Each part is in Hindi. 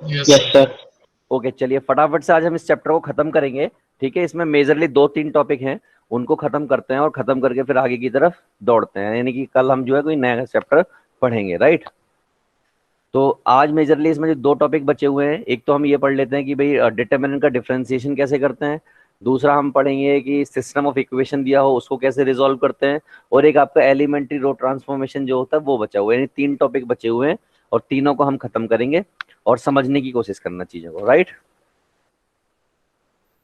Yes yes sir. ओके, चलिए फटाफट से आज हम इस चैप्टर को खत्म करेंगे। ठीक है, इसमें मेजरली 2-3 टॉपिक हैं, उनको खत्म करते हैं और खत्म करके फिर आगे की तरफ दौड़ते हैं, यानी कि कल हम जो है कोई नया चैप्टर पढ़ेंगे, राइट। तो आज मेजरली इसमें जो 2 टॉपिक बचे हुए हैं, एक तो हम ये पढ़ लेते हैं कि भाई डिटर्मिनेंट का डिफरेंशिएशन कैसे करते हैं। दूसरा हम पढ़ेंगे कि सिस्टम ऑफ इक्वेशन दिया हो उसको कैसे रिजॉल्व करते हैं। और एक आपका एलिमेंट्री रो ट्रांसफॉर्मेशन जो होता है वो बचा हुआ है, यानी 3 टॉपिक बचे हुए हैं और तीनों को हम खत्म करेंगे और समझने की कोशिश करना चीजों को, राइट।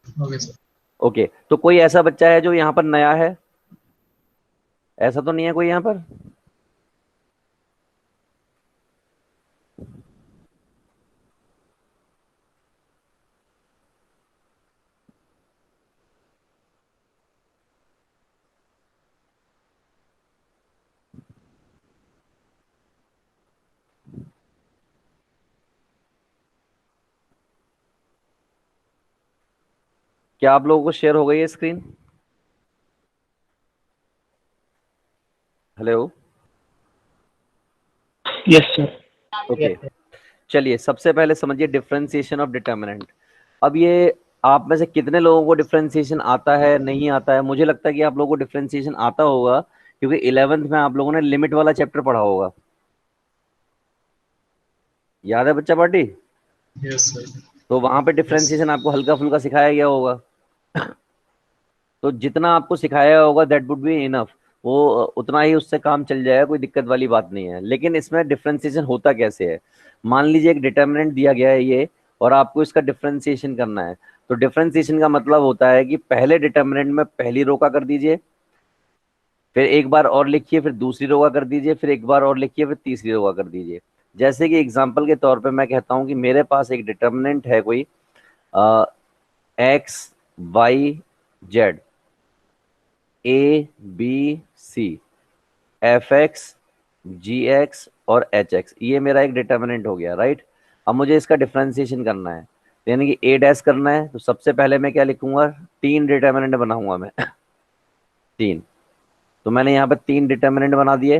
Okay sir. ओके, तो कोई ऐसा बच्चा है जो यहाँ पर नया है? ऐसा तो नहीं है कोई यहाँ पर? क्या आप लोगों को शेयर हो गई है screen? Hello. Yes sir. Okay, चलिए सबसे पहले समझिए डिफरेंशिएशन ऑफ डिटर्मिनेंट। अब ये आप में से कितने लोगों को डिफरेंशिएशन आता है, नहीं आता है? मुझे लगता है कि आप लोगों को डिफरेंशिएशन आता होगा, क्योंकि 11th में आप लोगों ने लिमिट वाला चैप्टर पढ़ा होगा। याद है बच्चा पार्टी? Yes sir. तो वहां पे यस। डिफरेंशिएशन आपको हल्का फुल्का सिखाया गया होगा। तो जितना आपको सिखाया होगा दैट वुड बी इनफ। वो उतना ही उससे काम चल जाएगा, कोई दिक्कत वाली बात नहीं है। लेकिन इसमें डिफरेंशिएशन होता कैसे है? मान लीजिए एक डिटर्मिनेंट दिया गया है ये, और आपको इसका डिफरेंशिएशन करना है। तो डिफरेंशिएशन का मतलब होता है कि पहले डिटर्मिनेंट में पहली रो का कर दीजिए, फिर एक बार और लिखिए, फिर दूसरी रो का कर दीजिए, फिर एक बार और लिखिए, फिर तीसरी रो का कर दीजिए। जैसे कि एग्जाम्पल के तौर पे मैं कहता हूं कि मेरे पास एक डिटर्मिनेंट है कोई x y z, a B c, f x, g x और एच एक्स, ये मेरा एक डिटर्मिनेंट हो गया, राइट। अब मुझे इसका डिफरेंशिएशन करना है, यानी कि ए डैश करना है। तो सबसे पहले मैं क्या लिखूंगा? 3 डिटर्मिनेंट बनाऊंगा मैं। 3। तो मैंने यहाँ पे 3 डिटर्मिनेंट बना दिए।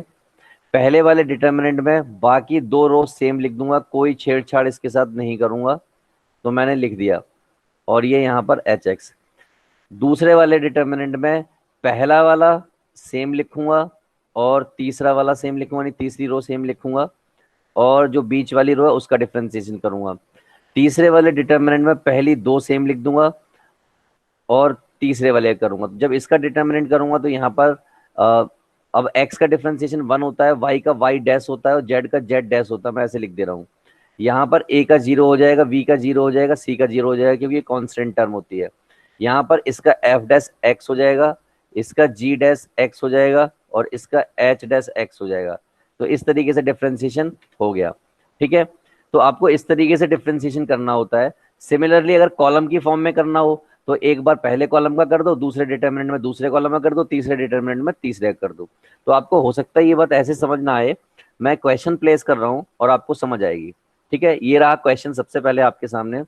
पहले वाले डिटर्मिनेंट में बाकी 2 रो सेम लिख दूंगा, कोई छेड़छाड़ इसके साथ नहीं करूंगा। तो मैंने लिख दिया, और ये यहाँ पर एच एक्स। दूसरे वाले डिटर्मिनेंट में पहला वाला सेम लिखूंगा, और तीसरा वाला सेम लिखूंगा, नहीं तीसरी रो सेम लिखूंगा, और जो बीच वाली रो है उसका डिफरेंशिएशन करूंगा। तीसरे वाले डिटर्मिनेंट में पहली 2 सेम लिख दूंगा, और तीसरे वाले करूंगा। तो जब इसका डिटर्मिनेंट करूंगा तो यहाँ पर अब x का डिफरेंशिएशन 1 होता है, y का y डैश होता है, और z का z डैश होता है। मैं ऐसे लिख दे रहा हूँ। यहाँ पर a का 0 हो जाएगा, b का 0 हो जाएगा, c का 0 हो जाएगा, क्योंकि ये कांस्टेंट टर्म होती है। यहाँ पर इसका f डैश x हो जाएगा, इसका g डैश x हो जाएगा, और इसका h डैश x हो जाएगा। तो इस तरीके से डिफरेंशिएशन हो गया। ठीक है, तो आपको इस तरीके से डिफरेंशिएशन करना होता है। सिमिलरली अगर कॉलम की फॉर्म में करना हो तो एक बार पहले कॉलम का कर दो, दूसरे डिटरमिनेंट में दूसरे कॉलम में कर दो, तीसरे डिटरमिनेंट में तीसरे कर दो। तो आपको हो सकता है ये बात ऐसे समझ ना आए, मैं क्वेश्चन प्लेस कर रहा हूं और आपको समझ आएगी। ठीक है, ये रहा क्वेश्चन सबसे पहले आपके सामने।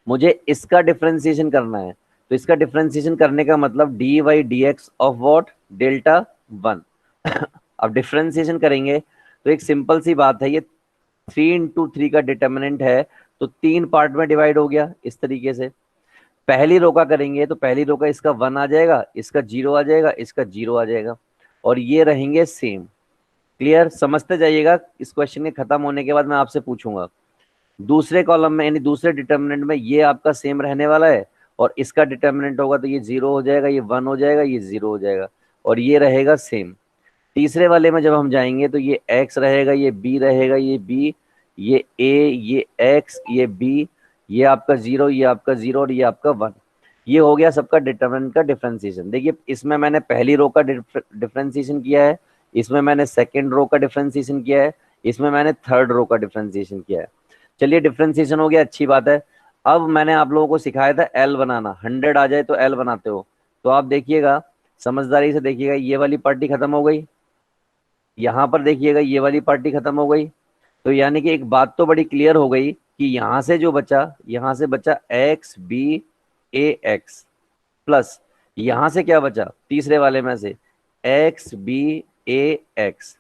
मुझे इसका डिफरेंशिएशन करना है, तो इसका डिफरेंशिएशन करने का मतलब d y d x of what? Delta 1। अब डिफरेंशिएशन करेंगे तो एक सिंपल सी बात है, ये 3 into 3 का डिटर्मिनेंट है, तो 3 पार्ट में डिवाइड हो गया इस तरीके से। पहली रो का करेंगे तो पहली रो का इसका 1 आ जाएगा, इसका 0 आ जाएगा, इसका 0 आ जाएगा, और ये रहेंगे सेम। क्लियर? समझते जाइएगा, इस क्वेश्चन के खत्म होने के बाद मैं आपसे पूछूंगा। दूसरे कॉलम में यानी दूसरे डिटर्मिनेंट में ये आपका सेम रहने वाला है, और इसका डिटर्मिनेंट होगा तो ये 0 हो जाएगा, ये 1 हो जाएगा, ये 0 हो जाएगा, और ये रहेगा सेम। तीसरे वाले में जब हम जाएंगे तो ये x रहेगा, ये b रहेगा, ये b, ये a, ये x, ये b, ये आपका 0, ये आपका 0, और ये आपका 1। ये हो गया सबका डिटर्मिनेंट का डिफरेंशिएशन। देखिए इसमें मैंने पहली रो का डिफरेंशिएशन किया है, इसमें मैंने सेकेंड रो का डिफरेंशिएशन किया है, इसमें मैंने थर्ड रो का डिफरेंशिएशन किया है। चलिए डिफरेंशिएशन हो गया, अच्छी बात है। अब मैंने आप लोगों को सिखाया था एल बनाना, 100 आ जाए तो एल बनाते हो। तो आप देखिएगा, समझदारी से देखिएगा, ये वाली पार्टी खत्म हो गई, यहां पर देखिएगा ये वाली पार्टी खत्म हो गई। तो यानी कि एक बात तो बड़ी क्लियर हो गई कि यहां से जो बचा, यहां से बचा x b a x, plus यहां से क्या बचा तीसरे वाले में से? X b a x,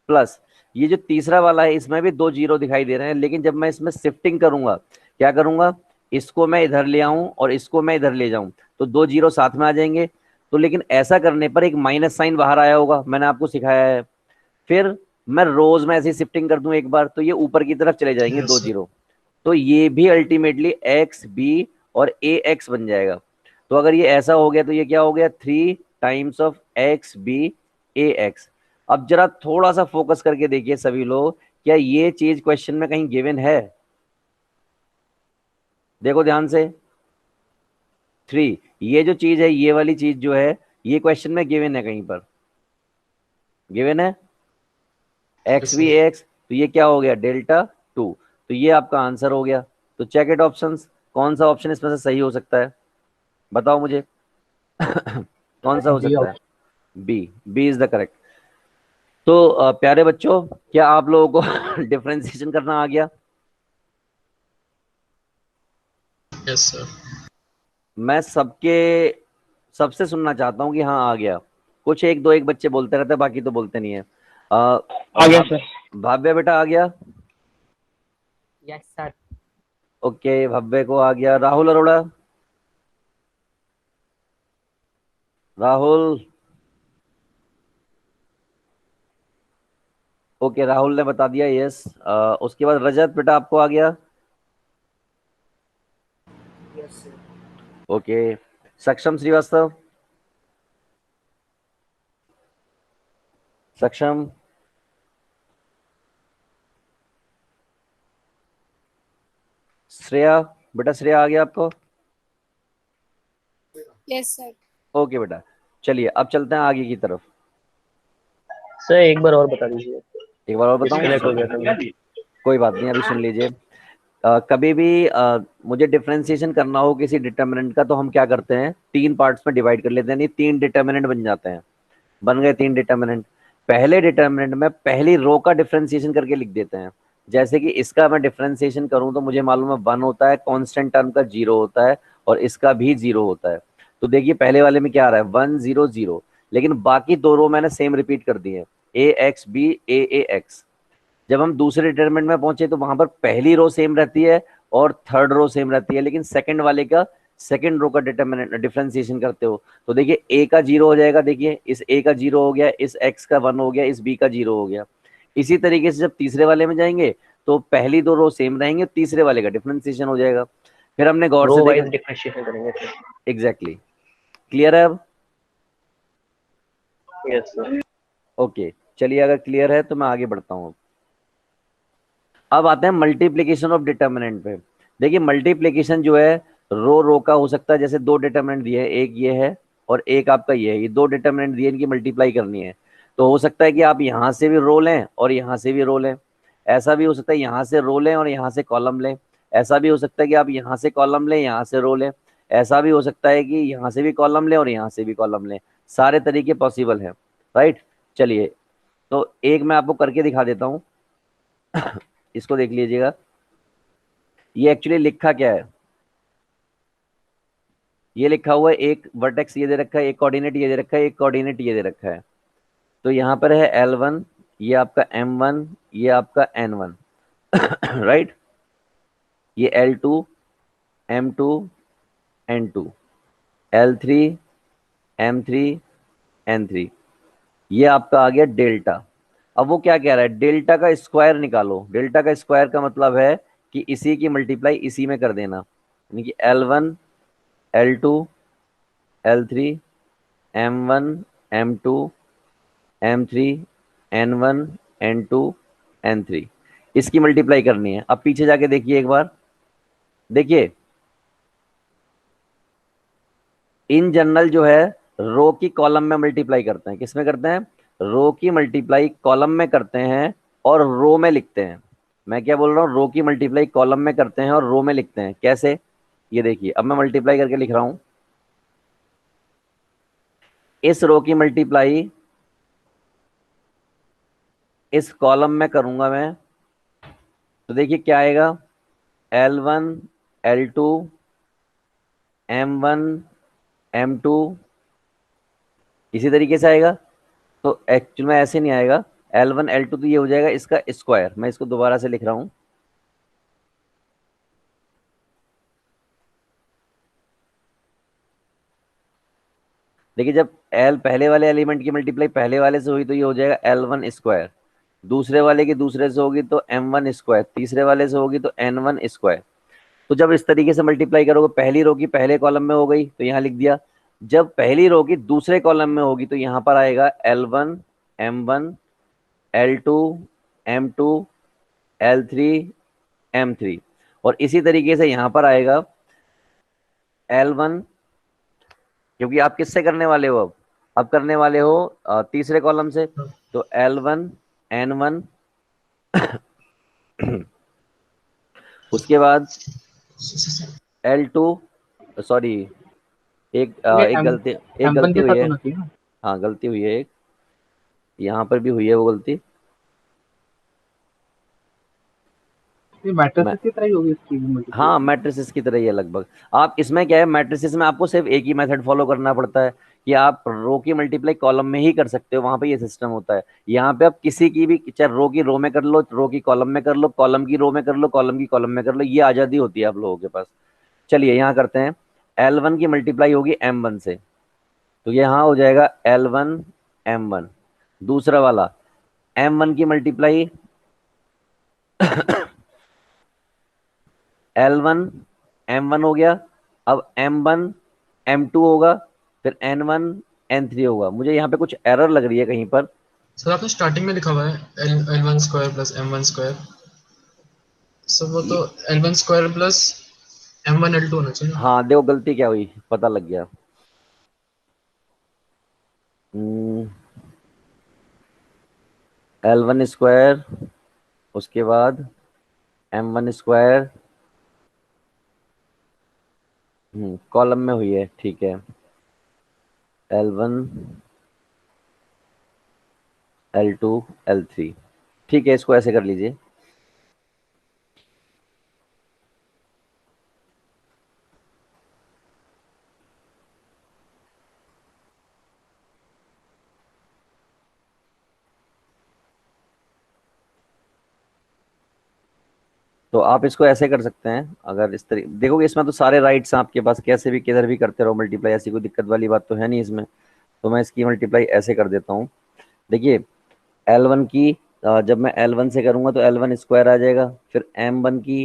plus ये जो तीसरा वाला है इसमें भी 2 जीरो दिखाई दे रहे हैं, लेकिन जब मैं इसमें शिफ्टिंग करूंगा, क्या करूंगा, इसको मैं इधर ले आऊं और इसको मैं इधर ले जाऊं, तो 2 जीरो साथ में आ जाएंगे। तो लेकिन ऐसा करने पर एक माइनस साइन बाहर आया होगा, मैंने आपको सिखाया है। फिर मैं रोज में ऐसी शिफ्टिंग कर दूं एक बार, तो ये ऊपर की तरफ चले जाएंगे यस 2 सर। जीरो। तो ये भी अल्टीमेटली एक्स बी और ए एक्स बन जाएगा। तो अगर ये ऐसा हो गया तो ये क्या हो गया, 3 times of x b a x. अब जरा थोड़ा सा फोकस करके देखिए सभी लोग, क्या ये चीज क्वेश्चन में कहीं गिवन है? देखो ध्यान से, 3, ये जो चीज है, ये वाली चीज जो है, ये क्वेश्चन में गिवन है, कहीं पर गिवन है x yes b sir. X. तो ये क्या हो गया, डेल्टा 2। तो ये आपका आंसर हो गया। तो चेक इट ऑप्शंस, कौन सा ऑप्शन इसमें से सही हो सकता है, बताओ मुझे। कौन सा हो बी सकता है? Option. B, b is the correct. तो प्यारे बच्चों, क्या आप लोगों को डिफरेंशिएशन करना आ गया? Yes sir. मैं सबसे सुनना चाहता हूँ कि हाँ आ गया। कुछ एक दो एक बच्चे बोलते रहते हैं, बाकी तो बोलते नहीं है। आ गया सर। भाव्य बेटा आ गया? Yes sir. ओके, भव्य को आ गया। राहुल अरोड़ा? राहुल? ओके, राहुल ने बता दिया यस। उसके बाद रजत बेटा आपको आ गया? Yes sir. ओके, सक्षम श्रीवास्तव? सक्षम? श्रेया बेटा, श्रेया आ गया आपको? Yes sir. ओके बेटा, चलिए अब चलते हैं आगे की तरफ। सर एक बार और बता दीजिए। एक बार और बताऊं? डिस्कनेक्ट हो गया था मैं। कोई बात नहीं, अभी सुन लीजिए। कभी भी मुझे डिफरेंशिएशन करना हो किसी डिटर्मिनेंट का, तो हम क्या करते हैं, 3 पार्ट्स में डिवाइड कर लेते हैं, नहीं 3 डिटर्मिनेंट बन जाते हैं। बन गए 3 डिटर्मिनेंट। पहले डिटर्मिनेंट में पहली रो का डिफरेंशिएशन करके लिख देते हैं। जैसे कि इसका मैं डिफरेंशिएशन करूं तो मुझे मालूम है 1 होता है, कांस्टेंट टर्म का 0 होता है, और इसका भी 0 होता है। तो देखिए पहले वाले में क्या आ रहा है, 1 0 0, लेकिन बाकी 2 रो मैंने सेम रिपीट कर दी है, ए एक्स बी ए ए एक्स। जब हम दूसरे डिटरमिनेंट में पहुंचे तो वहां पर पहली रो सेम रहती है और थर्ड रो सेम रहती है, लेकिन सेकंड वाले का, सेकंड रो का डिटरमिनेंट डिफरेंशिएशन करते हो तो देखिए ए का 0 हो जाएगा, देखिए इस ए का 0 हो गया, इस एक्स का 1 हो गया, इस बी का 0 हो गया। इसी तरीके से जब तीसरे वाले में जाएंगे तो पहली 2 रो सेम रहेंगे, तीसरे वाले का डिफरेंशिएशन हो जाएगा। फिर हमने गौर से रो देखा। वाइज डिफरेंशिएशन करेंगे सर। एग्जैक्टली, क्लियर है अब? Yes sir. ओके, चलिए अगर क्लियर है तो मैं आगे बढ़ता हूँ। अब आते हैं मल्टीप्लीकेशन ऑफ डिटर्मिनेंट पे। देखिए मल्टीप्लीकेशन जो है, रो रो का हो सकता है, जैसे 2 डिटर्मिनेंट दिए हैं, एक ये है और एक आपका ये है, ये 2 डिटर्मिनेंट दिए, इनकी मल्टीप्लाई करनी है। तो हो सकता है कि आप यहाँ से भी रो लें और यहाँ से भी रो लें। ऐसा भी हो सकता है यहाँ से रो लें और यहाँ से कॉलम लें। ऐसा भी हो सकता है कि आप यहाँ से कॉलम लें, यहाँ से रो लें। ऐसा भी हो सकता है कि यहाँ से भी कॉलम लें और यहाँ से भी कॉलम लें। सारे तरीके पॉसिबल हैं, राइट। चलिए, तो एक मैं आपको करके दिखा देता हूँ। इसको देख लीजिएगा, ये एक्चुअली लिखा क्या है। ये लिखा हुआ है, एक वर्टेक्स ये दे रखा है, एक कोऑर्डिनेट ये दे रखा है, एक कोऑर्डिनेट ये दे रखा है। तो यहाँ पर है L1, ये आपका M1, ये आपका N1, राइट। ये L2, M2, N2, L3, M3, N3। ये आपका आ गया डेल्टा। अब वो क्या कह रहा है, डेल्टा का स्क्वायर निकालो। डेल्टा का स्क्वायर का मतलब है कि इसी की मल्टीप्लाई इसी में कर देना, यानी कि L1, L2, L3, M1, M2, M3, N1, N2, N3, इसकी मल्टीप्लाई करनी है। अब पीछे जाके देखिए एक बार, देखिए इन जनरल जो है रो की कॉलम में मल्टीप्लाई करते हैं। किस में करते हैं? रो की मल्टीप्लाई कॉलम में करते हैं और रो में लिखते हैं। मैं क्या बोल रहा हूँ, रो की मल्टीप्लाई कॉलम में करते हैं और रो में लिखते हैं। कैसे? ये देखिए, अब मैं मल्टीप्लाई करके लिख रहा हूं। इस रो की मल्टीप्लाई इस कॉलम में करूंगा मैं, तो देखिए क्या आएगा, L1, L2, M1, M2, इसी तरीके से आएगा। तो एक्चुअल में ऐसे नहीं आएगा, L1 L2 तो ये हो जाएगा इसका स्क्वायर। मैं इसको दोबारा से लिख रहा हूं। देखिए जब L पहले वाले एलिमेंट की मल्टीप्लाई पहले वाले से हुई तो ये हो जाएगा L1 स्क्वायर, दूसरे वाले की दूसरे से होगी तो M1 स्क्वायर, तीसरे वाले से होगी तो N1 स्क्वायर। तो जब इस तरीके से मल्टीप्लाई करोगे, पहली रो की पहले कॉलम में हो गई तो यहाँ लिख दिया, जब पहली रो की दूसरे कॉलम में होगी तो यहाँ पर आएगा L1 M1 L2 M2 L3 M3, और इसी तरीके से यहाँ पर आएगा L1, क्योंकि आप किससे करने वाले हो, अब करने वाले हो तीसरे कॉलम से, तो L1 N1 उसके बाद L2, सॉरी एक गलती M1 के हुई साथ है। होना चाहिए ना। हाँ गलती हुई है एक, यहाँ पर भी हुई है वो गलती। ये मैं मैट्रिसेस की तरह ही होगी इसकी भी हाँ मल्टीप्लिकेशन। मैट्रिसेस की तरह ही है लगभग। आप इसमें क्या है, मैट्रिसेस में आपको सिर्फ एक ही मेथड फॉलो करना पड़ता है कि आप रो की मल्टीप्लाई कॉलम में ही कर सकते हो, वहां पे ये सिस्टम होता है। यहाँ पे आप किसी की भी, चाहे रो की रो में कर लो, रो की कॉलम में कर लो, कॉलम की रो में कर लो, कॉलम की कॉलम में कर लो, ये आजादी होती है आप लोगों के पास। चलिए यहाँ करते हैं, L1 की मल्टीप्लाई होगी M1 से, तो यहाँ हो जाएगा L1 M1। दूसरा वाला M1 की मल्टीप्लाई L1 M1 हो गया, अब M1 M2 होगा, फिर N1 N3 होगा। मुझे यहाँ पे कुछ एरर लग रही है कहीं पर। सर आपने स्टार्टिंग में लिखा हुआ है L1 square plus M1 square. Sir वो तो L1 square plus M1 L2 होना चाहिए ना। हाँ देखो गलती क्या हुई, पता लग गया। L1 स्क्वायर, उसके बाद M1 स्क्वायर, कॉलम में हुई है, ठीक है। L1 L2 L3, ठीक है, इसको ऐसे कर लीजिए। तो आप इसको ऐसे कर सकते हैं, अगर इस तरीके देखोगे, इसमें तो सारे राइट्स हैं आपके पास, कैसे भी किधर भी करते रहो मल्टीप्लाई, ऐसी कोई दिक्कत वाली बात तो है नहीं इसमें। तो मैं इसकी मल्टीप्लाई ऐसे कर देता हूँ। देखिए L1 की जब मैं L1 से करूंगा तो L1 स्क्वायर आ जाएगा, फिर M1 की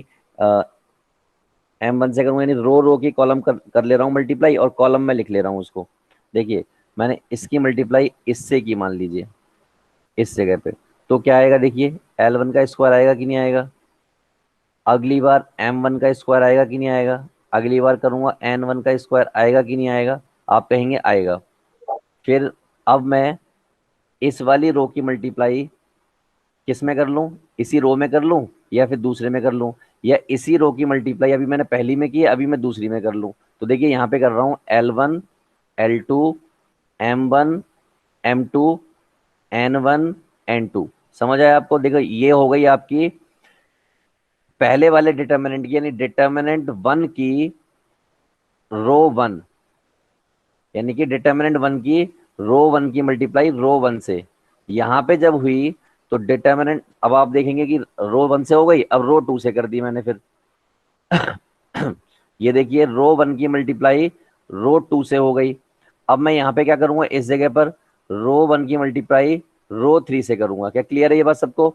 M1 से करूंगा, यानी रो रो की कॉलम कर ले रहा हूँ मल्टीप्लाई, और कॉलम में लिख ले रहा हूँ उसको। देखिए मैंने इसकी मल्टीप्लाई इससे की, मान लीजिए इस जगह पे, तो क्या आएगा, देखिए L1 का स्क्वायर आएगा कि नहीं आएगा, अगली बार M1 का स्क्वायर आएगा कि नहीं आएगा, अगली बार करूंगा N1 का स्क्वायर आएगा कि नहीं आएगा, आप कहेंगे आएगा। फिर अब मैं इस वाली रो की मल्टीप्लाई किस में कर लूं, इसी रो में कर लूं या फिर दूसरे में कर लूं, या इसी रो की मल्टीप्लाई अभी मैंने पहली में की है, अभी मैं दूसरी में कर लूं। तो देखिए यहाँ पे कर रहा हूँ L1 L2 M1 M2 N1 N2, समझ आया आपको। देखो ये हो गई आपकी पहले वाले डिटर्मिनेंट की, यानी डिटर्मिनेंट 1 की रो 1, यानी कि डिटर्मिनेंट 1 की रो 1 की मल्टीप्लाई रो 1 से यहाँ पे जब हुई, तो डिटर्मिनेंट, अब आप देखेंगे कि रो 1 से हो गई, अब रो 2 से कर दी मैंने फिर। ये देखिए रो 1 की मल्टीप्लाई रो 2 से हो गई। अब मैं यहाँ पे क्या करूंगा, इस जगह पर रो 1 की मल्टीप्लाई रो 3 से करूंगा। क्या क्लियर है ये बात सबको?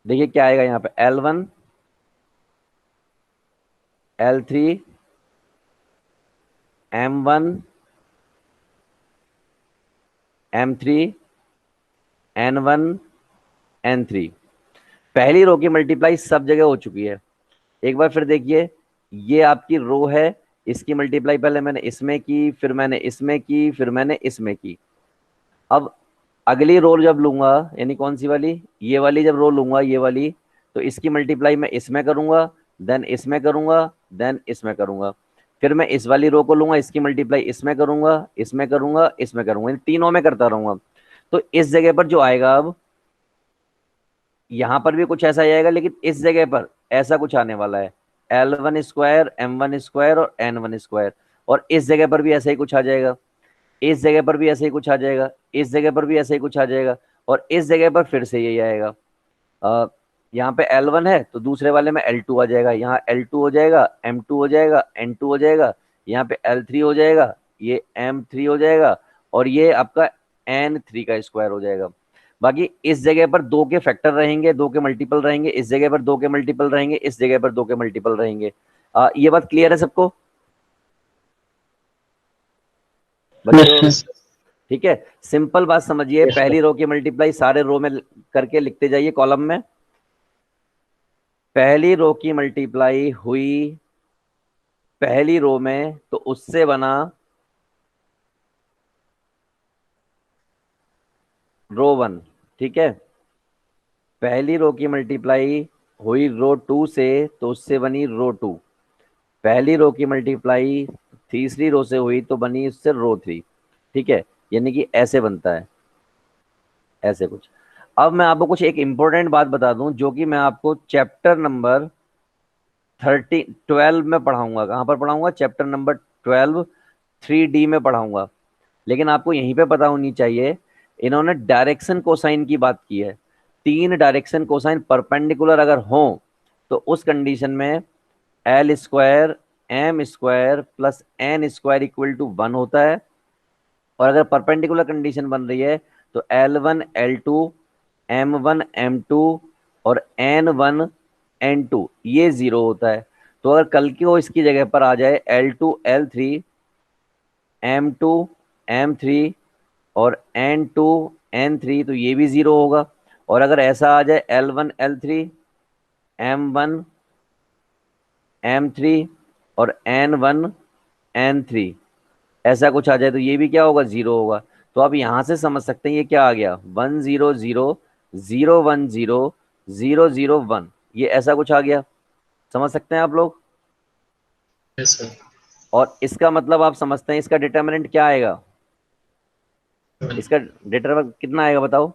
देखिए क्या आएगा यहाँ पे, L1 L3 M1 M3 N1 N3, पहली रो की मल्टीप्लाई सब जगह हो चुकी है। एक बार फिर देखिए, ये आपकी रो है, इसकी मल्टीप्लाई पहले मैंने इसमें की, फिर मैंने इसमें की, फिर मैंने इसमें की। अब अगली रो जब लूंगा, यानी कौन सी वाली, ये वाली जब रो लूंगा, ये वाली, तो इसकी मल्टीप्लाई मैं इसमें करूंगा, देन इसमें करूंगा, देन इसमें करूंगा। फिर मैं इस वाली रो को लूंगा, इसकी मल्टीप्लाई इसमें करूंगा, इसमें करूंगा, इसमें करूंगा, यानी तीनों में करता रहूंगा। तो इस जगह पर जो आएगा, अब यहां पर भी कुछ ऐसा ही आएगा, लेकिन इस जगह पर ऐसा कुछ आने वाला है, L1 स्क्वायर M1 स्क्वायर और N1 स्क्वायर, और इस जगह पर भी ऐसा ही कुछ आ जाएगा। इस जगह पर भी ऐसे ही कुछ आ जाएगा, इस जगह पर भी ऐसे ही कुछ आ जाएगा, और इस जगह पर फिर से यही आएगा। यहाँ पे L1 है तो दूसरे वाले में L2 आ जाएगा, यहाँ L2 हो जाएगा, M2 हो जाएगा, N2 हो जाएगा, यहाँ पे L3 हो जाएगा, ये M3 हो जाएगा, और ये आपका N3 का स्क्वायर हो जाएगा। बाकी इस जगह पर दो के फैक्टर रहेंगे, दो के मल्टीपल रहेंगे, इस जगह पर दो के मल्टीपल रहेंगे, इस जगह पर दो के मल्टीपल रहेंगे। ये बात क्लियर है सबको बच्चों? ठीक है, सिंपल बात समझिए, Yes, sir. पहली रो की मल्टीप्लाई सारे रो में करके लिखते जाइए कॉलम में। पहली रो की मल्टीप्लाई हुई पहली रो में तो उससे बना रो 1, ठीक है। पहली रो की मल्टीप्लाई हुई रो 2 से तो उससे बनी रो 2। पहली रो की मल्टीप्लाई तीसरी रो से हुई तो बनी उससे रो 3, ठीक है। यानी कि ऐसे बनता है, ऐसे कुछ। अब मैं आपको कुछ एक इंपॉर्टेंट बात बता दूं जो कि मैं आपको चैप्टर नंबर 12 में पढ़ाऊंगा। कहाँ पर पढ़ाऊंगा? चैप्टर नंबर 12 3D में पढ़ाऊंगा। लेकिन आपको यहीं पे पता होनी चाहिए, इन्होंने डायरेक्शन कोसाइन की बात की है। 3 डायरेक्शन कोसाइन परपेंडिकुलर अगर हो तो उस कंडीशन में L square M square plus N square equal to 1 होता है। और अगर परपेंडिकुलर कंडीशन बन रही है तो L1 L2 M1 M2 और N1 N2 ये 0 होता है। तो अगर कल की वो इसकी जगह पर आ जाए L2 L3 M2 M3 और N2 N3 तो ये भी 0 होगा। और अगर ऐसा आ जाए L1 L3 M1 M3 और N1 N3 ऐसा कुछ आ जाए तो ये भी क्या होगा? 0 होगा। तो आप यहां से समझ सकते हैं ये क्या आ गया, 1 0 0 0 1 0 0 0 1, ये ऐसा कुछ आ गया। समझ सकते हैं आप लोग? Yes sir. और इसका मतलब आप समझते हैं इसका डिटर्मिनेंट क्या आएगा? इसका डिटर्मिनेंट कितना आएगा बताओ?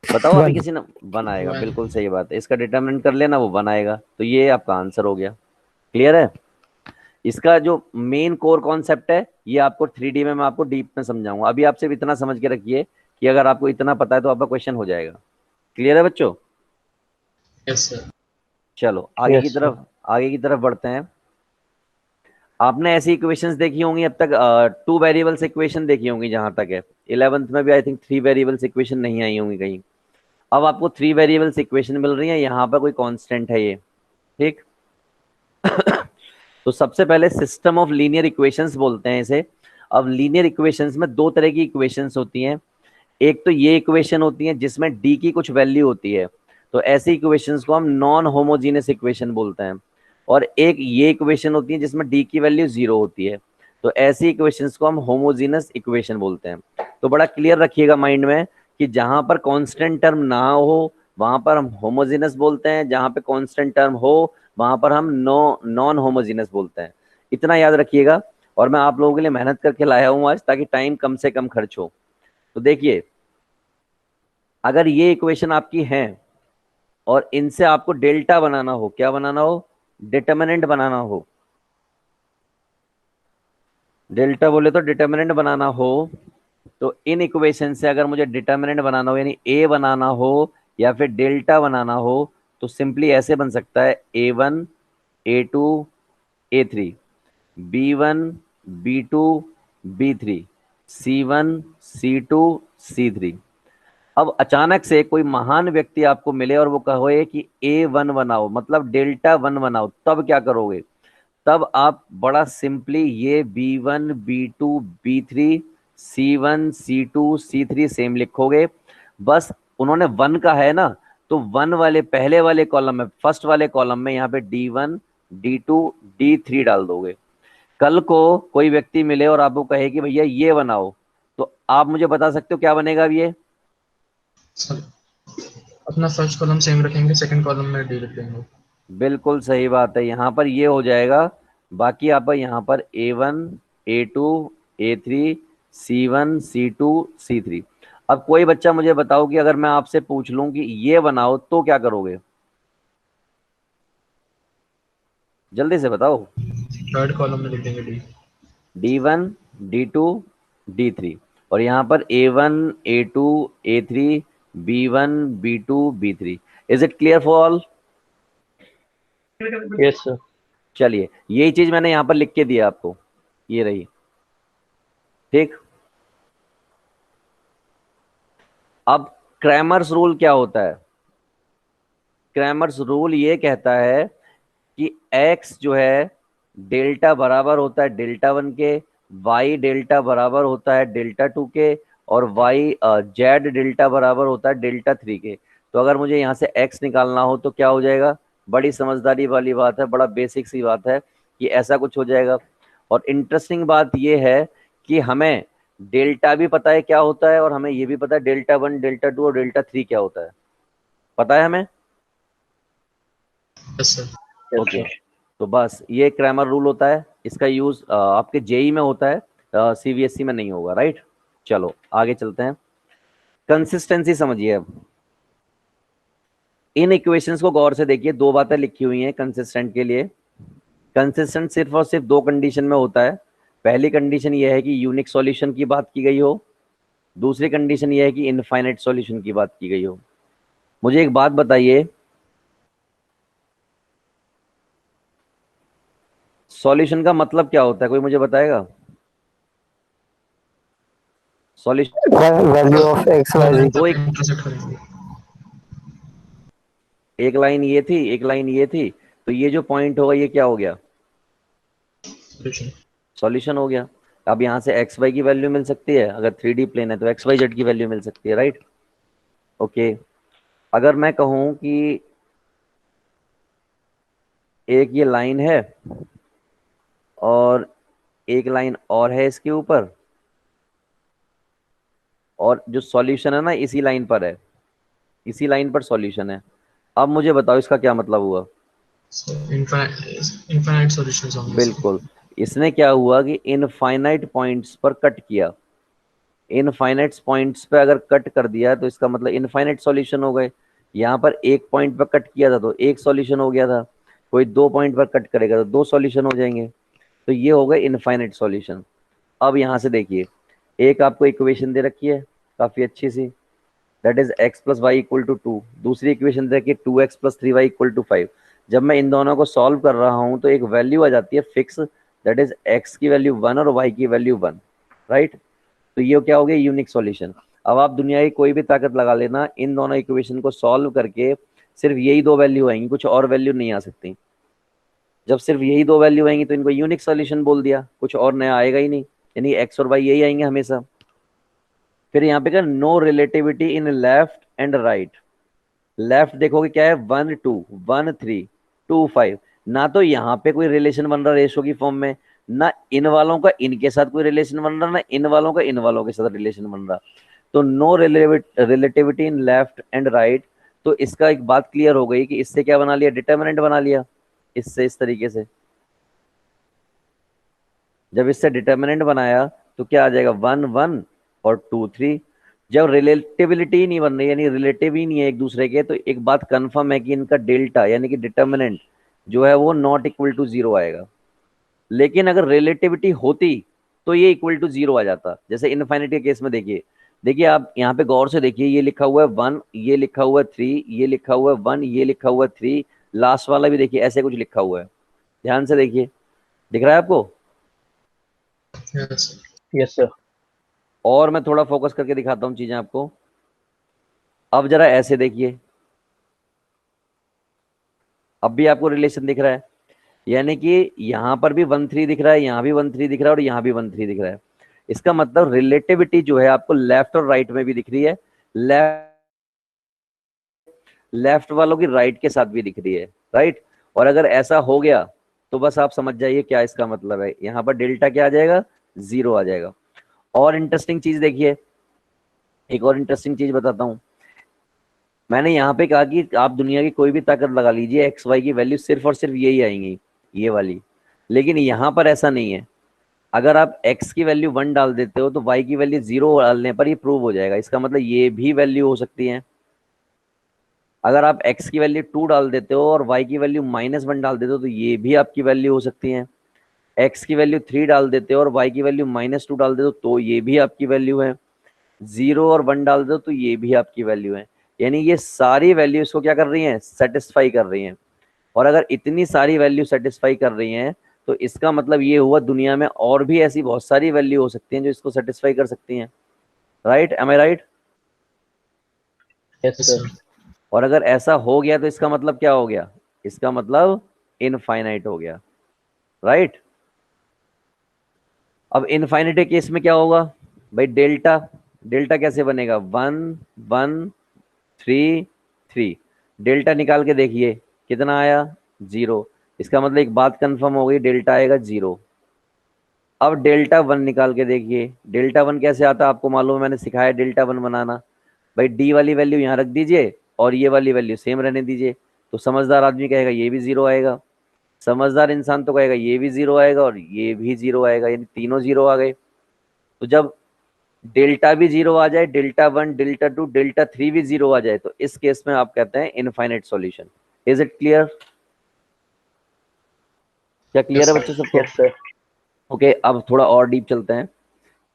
बताओ अभी किसी ने? 1 आएगा, One. बिल्कुल सही बात है। इसका डिटर्मिनेंट कर लेना, वो 1 आएगा। तो ये आपका आंसर हो गया। क्लियर है? इसका जो मेन कोर कॉन्सेप्ट है ये आपको 3D में मैं आपको डीप में समझाऊंगा। अभी आप सिर्फ इतना समझ के रखिए कि अगर आपको इतना पता है तो आपका क्वेश्चन हो जाएगा। क्लियर है बच्चों? Yes sir. चलो आगे की Yes, sir. तरफ, आगे की तरफ बढ़ते हैं। आपने ऐसी इक्वेशंस देखी होंगी अब तक, 2 वेरिएबल्स इक्वेशन देखी होंगी जहां तक है। 11th में भी आई थिंक 3 वेरिएबल्स इक्वेशन नहीं आई होंगी कहीं। अब आपको 3 वेरिएबल्स इक्वेशन मिल रही है, यहाँ पर कोई कांस्टेंट है ये, ठीक। तो सबसे पहले सिस्टम ऑफ लीनियर इक्वेशंस बोलते हैं इसे। अब लीनियर इक्वेशंस में दो तरह की इक्वेशंस होती हैं। एक तो ये इक्वेशन होती है जिसमें डी की कुछ वैल्यू होती है, तो ऐसी इक्वेशंस को हम नॉन होमोजीनियस इक्वेशन बोलते हैं। और एक ये इक्वेशन होती है जिसमें डी की वैल्यू 0 होती है, तो ऐसी इक्वेशंस को हम होमोजीनियस इक्वेशन बोलते हैं। तो बड़ा क्लियर रखिएगा माइंड में कि जहां पर कांस्टेंट टर्म ना हो वहां पर हम होमोजीनियस बोलते हैं, जहां पे कांस्टेंट टर्म हो वहां पर हम नॉन होमोजीनियस बोलते हैं। इतना याद रखिएगा। और मैं आप लोगों के लिए मेहनत करके लाया हूं आज ताकि टाइम कम से कम खर्च हो। तो देखिए, अगर ये इक्वेशन आपकी है और इनसे आपको डेल्टा बनाना हो, क्या बनाना हो? डिटर्मिनेंट बनाना हो। डेल्टा बोले तो डिटर्मिनेंट बनाना हो। तो इन इक्वेशन से अगर मुझे डिटर्मिनेंट बनाना हो यानी ए बनाना हो या फिर डेल्टा बनाना हो तो सिंपली ऐसे बन सकता है A1 A2 A3 B1 B2 B3 C1 C2 C3। अब अचानक से कोई महान व्यक्ति आपको मिले और वो कहे कि A1 बनाओ, मतलब डेल्टा 1 बनाओ, तब क्या करोगे? तब आप बड़ा सिंपली ये B1 B2 B3 C1 C2 C3 same लिखोगे। बस उन्होंने 1 का है ना, तो 1 वाले पहले वाले कॉलम में, फर्स्ट वाले कॉलम में यहाँ पे D1 D2 D3 डाल दोगे। कल को कोई व्यक्ति मिले और आपको कहे कि भैया ये बनाओ, तो आप मुझे बता सकते हो क्या बनेगा अब ये? सर अपना फर्स्ट कॉलम सेम रखेंगे, सेकंड कॉलम में डी लिख देंगे। बिल्कुल सही बात है, यहाँ पर ये हो जाएगा। बाकी आप यहाँ पर A1 A2 A3 C1 C2 C3। अब कोई बच्चा मुझे बताओ कि अगर मैं आपसे पूछ लूं कि ये बनाओ तो क्या करोगे? जल्दी से बताओ। थर्ड कॉलम में लिख देंगे डी। D1, D2, D3, और यहाँ पर A1, A2, A3, B1, B2, B3। Is it clear for all? Yes sir. चलिए, यही चीज मैंने यहाँ पर लिख के दिया आपको, ये रही। ठीक, अब क्रैमर्स रूल क्या होता है? क्रैमर्स रूल ये कहता है कि x जो है डेल्टा बराबर होता है डेल्टा 1 के, y डेल्टा बराबर होता है डेल्टा 2 के, और y z डेल्टा बराबर होता है डेल्टा 3 के। तो अगर मुझे यहाँ से x निकालना हो तो क्या हो जाएगा? बड़ी समझदारी वाली बात है, बड़ा बेसिक सी बात है कि ऐसा कुछ हो जाएगा। और इंटरेस्टिंग बात ये है कि हमें डेल्टा भी पता है क्या होता है, और हमें ये भी पता है डेल्टा 1, डेल्टा 2 और डेल्टा 3 क्या होता है, पता है हमें। Yes sir. ओके, तो बस ये क्रैमर रूल होता है, इसका यूज आपके जेई में होता है, सीबीएसई में नहीं होगा, राइट। चलो आगे चलते हैं। कंसिस्टेंसी समझिए। अब इन इक्वेशंस को गौर से देखिए, दो बातें लिखी हुई हैं कंसिस्टेंट के लिए। कंसिस्टेंट सिर्फ और सिर्फ दो कंडीशन में होता है। पहली कंडीशन ये है कि यूनिक सॉल्यूशन की बात की गई हो, दूसरी कंडीशन ये है कि इनफाइनाइट सॉल्यूशन की बात की गई हो। मुझे एक बात बताइए, सॉल्यूशन का मतलब क्या होता है, कोई मुझे बताएगा? Solution value of x y z. दो, एक इंटरसेक्ट करेंगे। लाइन ये थी, एक लाइन ये थी, तो ये जो पॉइंट होगा ये क्या हो गया? सॉल्यूशन। सॉल्यूशन हो गया। अब यहाँ से एक्स वाई की वैल्यू मिल सकती है, अगर 3D प्लेन है तो एक्स वाई जेड की वैल्यू मिल सकती है, राइट। ओके, अगर मैं कहूँ कि एक ये लाइन है और एक लाइन और है इसके ऊपर, और जो सॉल्यूशन है ना इसी लाइन पर है, इसी लाइन पर सॉल्यूशन है। अब मुझे बताओ इसका क्या मतलब हुआ? इनफाइनाइट सॉल्यूशंस होंगे इसके। बिल्कुल, इसने क्या हुआ कि इनफाइनाइट पॉइंट्स पर कट किया। इनफाइनाइट पॉइंट्स पे अगर कट कर दिया तो इसका मतलब इनफाइनाइट सॉल्यूशन हो गए। यहाँ पर एक पॉइंट पर कट किया था तो एक सॉल्यूशन हो गया था, कोई दो पॉइंट पर कट करेगा तो दो सॉल्यूशन हो जाएंगे। तो ये हो गए इनफाइनाइट सॉल्यूशन। अब यहाँ से देखिए, एक आपको इक्वेशन दे रखी है काफी अच्छी सी, that is x plus y equal to 2। दूसरी इक्वेशन दे रखी है 2x plus 3y equal to 5। जब मैं इन दोनों को सॉल्व कर रहा हूँ तो एक वैल्यू आ जाती है फिक्स, दैट इज x की वैल्यू 1 और y की वैल्यू 1, राइट। तो ये क्या हो गया? Unique solution. अब आप दुनिया की कोई भी ताकत लगा लेना, इन दोनों इक्वेशन को सॉल्व करके सिर्फ यही दो वैल्यू आएंगी, कुछ और वैल्यू नहीं आ सकती। जब सिर्फ यही दो वैल्यू आएंगी तो इनको यूनिक सॉल्यूशन बोल दिया, कुछ और नया आएगा ही नहीं, यानी एक्स और वाई यही आएंगे हमेशा। फिर यहाँ पे क्या, no relativity in left and right. Left देखोगे क्या है, 1 2 1 3 2 5। ना तो यहाँ पे कोई रिलेशन बन रहा रेशो की फॉर्म में, ना इन वालों का इनके साथ कोई रिलेशन बन रहा, ना इन वालों का इन वालों के साथ रिलेशन बन रहा। तो no relativity in left and right. तो इसका एक बात क्लियर हो गई कि इससे क्या बना लिया, डिटर्मिनेंट बना लिया इससे, इस तरीके से। जब इससे डिटर्मिनेंट बनाया तो क्या आ जाएगा, 1 1 और 2 3। जब रिलेटिविलिटी नहीं बन रही, यानी रिलेटिव ही नहीं है एक दूसरे के, तो एक बात कंफर्म है कि इनका डेल्टा यानी कि डिटर्मिनेंट जो है वो नॉट इक्वल टू 0 आएगा। लेकिन अगर रिलेटिविटी होती तो ये इक्वल टू 0 आ जाता। जैसे इनफाइनिटी के केस में देखिए, देखिए आप यहाँ पे गौर से देखिए, ये लिखा हुआ है 1, ये लिखा हुआ है 3, ये लिखा हुआ है 1, ये लिखा हुआ है 3, लास्ट वाला भी देखिए ऐसे कुछ लिखा हुआ है। ध्यान से देखिए, दिख रहा है आपको? Yes yes sir. और मैं थोड़ा फोकस करके दिखाता हूँ चीजें आपको। अब जरा ऐसे देखिए, अब भी आपको रिलेशन दिख रहा है, यानी कि यहाँ पर भी 1 3 दिख रहा है, यहाँ भी 1 3 दिख रहा है, और यहाँ भी 1 3 दिख रहा है। इसका मतलब रिलेटिविटी जो है आपको लेफ्ट और राइट में भी दिख रही है, लेफ्ट वालों की राइट के साथ भी दिख रही है, राइट। और अगर ऐसा हो गया तो बस आप समझ जाइए क्या इसका मतलब है, यहाँ पर डेल्टा क्या आ जाएगा, 0 आ जाएगा। और इंटरेस्टिंग चीज देखिए, एक और इंटरेस्टिंग चीज बताता हूँ। मैंने यहाँ पे कहा कि आप दुनिया की कोई भी ताकत लगा लीजिए, एक्स वाई की वैल्यू सिर्फ और सिर्फ यही आएंगी, ये वाली। लेकिन यहाँ पर ऐसा नहीं है। अगर आप x की वैल्यू 1 डाल देते हो तो y की वैल्यू 0 डालने पर ये प्रूव हो जाएगा। इसका मतलब ये भी वैल्यू हो सकती है। अगर आप x की वैल्यू 2 डाल देते हो और y की वैल्यू -1 डाल देते हो तो ये भी आपकी वैल्यू हो सकती है। x की वैल्यू 3 डाल देते हो और y की वैल्यू -2 डाल देते हो तो ये भी आपकी वैल्यू है, 0 और 1 डाल दो तो ये भी आपकी वैल्यू है। यानी ये सारी वैल्यू इसको क्या कर रही हैं, सेटिस्फाई कर रही हैं। और अगर इतनी सारी वैल्यू सेटिस्फाई कर रही हैं तो इसका मतलब ये हुआ दुनिया में और भी ऐसी बहुत सारी वैल्यू हो सकती हैं जो इसको सेटिस्फाई कर सकती हैं। Right, am I right? Yes Yes, sir. sir. और अगर ऐसा हो गया तो इसका मतलब क्या हो गया, इसका मतलब इनफाइनाइट हो गया। राइट, अब इनफाइनाइट केस में क्या होगा भाई, डेल्टा, डेल्टा कैसे बनेगा, 1 1 3 3, डेल्टा निकाल के देखिए कितना आया, 0। इसका मतलब एक बात कंफर्म हो गई, डेल्टा आएगा 0। अब डेल्टा 1 निकाल के देखिए, डेल्टा 1 कैसे आता है आपको मालूम है, मैंने सिखाया डेल्टा 1 बनाना। भाई डी वाली वैल्यू यहाँ रख दीजिए और ये वाली वैल्यू सेम रहने दीजिए, तो समझदार आदमी कहेगा ये भी 0 आएगा, समझदार इंसान तो कहेगा ये भी 0 आएगा और ये भी 0 आएगा, यानी तीनों 0 आ गए। तो जब डेल्टा भी 0 आ जाए, डेल्टा 1 डेल्टा 2 डेल्टा 3 भी 0 आ जाए, तो इस केस में आप कहते हैं infinite solution. Is it clear? क्या क्लियर Yes, है sir. बच्चों सबको? Yes sir. ओके, अब थोड़ा और डीप चलते हैं।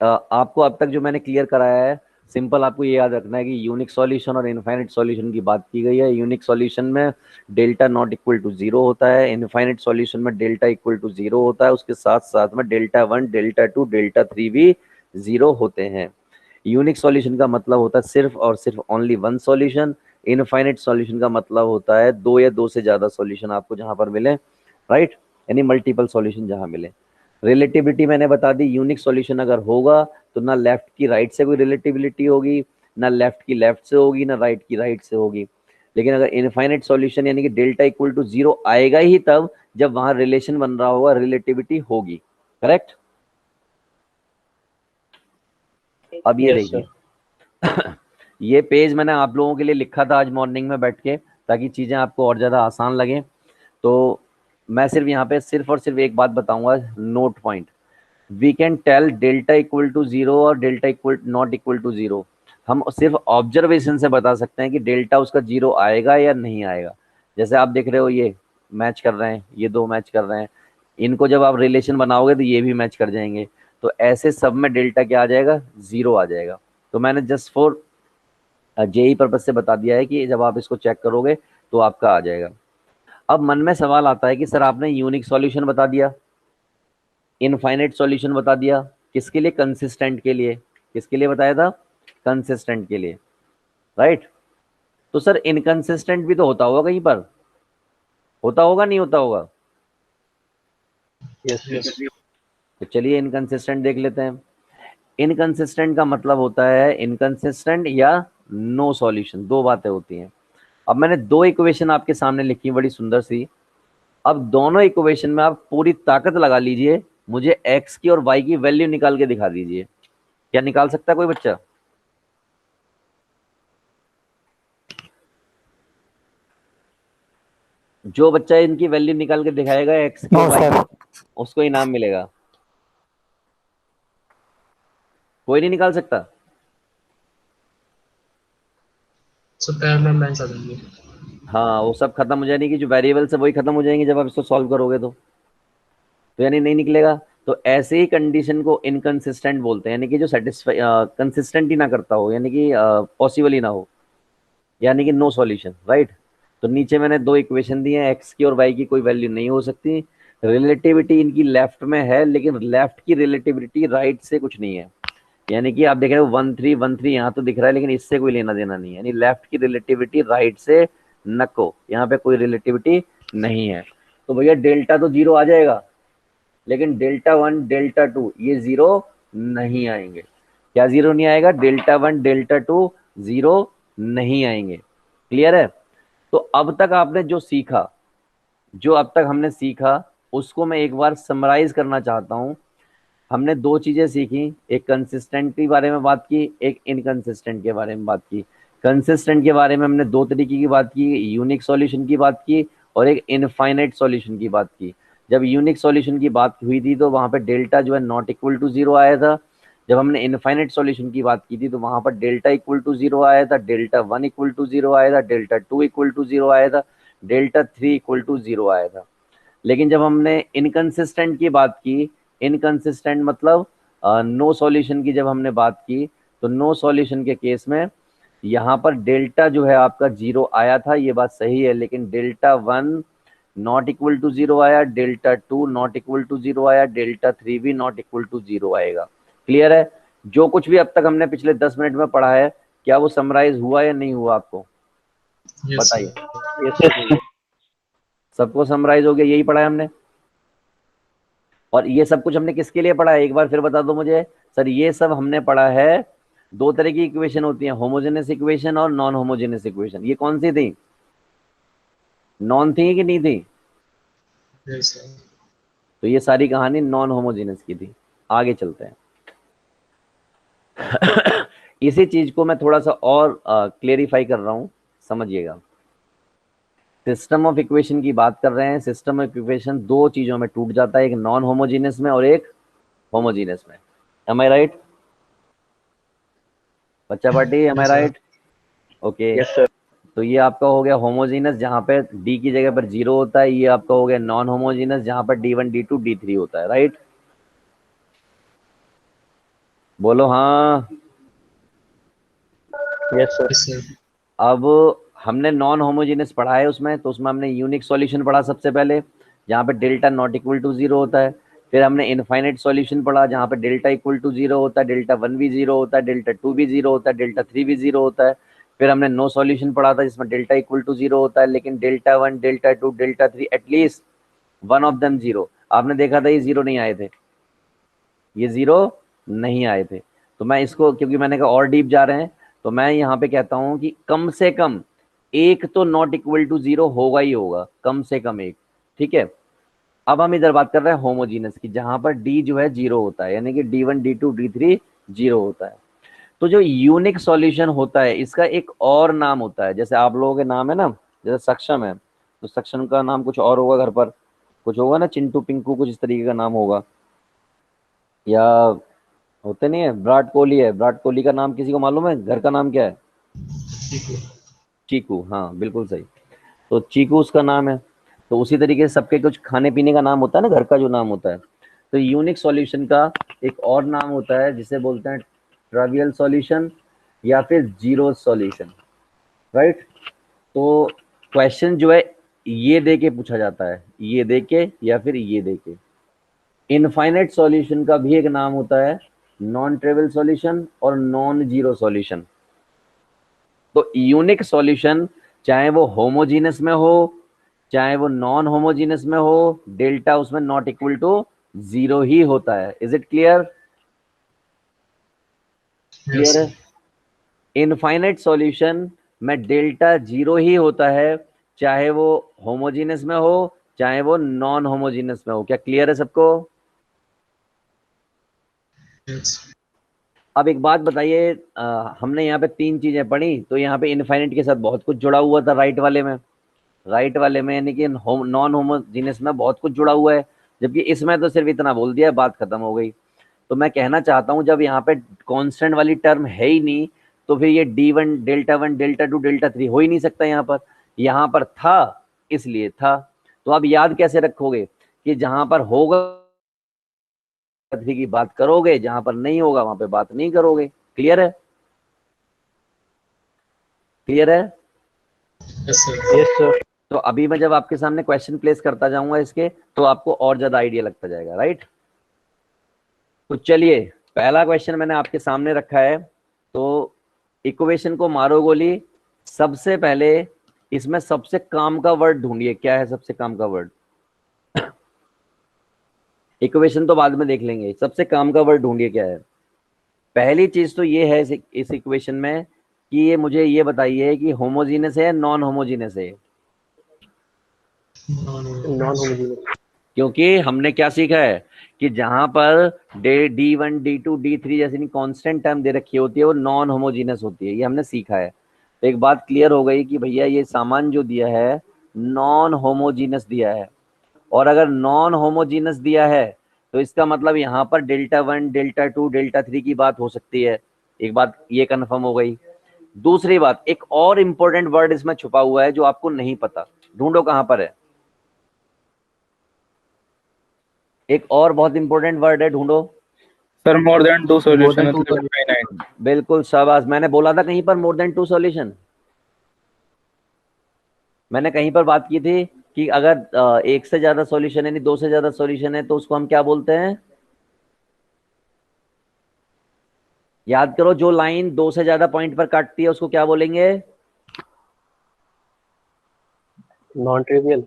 आपको अब तक जो मैंने क्लियर कराया है, सिंपल आपको ये याद रखना है कि यूनिक सॉल्यूशन और इनफाइनाइट सॉल्यूशन की बात की गई है। यूनिक सॉल्यूशन में डेल्टा नॉट इक्वल टू 0 होता है, इनफाइनाइट सॉल्यूशन में डेल्टा इक्वल टू 0 होता है, उसके साथ साथ में डेल्टा 1 डेल्टा 2 डेल्टा 3 भी 0 होते हैं। यूनिक सॉल्यूशन का मतलब होता है सिर्फ और सिर्फ only one solution. Infinite solution का मतलब होता है दो या दो से ज्यादा सॉल्यूशन आपको जहां पर मिले, राइट, यानी मल्टीपल सॉल्यूशन जहां मिले। रिलेटिविटी मैंने बता दी, यूनिक सॉल्यूशन अगर होगा तो ना लेफ्ट की राइट से कोई रिलेटिविटी होगी, ना लेफ्ट की लेफ्ट से होगी, ना राइट की राइट से होगी। लेकिन अगर इनफाइनाइट सॉल्यूशन यानी कि डेल्टा इक्वल टू 0 आएगा ही तब जब वहां रिलेशन बन रहा होगा, रिलेटिविटी होगी। करेक्ट? अब ये यस सर। देखिए ये पेज मैंने आप लोगों के लिए लिखा था आज मॉर्निंग में बैठ के, ताकि चीजें आपको और ज्यादा आसान लगे। तो मैं सिर्फ यहाँ पे सिर्फ और सिर्फ एक बात बताऊंगा, note point. We can tell delta equal to 0 और delta equal not equal to 0। हम सिर्फ ऑब्जर्वेशन से बता सकते हैं कि डेल्टा उसका 0 आएगा या नहीं आएगा। जैसे आप देख रहे हो ये मैच कर रहे हैं, ये दो मैच कर रहे हैं, इनको जब आप रिलेशन बनाओगे तो ये भी मैच कर जाएंगे। तो ऐसे सब में डेल्टा क्या आ जाएगा, 0 आ जाएगा। तो मैंने जस्ट फॉर जेई पर्पज से बता दिया है कि जब आप इसको चेक करोगे तो आपका आ जाएगा। अब मन में सवाल आता है कि सर आपने यूनिक सॉल्यूशन बता दिया, इनफाइनाइट सॉल्यूशन बता दिया, किसके लिए, कंसिस्टेंट के लिए। किसके लिए बताया था, कंसिस्टेंट के लिए, राइट। तो सर इनकंसिस्टेंट भी तो होता होगा कहीं पर, होता होगा नहीं होता होगा? Yes Yes. तो चलिए इनकंसिस्टेंट देख लेते हैं। इनकंसिस्टेंट का मतलब होता है इनकंसिस्टेंट या नो सॉल्यूशन, दो बातें होती हैं। अब मैंने दो इक्वेशन आपके सामने लिखी बड़ी सुंदर सी। अब दोनों इक्वेशन में आप पूरी ताकत लगा लीजिए, मुझे एक्स की और वाई की वैल्यू निकाल के दिखा दीजिए। क्या निकाल सकता है कोई बच्चा? जो बच्चा इनकी वैल्यू निकाल के दिखाएगा एक्स की और नो वाई सर। की, उसको इनाम मिलेगा। कोई नहीं निकाल सकता? So parallel lines आ जाएंगी. हाँ, वो सब खत्म हो जाएंगे, कि जो वेरिएबल्स है वही खत्म हो जाएंगे जब आप इसको सॉल्व करोगे तो यानी नहीं निकलेगा। तो ऐसे ही कंडीशन को इनकंसिस्टेंट बोलते हैं, यानी कि जो सेटिस्फाई कंसिस्टेंट ही ना करता हो, यानी कि पॉसिबल ही ना हो, यानी कि नो सॉल्यूशन, राइट। तो नीचे मैंने दो इक्वेशन दिए हैं, एक्स की और वाई की कोई वैल्यू नहीं हो सकती। रिलेटिविटी इनकी लेफ्ट में है, लेकिन लेफ्ट की रिलेटिविटी राइट से कुछ नहीं है। यानी कि आप देख रहे हो 1 3 यहाँ तो दिख रहा है, लेकिन इससे कोई लेना देना नहीं है, यानी लेफ्ट की रिलेटिविटी राइट से नको, यहाँ पे कोई रिलेटिविटी नहीं है। तो भैया डेल्टा तो 0 आ जाएगा, लेकिन डेल्टा 1 डेल्टा 2 ये 0 नहीं आएंगे। क्या 0 नहीं आएगा, डेल्टा 1 डेल्टा 2 0 नहीं आएंगे। क्लियर है? तो अब तक आपने जो सीखा, जो अब तक हमने सीखा, उसको मैं एक बार समराइज करना चाहता हूं। हमने दो चीजें सीखी, एक कंसिस्टेंट के बारे में बात की, एक इनकंसिस्टेंट के बारे में बात की। कंसिस्टेंट के बारे में हमने दो तरीके की बात की, यूनिक सॉल्यूशन की बात की और एक इनफाइनाइट सॉल्यूशन की बात की। जब यूनिक सॉल्यूशन की बात हुई थी तो वहां पर डेल्टा जो है नॉट इक्वल टू 0 आया था। जब हमने इनफाइनाइट सॉल्यूशन की बात की थी तो वहां पर डेल्टा इक्वल टू 0 आया था, डेल्टा 1 इक्वल टू 0 आया था, डेल्टा 2 इक्वल टू 0 आया था, डेल्टा 3 इक्वल टू 0 आया था। लेकिन जब हमने इनकंसिस्टेंट की बात की, इनकंसिस्टेंट मतलब नो सॉल्यूशन की जब हमने बात की, तो नो सॉल्यूशन के केस में यहाँ पर डेल्टा जो है आपका 0 आया था, ये बात सही है, लेकिन डेल्टा 1 नॉट इक्वल टू 0 आया, डेल्टा 2 नॉट इक्वल टू 0 आया, डेल्टा 3 भी नॉट इक्वल टू 0 आएगा। क्लियर है? जो कुछ भी अब तक हमने पिछले 10 मिनट में पढ़ा है, क्या वो समराइज हुआ या नहीं हुआ आपको? यस बताइए। सर। Yes sir. सबको समराइज हो गया? यही पढ़ा है हमने। और ये सब कुछ हमने किसके लिए पढ़ा है, एक बार फिर बता दो मुझे। सर ये सब हमने पढ़ा है, दो तरह की इक्वेशन होती है, होमोजेनस इक्वेशन और नॉन होमोजेनस इक्वेशन। ये कौन सी थी? नॉन थी कि नहीं थी? Yes sir. तो ये सारी कहानी नॉन होमोजेनस की थी। आगे चलते हैं। इसी चीज को मैं थोड़ा सा और क्लेरिफाई कर रहा हूं, समझिएगा। सिस्टम ऑफ इक्वेशन की बात कर रहे हैं। सिस्टम ऑफ इक्वेशन दो चीजों में टूट जाता है, एक नॉन होमोजेनस में और एक होमोजेनस में। एम आई राइट बच्चा party? Am I yes sir. Right? Okay. Yes sir. तो ये आपका हो गया होमोजेनस जहां पे डी की जगह पर 0 होता है। ये आपका हो गया नॉन होमोजेनस जहां पर D1 D2 D3 होता है। राइट? बोलो हाँ। Yes sir. Yes sir. अब हमने नॉन होमोजेनस पढ़ा है उसमें, तो उसमें हमने यूनिक सॉल्यूशन पढ़ा सबसे पहले, जहाँ पे डेल्टा नॉट इक्वल टू 0 होता है। फिर हमने इनफाइनाइट सॉल्यूशन पढ़ा, जहाँ पे डेल्टा इक्वल टू 0 होता है, डेल्टा 1 भी 0 होता है, डेल्टा 2 भी 0 होता है, डेल्टा 3 भी 0 होता है। फिर हमने नो सॉल्यूशन पढ़ा था, जिसमें डेल्टा इक्वल टू 0 होता है, लेकिन delta 1 delta 2 delta 3 at least one of them 0। आपने देखा था ये 0 नहीं आए थे, ये 0 नहीं आए थे। तो मैं इसको, क्योंकि मैंने कहा और डीप जा रहे हैं, तो मैं यहाँ पे कहता हूँ कि कम से कम एक तो नॉट इक्वल टू 0 होगा ही होगा, कम से कम एक। ठीक है? अब हम इधर बात कर रहे हैं होमोजीनस की, जहां पर डी जो है 0 होता है, यानी कि D1 D2 D3 0 होता है। तो जो यूनिक सॉल्यूशन होता है, इसका एक और नाम होता है। जैसे आप लोगों के नाम है ना, जैसे सक्षम है, तो सक्षम का नाम कुछ और होगा, घर पर कुछ होगा ना, चिंटू पिंकू कुछ इस तरीके का नाम होगा, या होते नहीं है। विराट कोहली है, विराट कोहली का नाम किसी को मालूम है? घर का नाम क्या है? ठीक है। चीकू। हाँ बिल्कुल सही। तो चीकू उसका नाम है। तो उसी तरीके से सबके कुछ खाने पीने का नाम होता है ना, घर का जो नाम होता है। तो यूनिक सॉल्यूशन का एक और नाम होता है, जिसे बोलते हैं ट्रावियल सॉल्यूशन या फिर जीरो सॉल्यूशन। राइट? तो क्वेश्चन जो है ये दे के पूछा जाता है, ये दे के या फिर ये दे के। इनफाइनाइट सॉल्यूशन का भी एक नाम होता है नॉन ट्रिवियल सॉल्यूशन और नॉन जीरो सॉल्यूशन। तो यूनिक सॉल्यूशन चाहे वो होमोजीनस में हो चाहे वो नॉन होमोजीनस में हो, डेल्टा उसमें नॉट इक्वल टू 0 ही होता है। Is it clear? Yes clear है? सर। इनफाइनाइट सॉल्यूशन में डेल्टा 0 ही होता है, चाहे वो होमोजीनस में हो चाहे वो नॉन होमोजीनस में हो। क्या क्लियर है सबको? यस। अब एक बात बताइए, हमने यहाँ पे तीन चीजें पढ़ी, तो यहाँ पे इनफाइनाइट के साथ बहुत कुछ जुड़ा हुआ था राइट वाले में। राइट वाले में यानी कि नॉन होमोजीनियस में बहुत कुछ जुड़ा हुआ है, जबकि इसमें तो सिर्फ इतना बोल दिया, बात खत्म हो गई। तो मैं कहना चाहता हूं, जब यहाँ पे कांस्टेंट वाली टर्म है ही नहीं, तो फिर ये D1 डेल्टा 1 डेल्टा 2 डेल्टा 3 हो ही नहीं सकता। यहाँ पर था इसलिए था। तो आप याद कैसे रखोगे कि जहां पर होगा 3 की बात करोगे, जहां पर नहीं होगा वहां पे बात नहीं करोगे। क्लियर है? क्लियर है? Yes sir. Yes sir. तो अभी मैं जब आपके सामने क्वेश्चन प्लेस करता जाऊंगा इसके, तो आपको और ज्यादा आइडिया लगता जाएगा। राइट? तो चलिए, पहला क्वेश्चन मैंने आपके सामने रखा है। तो इक्वेशन को मारो गोली। सबसे पहले इसमें सबसे काम का वर्ड ढूंढिए, क्या है सबसे काम का वर्ड? इक्वेशन तो बाद में देख लेंगे, सबसे काम का वर्ड ढूंढिए क्या है। पहली चीज तो ये है इस इक्वेशन में कि ये मुझे ये बताइए कि होमोजीनस है नॉन होमोजीनस है। Non homogeneous. क्योंकि हमने क्या सीखा है कि जहां पर D1 D2 D3 जैसी कांस्टेंट टर्म दे रखी होती है वो नॉन होमोजीनस होती है, ये हमने सीखा है। तो एक बात क्लियर हो गई कि भैया ये सामान जो दिया है नॉन होमोजीनस दिया है। और अगर नॉन होमोजीनस दिया है तो इसका मतलब यहाँ पर डेल्टा 1 डेल्टा 2 डेल्टा 3 की बात हो सकती है। एक बात ये कंफर्म हो गई। दूसरी बात, एक और इंपॉर्टेंट वर्ड इसमें छुपा हुआ है जो आपको नहीं पता, ढूंढो कहां पर है। एक और बहुत इंपॉर्टेंट वर्ड है, ढूंढो। Sir more than 2 More solution than two मतलब solutions. इनफाइनाइट। बिल्कुल शाबाश। मैंने बोला था कहीं पर मोर देन 2 सॉल्यूशन। मैंने कहीं पर बात की थी कि अगर एक से ज्यादा सॉल्यूशन यानी 2 से ज्यादा सॉल्यूशन है तो उसको हम क्या बोलते हैं? याद करो, जो लाइन 2 से ज्यादा पॉइंट पर काटती है उसको क्या बोलेंगे? Non trivial.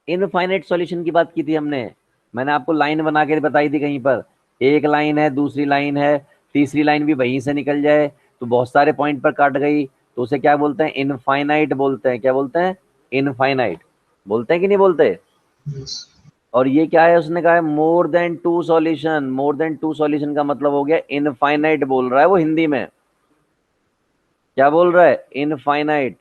इनफाइनाइट सॉल्यूशन की बात की थी हमने। मैंने आपको लाइन बना के बताई थी कहीं पर, एक लाइन है, दूसरी लाइन है, तीसरी लाइन भी वहीं से निकल जाए तो बहुत सारे पॉइंट पर काट गई तो उसे क्या बोलते हैं? इनफाइनाइट बोलते हैं। क्या बोलते हैं? इनफाइनाइट। बोलते हैं कि नहीं बोलते? Yes. और ये क्या है? उसने कहा है more than 2 solution. More than 2 solution का मतलब हो गया इनफाइनाइट बोल रहा है वो हिंदी में। क्या बोल रहा है? इनफाइनाइट।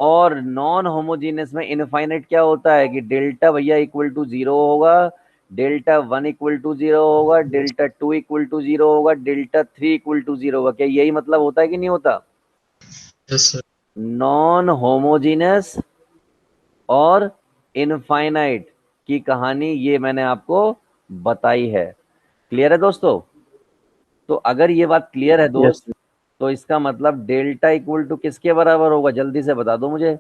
और नॉन होमोजीनियस में इनफाइनाइट क्या होता है कि डेल्टा भैया इक्वल टू 0 होगा, डेल्टा 1 इक्वल टू 0 होगा, डेल्टा 2 इक्वल टू 0 होगा, डेल्टा 3 इक्वल टू 0 होगा। क्या यही मतलब होता है कि नहीं होता? Yes, sir. नॉन होमोजीनियस और इनफाइनाइट की कहानी ये मैंने आपको बताई है। क्लियर है दोस्तों? तो अगर ये बात क्लियर है यस दोस्त, तो इसका मतलब डेल्टा इक्वल टू किसके बराबर होगा? जल्दी से बता दो मुझे।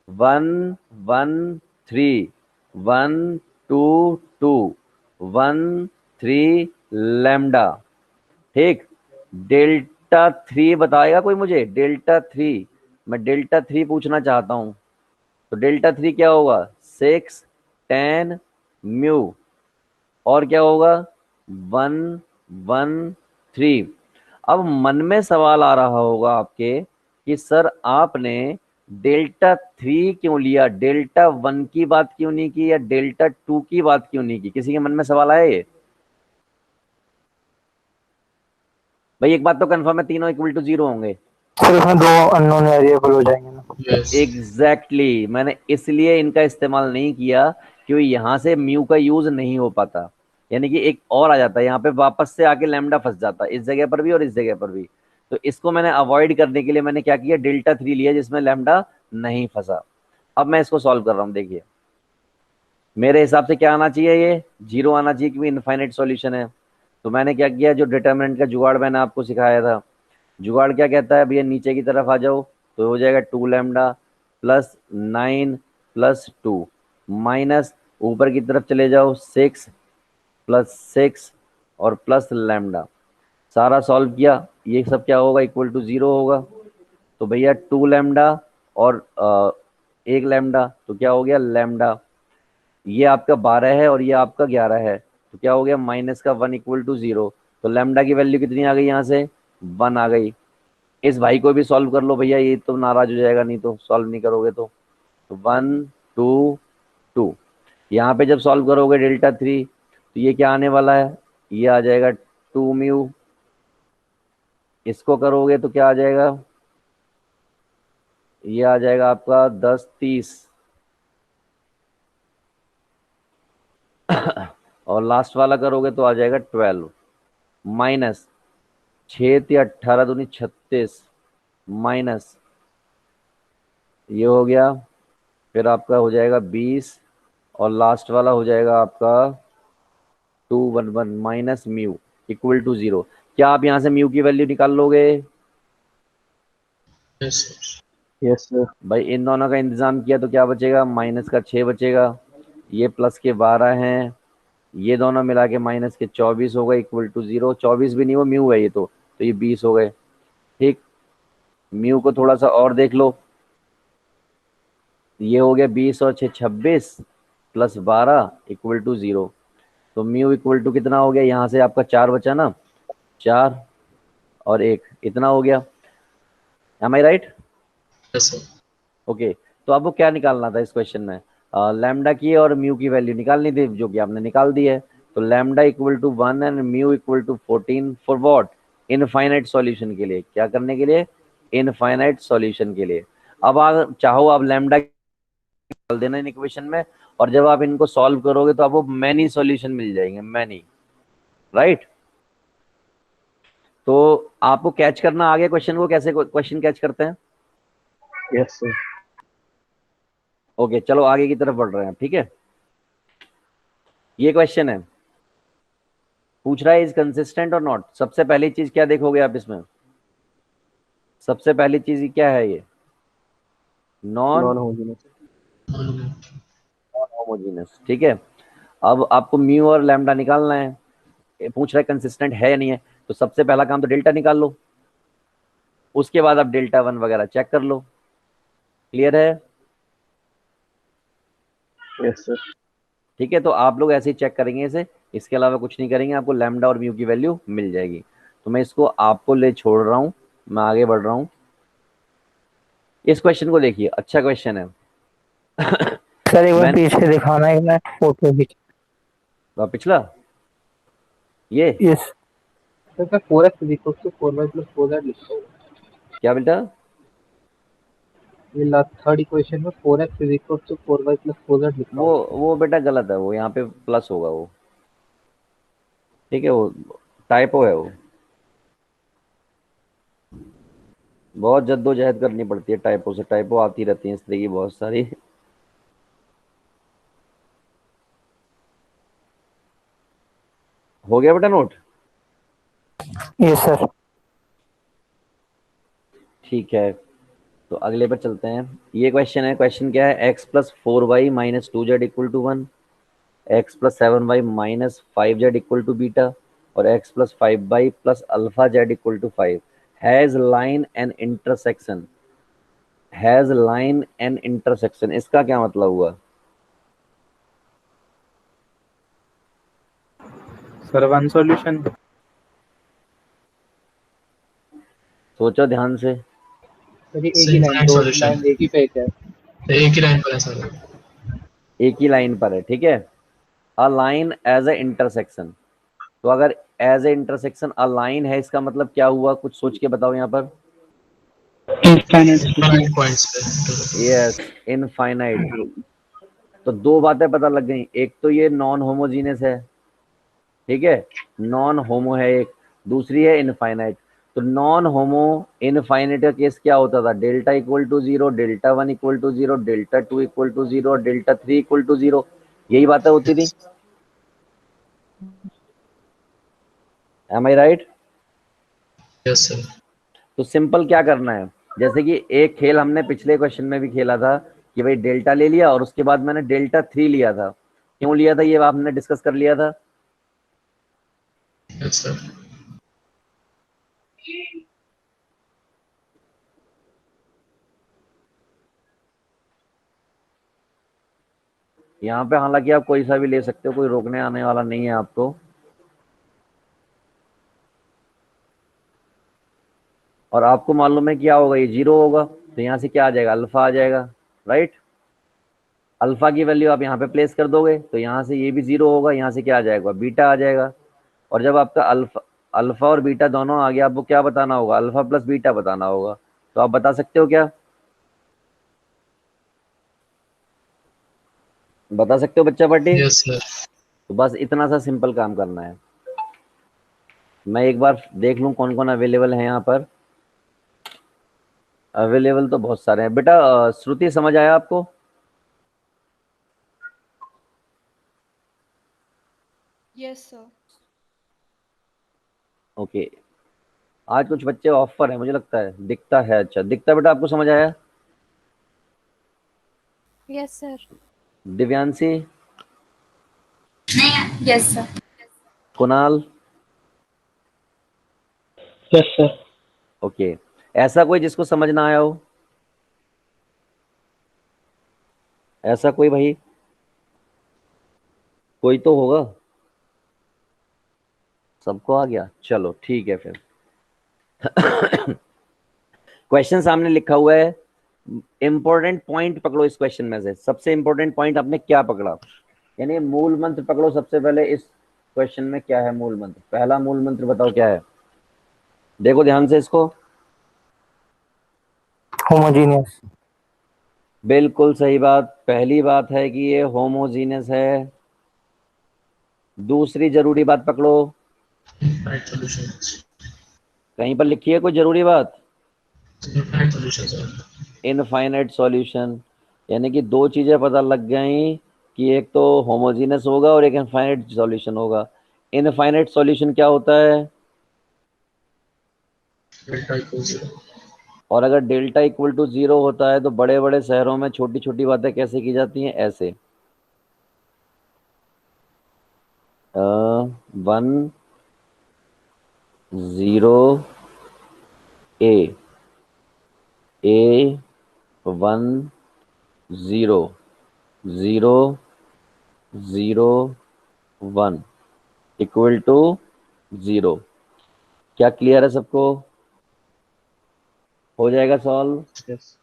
1 1 3 1 2 2 1 3 लैम्डा। ठीक। डेल्टा 3 बताएगा कोई मुझे? डेल्टा 3, मैं डेल्टा 3 पूछना चाहता हूं। तो डेल्टा 3 क्या होगा? 6 tan म्यू। और क्या होगा? 1 1 3। अब मन में सवाल आ रहा होगा आपके कि सर आपने डेल्टा 3 क्यों लिया, डेल्टा 1 की बात क्यों नहीं की, या डेल्टा 2 की बात क्यों नहीं की? किसी के मन में सवाल आया ये? भाई एक बात तो कंफर्म है, तीनों इक्वल टू 0 होंगे। सर, इसमें दो अननोन वेरिएबल हो जाएंगे ना। Yes. एग्जैक्टली मैंने इसलिए इनका इस्तेमाल नहीं किया क्योंकि यहां से म्यू का यूज नहीं हो पाता, यानी कि एक और आ जाता है यहाँ पे, वापस से आके लैम्डा फंस जाता है इस जगह पर भी और इस जगह पर भी। तो इसको मैंने अवॉइड करने के लिए मैंने क्या किया? डेल्टा 3 लिया जिसमें लैम्डा नहीं फंसा। अब मैं इसको सॉल्व कर रहा हूँ। देखिए मेरे हिसाब से क्या आना चाहिए? ये 0 आना चाहिए क्योंकि इनफाइनाइट सॉल्यूशन है। तो मैंने क्या किया, जो डिटर्मिनेंट का जुगाड़ मैंने आपको सिखाया था, जुगाड़ क्या कहता है भैया? नीचे की तरफ आ जाओ तो हो जाएगा 2 लैम्डा प्लस 9 प्लस 2 माइनस ऊपर की तरफ चले जाओ 6 प्लस 6 और प्लस लैम्डा। सारा सॉल्व किया, ये सब क्या होगा? इक्वल टू 0 होगा। तो भैया 2 लैम्डा और 1 लैम्डा तो क्या हो गया? लैम्डा। ये आपका 12 है और ये आपका 11 है तो क्या हो गया? माइनस का 1 इक्वल टू 0। तो लैम्डा की वैल्यू कितनी आ गई? यहाँ से 1 आ गई। इस भाई को भी सॉल्व कर लो भैया, ये तो नाराज हो जाएगा नहीं तो, सॉल्व नहीं करोगे तो। 1 2 2 यहाँ पे जब सॉल्व करोगे डेल्टा 3 तो ये क्या आने वाला है? ये आ जाएगा 2 म्यू। इसको करोगे तो क्या आ जाएगा? ये आ जाएगा आपका 10 30। और लास्ट वाला करोगे तो आ जाएगा 12 माइनस 6 × 8 = 18 × 2 = 36 माइनस ये हो गया, फिर आपका हो जाएगा 20 और लास्ट वाला हो जाएगा आपका 2 1 1 माइनस म्यू इक्वल टू 0। क्या आप यहाँ से म्यू की वैल्यू निकाल लोगे? Yes, sir. Yes sir. भाई इन दोनों का इंतजाम किया तो क्या बचेगा? माइनस का 6 बचेगा, ये प्लस के 12 हैं, ये दोनों मिला के माइनस के 24 हो गए इक्वल टू 0। 24 भी नहीं, वो म्यू है ये तो ये 20 हो गए। ठीक। म्यू को थोड़ा सा और देख लो, ये हो गया 20 और 6 26 प्लस 12 इक्वल टू 0। तो म्यू इक्वल टू कितना हो गया? यहाँ से आपका 4 बचा ना, 4 और 1 इतना हो गया। M I right? Yes, sir. Okay. तो आपको क्या निकालना था इस क्वेश्चन में? लैम्डा की और म्यू की वैल्यू निकालनी थी, जो कि आपने निकाल दी है। तो lambda equal to 1 and mu equal to 14 for what? Infinite solution के लिए। क्या करने के लिए? इनफाइनाइट सॉल्यूशन के लिए। अब आप चाहो आप लैम्डा डाल देना इन इक्वेशन में, और जब आप इनको सॉल्व करोगे तो आपको मैनी सॉल्यूशन मिल जाएंगे, मैनी। राइट? तो आपको कैच करना आ गया क्वेश्चन को? कैसे क्वेश्चन कैच करते हैं? Yes sir. ओके चलो आगे की तरफ बढ़ रहे हैं। ठीक है, ये क्वेश्चन है, पूछ रहा है इज कंसिस्टेंट और नॉट। सबसे पहली चीज क्या देखोगे आप इसमें, सबसे पहली चीज क्या है, ये नॉन नॉन होमोजेनियस। होमोजीनियस। ठीक है, अब आपको म्यू और लैम्डा निकालना है। ये पूछ रहा है कंसिस्टेंट है या नहीं है, तो सबसे पहला काम तो डेल्टा निकाल लो, उसके बाद आप डेल्टा वन वगैरह चेक कर लो। क्लियर है? Yes sir. ठीक है, तो आप लोग ऐसे ही चेक करेंगे इसे, इसके अलावा कुछ नहीं करेंगे, आपको लैम्डा और म्यू की वैल्यू मिल जाएगी। तो मैं इसको आपको ले छोड़ रहा हूँ, मैं आगे बढ़ रहा हूँ। इस क्वेश्चन को देखिए, अच्छा क्वेश्चन है। सर एक बार मैं पीछे दिखाना है, मैं फोटो खींच। पिछला ये यस। सर मैं 4x is equal to 4y plus 4z लिखता हूँ। क्या बेटा, ये लास्ट थर्ड इक्वेशन में 4x is equal to 4y plus 4z लिखता हूँ। वो बेटा गलत है, वो यहाँ पे प्लस होगा वो। ठीक है, वो टाइपो है वो, बहुत जद्दोजहद करनी पड़ती है टाइपो से, टाइपो आती रहती है इस तरह की बहुत सारी। हो गया बेटा नोट? Yes sir. ठीक है, तो अगले पर चलते हैं। ये क्वेश्चन है, क्वेश्चन क्या है, x plus 4y minus 2z equal to 1, x plus 7y minus 5z equal to beta, और x plus 5y plus alpha z equal to 5 has line and intersection. Has line and intersection, इसका क्या मतलब हुआ? Sir one solution. सोचो ध्यान से। सर ये एक ही लाइन, दो सॉल्यूशन लाइन एक ही पे है। एक ही लाइन पर है सर। एक ही लाइन पर है, ठीक है। A line as a intersection, तो अगर as a intersection a line है, इसका मतलब क्या हुआ, कुछ सोच के बताओ यहाँ पर। इनफाइनाइट पॉइंट्स पे। Yes, infinite. तो दो बातें पता लग गई, एक तो ये नॉन होमोजीनियस है, ठीक है, नॉन होमो है एक, दूसरी है इनफाइनाइट। तो नॉन होमो इनफाइनाइट का केस क्या होता था, delta equal to zero, delta one equal to zero, delta two equal to zero, delta three equal to zero, यही बातें होती थी। Am I right? Yes sir. तो सिंपल क्या करना है, जैसे कि एक खेल हमने पिछले क्वेश्चन में भी खेला था कि भाई डेल्टा ले लिया और उसके बाद मैंने डेल्टा थ्री लिया था। क्यों लिया था ये आपने डिस्कस कर लिया था। Yes sir. यहाँ पे हालांकि आप कोई सा भी ले सकते हो, कोई रोकने आने वाला नहीं है आपको। और आपको मालूम है क्या होगा, ये जीरो होगा, तो यहाँ से क्या आ जाएगा, अल्फा आ जाएगा, राइट। अल्फा की वैल्यू आप यहाँ पे प्लेस कर दोगे, तो यहाँ से ये भी जीरो होगा, यहाँ से क्या आ जाएगा, बीटा आ जाएगा। और जब आपका अल्फा अल्फा और बीटा दोनों आ गया, आपको क्या बताना होगा, अल्फा प्लस बीटा बताना होगा। तो आप बता सकते हो क्या, बता सकते हो बच्चा पार्टी? Yes sir. तो बस इतना सा सिंपल काम करना है। मैं एक बार देख लूं कौन कौन अवेलेबल है यहाँ पर। अवेलेबल तो बहुत सारे हैं बेटा। श्रुति समझ आया आपको? Yes sir. ओके, आज कुछ बच्चे ऑफ पर है मुझे लगता है, दिखता है। अच्छा दिखता बेटा, आपको समझ आया? Yes sir. Divyanshi, yes sir. Kunal, yes sir. Okay. ऐसा कोई जिसको समझ ना आया हो, ऐसा कोई भाई, कोई तो होगा। सबको आ गया, चलो ठीक है फिर। क्वेश्चन सामने लिखा हुआ है, इंपॉर्टेंट पॉइंट पकड़ो इस क्वेश्चन में से। सबसे इंपॉर्टेंट पॉइंट आपने क्या पकड़ा, यानी मूल मंत्र पकड़ो सबसे पहले। इस क्वेश्चन में क्या है मूल मंत्र, पहला मूल मंत्र बताओ क्या है। देखो ध्यान से इसको, होमोजीनियस। बिल्कुल सही बात। पहली बात है कि ये होमोजीनियस है। दूसरी जरूरी बात पकड़ो, इनफाइनाइट सॉल्यूशन। कहीं पर लिखी है कोई जरूरी बात, infinite solution sir. Infinite solution. यानी कि दो चीजें पता लग गई कि एक तो होमोजीनस होगा और एक इनफाइनाइट सॉल्यूशन होगा। इनफाइनाइट सॉल्यूशन क्या होता है? Delta equal 0। और अगर डेल्टा इक्वल टू 0 होता है तो बड़े बड़े शहरों में छोटी छोटी बातें कैसे की जाती हैं? ऐसे 1 0 ए 1 0 0 0 1 इक्वल टू 0। क्या क्लियर है सबको? हो जाएगा सॉल्व? यस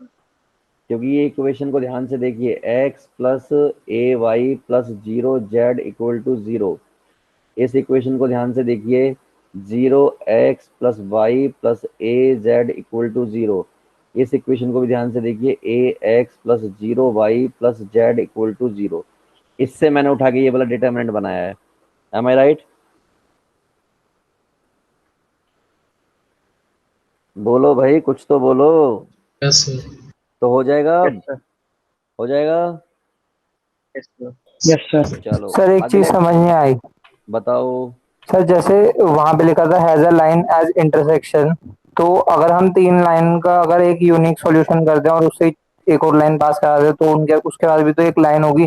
क्योंकि ये इक्वेशन को ध्यान से देखिए, x plus a y plus 0 z equal to 0। इस इक्वेशन को ध्यान से देखिए, 0x plus y plus a z equal to 0। इस इक्वेशन को भी ध्यान से देखिए, ax plus 0y plus z equal to 0। इससे मैंने उठा के ये वाला डिटरमिनेंट बनाया है। M I right? बोलो भाई, कुछ तो बोलो। Yes sir. तो हो जाएगा यस अब? सर। हो जाएगा? Yes sir. Yes sir. चलो सर एक चीज अगले, समझ नहीं आई। बताओ। सर जैसे वहां पे लिखा था has a line as intersection, तो अगर हम तीन लाइन का अगर एक यूनिक सॉल्यूशन कर दें और उससे एक और लाइन पास करा दें तो उनके उसके बाद भी तो एक लाइन होगी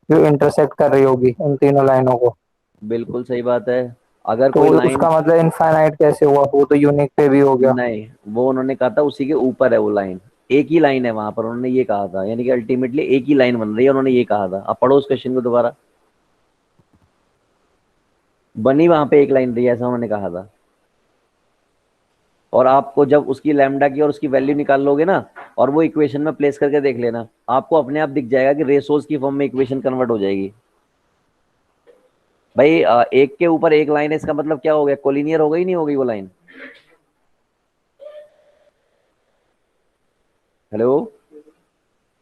जो इंटरसेक्ट कर रही होगी उन तीनों लाइनों को। बिल्कुल सही बात है। अगर तो कोई लाइन, उसका मतलब इनफाइनाइट कैसे हुआ? वो तो यूनिक पे भी हो गया। नहीं, वो उन्होंने कहा था उसी के ऊपर है वो लाइन, एक ही लाइन है वहां पर, उन्होंने ये कहा था, यानी कि अल्टीमेटली एक ही लाइन बन रही है, उन्होंने ये कहा था। अब पढ़ो उस क्वेश्चन को दोबारा, बनी वहां पे एक लाइन रही है, ऐसा उन्होंने कहा था। और आपको जब उसकी लैम्डा की और उसकी वैल्यू निकाल लोगे ना, और वो इक्वेशन में प्लेस करके देख लेना, आपको अपने आप दिख जाएगा कि रेशोज की फॉर्म में इक्वेशन कन्वर्ट हो जाएगी। भाई एक के ऊपर एक लाइन है, इसका मतलब क्या हो गया? कोलिनियर हो गई, नहीं हो गई वो लाइन? हेलो?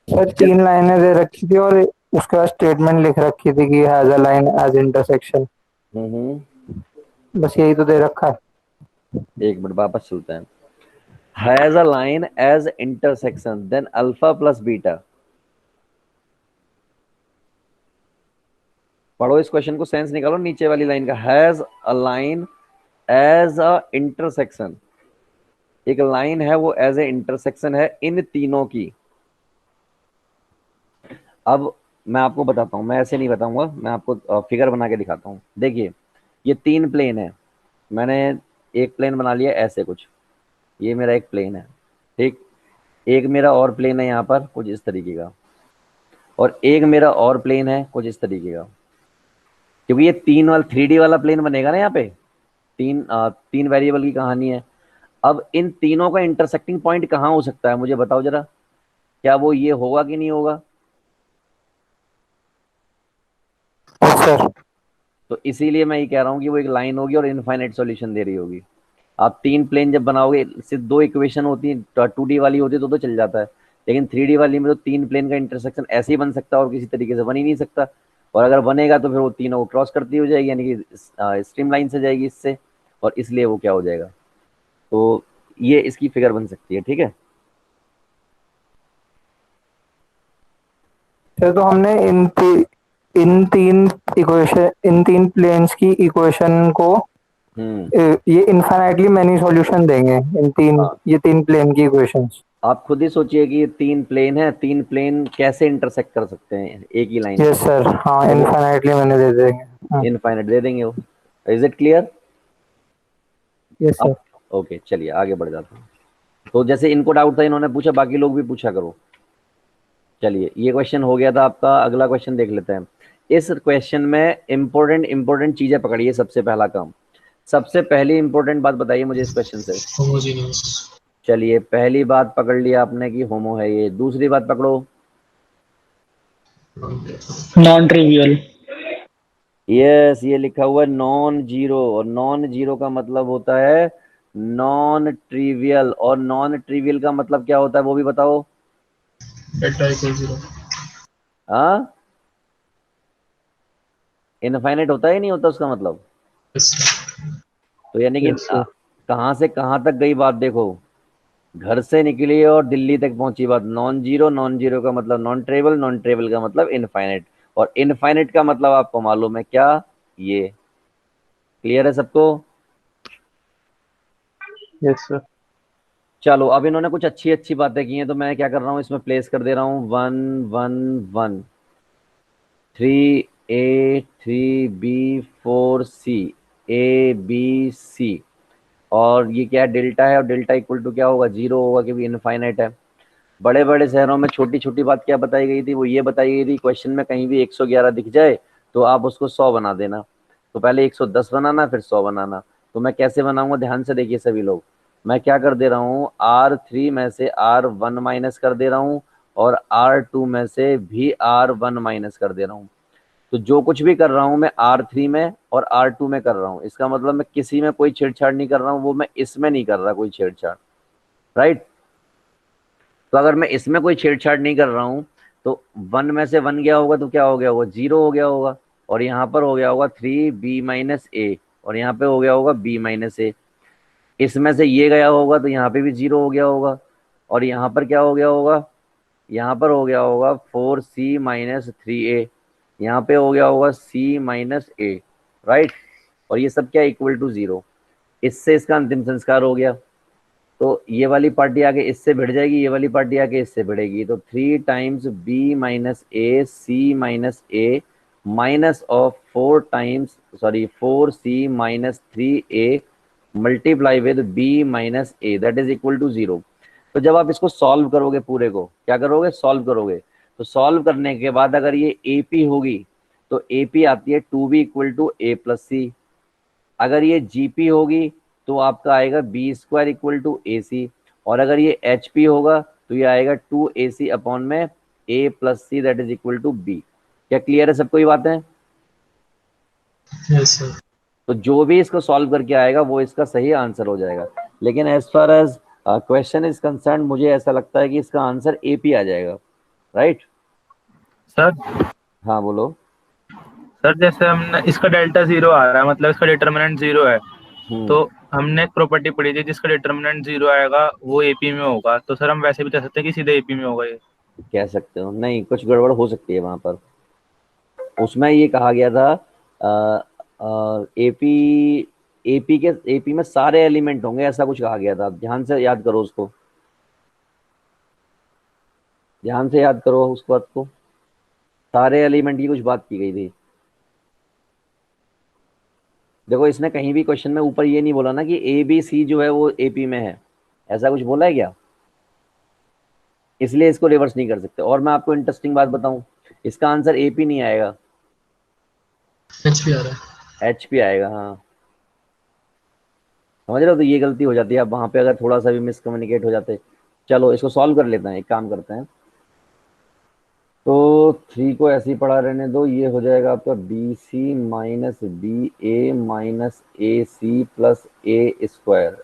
सर तीन लाइनें दे रखी थी और उसके बाद स्टेटमेंट लिख रखी थी कि has a line as intersection. Hmm. बस यही तो दे रखा है। एक मिनट वापस चलते हैं। Has a line as intersection then alpha plus beta. पढ़ो इस क्वेश्चन को, सेंस निकालो नीचे वाली लाइन का। Has a line as a intersection, एक लाइन है वो एज ए इंटरसेक्शन है इन तीनों की। अब मैं आपको बताता हूं, मैं ऐसे नहीं बताऊंगा, मैं आपको फिगर बना के दिखाता हूं। देखिए, ये तीन प्लेन है, मैंने एक प्लेन बना लिया ऐसे कुछ, ये मेरा एक प्लेन है, ठीक। एक मेरा और प्लेन है यहाँ पर कुछ इस तरीके का, और एक मेरा और प्लेन है कुछ इस तरीके का। क्योंकि ये तीन वाला 3D वाला प्लेन बनेगा ना यहाँ पे, तीन वेरिएबल की कहानी है। अब इन तीनों का इंटरसेक्टिंग पॉइंट कहाँ हो सकता है, मुझे बताओ जरा, क्या वो ये होगा कि नहीं होगा? Yes sir. तो इसीलिए मैं ये कह रहा हूँ कि वो एक लाइन होगी और इनफाइनाइट सॉल्यूशन दे रही होगी। आप तीन प्लेन जब बनाओगे, सिर्फ दो इक्वेशन होती है, 2D वाली होती है तो चल जाता है, लेकिन 3D वाली में तो तीन प्लेन का इंटरसेक्शन ऐसे ही बन सकता है और किसी तरीके से बन ही नहीं सकता। और अगर बनेगा तो फिर वो तीनों को क्रॉस करती हो जाएगी, यानी कि स्ट्रीम लाइन से जाएगी इससे, और इसलिए वो क्या हो जाएगा, तो ये इसकी फिगर बन सकती है, ठीक है। सर तो हमने इन तीन प्लेन्स की इक्वेशन को हम्म। ये इनफाइनाइटली मैनी सॉल्यूशन देंगे इन तीन, हाँ, ये तीन प्लेन की इक्वेशंस। आप खुद ही सोचिए कि ये तीन प्लेन है, तीन प्लेन कैसे इंटरसेक्ट कर सकते हैं एक ही लाइन यस पे? सर, हाँ तो वो इनफाइनाइटली मैंने दे देंगे। इनफाइनाइट दे देंगे वो। Is it clear? यस अब सर। ओके, चलिए आगे बढ़ जाते हैं। तो जैसे इनको डाउट था, इन्होंने पूछा, बाकी लोग भी पूछा करो। चलिए, ये क्वेश्चन हो गया था आपका, अगला क्वेश्चन देख लेते हैं। इस क्वेश्चन में इंपॉर्टेंट इंपॉर्टेंट चीजें पकड़िए, सबसे पहला काम, सबसे पहली इंपॉर्टेंट बात बताइए मुझे इस क्वेश्चन से। होमोजेनियस। चलिए, पहली बात पकड़ लिया आपने कि होमो है ये, दूसरी बात पकड़ो। Non trivial. यस, ये लिखा हुआ है नॉन जीरो, और नॉन जीरो का मतलब होता है नॉन ट्रिवियल, और नॉन ट्रिवियल का मतलब क्या होता है वो भी बताओ। Delta equal 0। हाँ, इनफाइनाइट होता ही नहीं होता उसका मतलब। यस। तो यानी कि यस सर। कहाँ से कहाँ तक गई बात देखो, घर से निकली और दिल्ली तक पहुंची बात। नॉन जीरो, नॉन जीरो का मतलब नॉन ट्रेवल, नॉन ट्रेवल का मतलब इनफाइनाइट। और इनफाइनाइट का मतलब आपको मालूम है क्या, ये क्लियर है सबको? Yes sir. चलो अब इन्होंने कुछ अच्छी अच्छी बातें की हैं तो मैं क्या कर रहा हूँ इसमें प्लेस कर दे रहा हूँ 1 1 1, 3 A 3 B 4 C, ABC, और ये क्या डेल्टा है, और डेल्टा इक्वल टू क्या होगा, 0 होगा क्योंकि इनफाइनाइट है। बड़े बड़े शहरों में छोटी छोटी बात क्या बताई गई थी, वो ये बताई गई थी क्वेश्चन में कहीं भी 111 दिख जाए तो आप उसको 100 बना देना। तो पहले 110 बनाना फिर 100 बनाना। तो मैं कैसे बनाऊंगा, ध्यान से देखिए सभी लोग। मैं क्या कर दे रहा हूँ, R3 में से R1 माइनस कर दे रहा हूँ और R2 में से भी R1 माइनस कर दे रहा हूँ। तो जो कुछ भी कर रहा हूँ मैं R3 में और R2 में कर रहा हूँ, इसका मतलब मैं किसी में कोई छेड़छाड़ नहीं कर रहा हूँ, वो मैं इसमें नहीं कर रहा कोई छेड़छाड़, राइट। तो अगर मैं इसमें कोई छेड़छाड़ नहीं कर रहा हूँ तो 1 में से 1 गया होगा तो क्या हो गया होगा, 0 हो गया होगा, और यहाँ पर हो गया होगा 3B - A, और यहाँ पे हो गया होगा B - A। इसमें से ये गया होगा तो यहाँ पे भी 0 हो गया होगा, और यहाँ पर क्या हो गया होगा, यहाँ पर हो गया होगा 4C - 3A, यहाँ पे हो गया होगा C - A, राइट। और ये सब क्या इक्वल टू 0। इससे इसका अंतिम संस्कार हो गया। तो ये वाली पार्टी आके इससे भिड़ जाएगी, ये वाली पार्टी आके इससे भिड़ेगी, तो 3 times B - A C - A minus of 4C - 3A multiply with B - A, that is equal to 0। तो जब आप इसको सॉल्व करोगे, पूरे को क्या करोगे, सॉल्व करोगे, तो सॉल्व करने के बाद अगर ये AP होगी तो AP आती है 2B = A+C। अगर ये GP होगी तो आपका आएगा B² = AC, और अगर ये HP होगा तो ये आएगा 2AC/A+C, that is equal to B। क्या क्लियर है सबको ये बातें? Yes sir. तो जो भी इसको सॉल्व करके आएगा वो इसका सही आंसर हो जाएगा। लेकिन as far as question is concerned, मुझे ऐसा लगता है कि इसका आंसर AP आ जाएगा, राइट। सर हाँ बोलो। सर जैसे हमने इसका डेल्टा 0 आ रहा है, मतलब इसका डिटर्मिनेंट 0 है, हम्म। तो हमने एक प्रॉपर्टी पढ़ी थी जिसका डिटर्मिनेंट 0 आएगा वो एपी में होगा, तो सर हम वैसे भी कह सकते हैं कि सीधे एपी में होगा ये। कह सकते हो, नहीं कुछ गड़बड़ हो सकती है वहां पर। उसमें ये कहा गया था AP, AP में सारे एलिमेंट होंगे, ऐसा कुछ कहा गया था। ध्यान से याद करो उसको, ध्यान से याद करो उस बात को, सारे एलिमेंट की कुछ बात की गई थी। देखो इसने कहीं भी क्वेश्चन में ऊपर ये नहीं बोला ना कि ABC जो है वो AP में है, ऐसा कुछ बोला है क्या? इसलिए इसको रिवर्स नहीं कर सकते। और मैं आपको इंटरेस्टिंग बात बताऊं, इसका आंसर AP नहीं आएगा, HP आ रहा है। HP आएगा। हाँ समझ रहे हो, तो ये गलती हो जाती है अब वहां पे अगर थोड़ा सा भी मिसकम्युनिकेट हो जाते। चलो इसको सॉल्व कर लेते हैं, एक काम करते हैं। तो 3 को ऐसे ही पड़ा रहने दो, ये हो जाएगा आपका BC - BA - AC plus A²।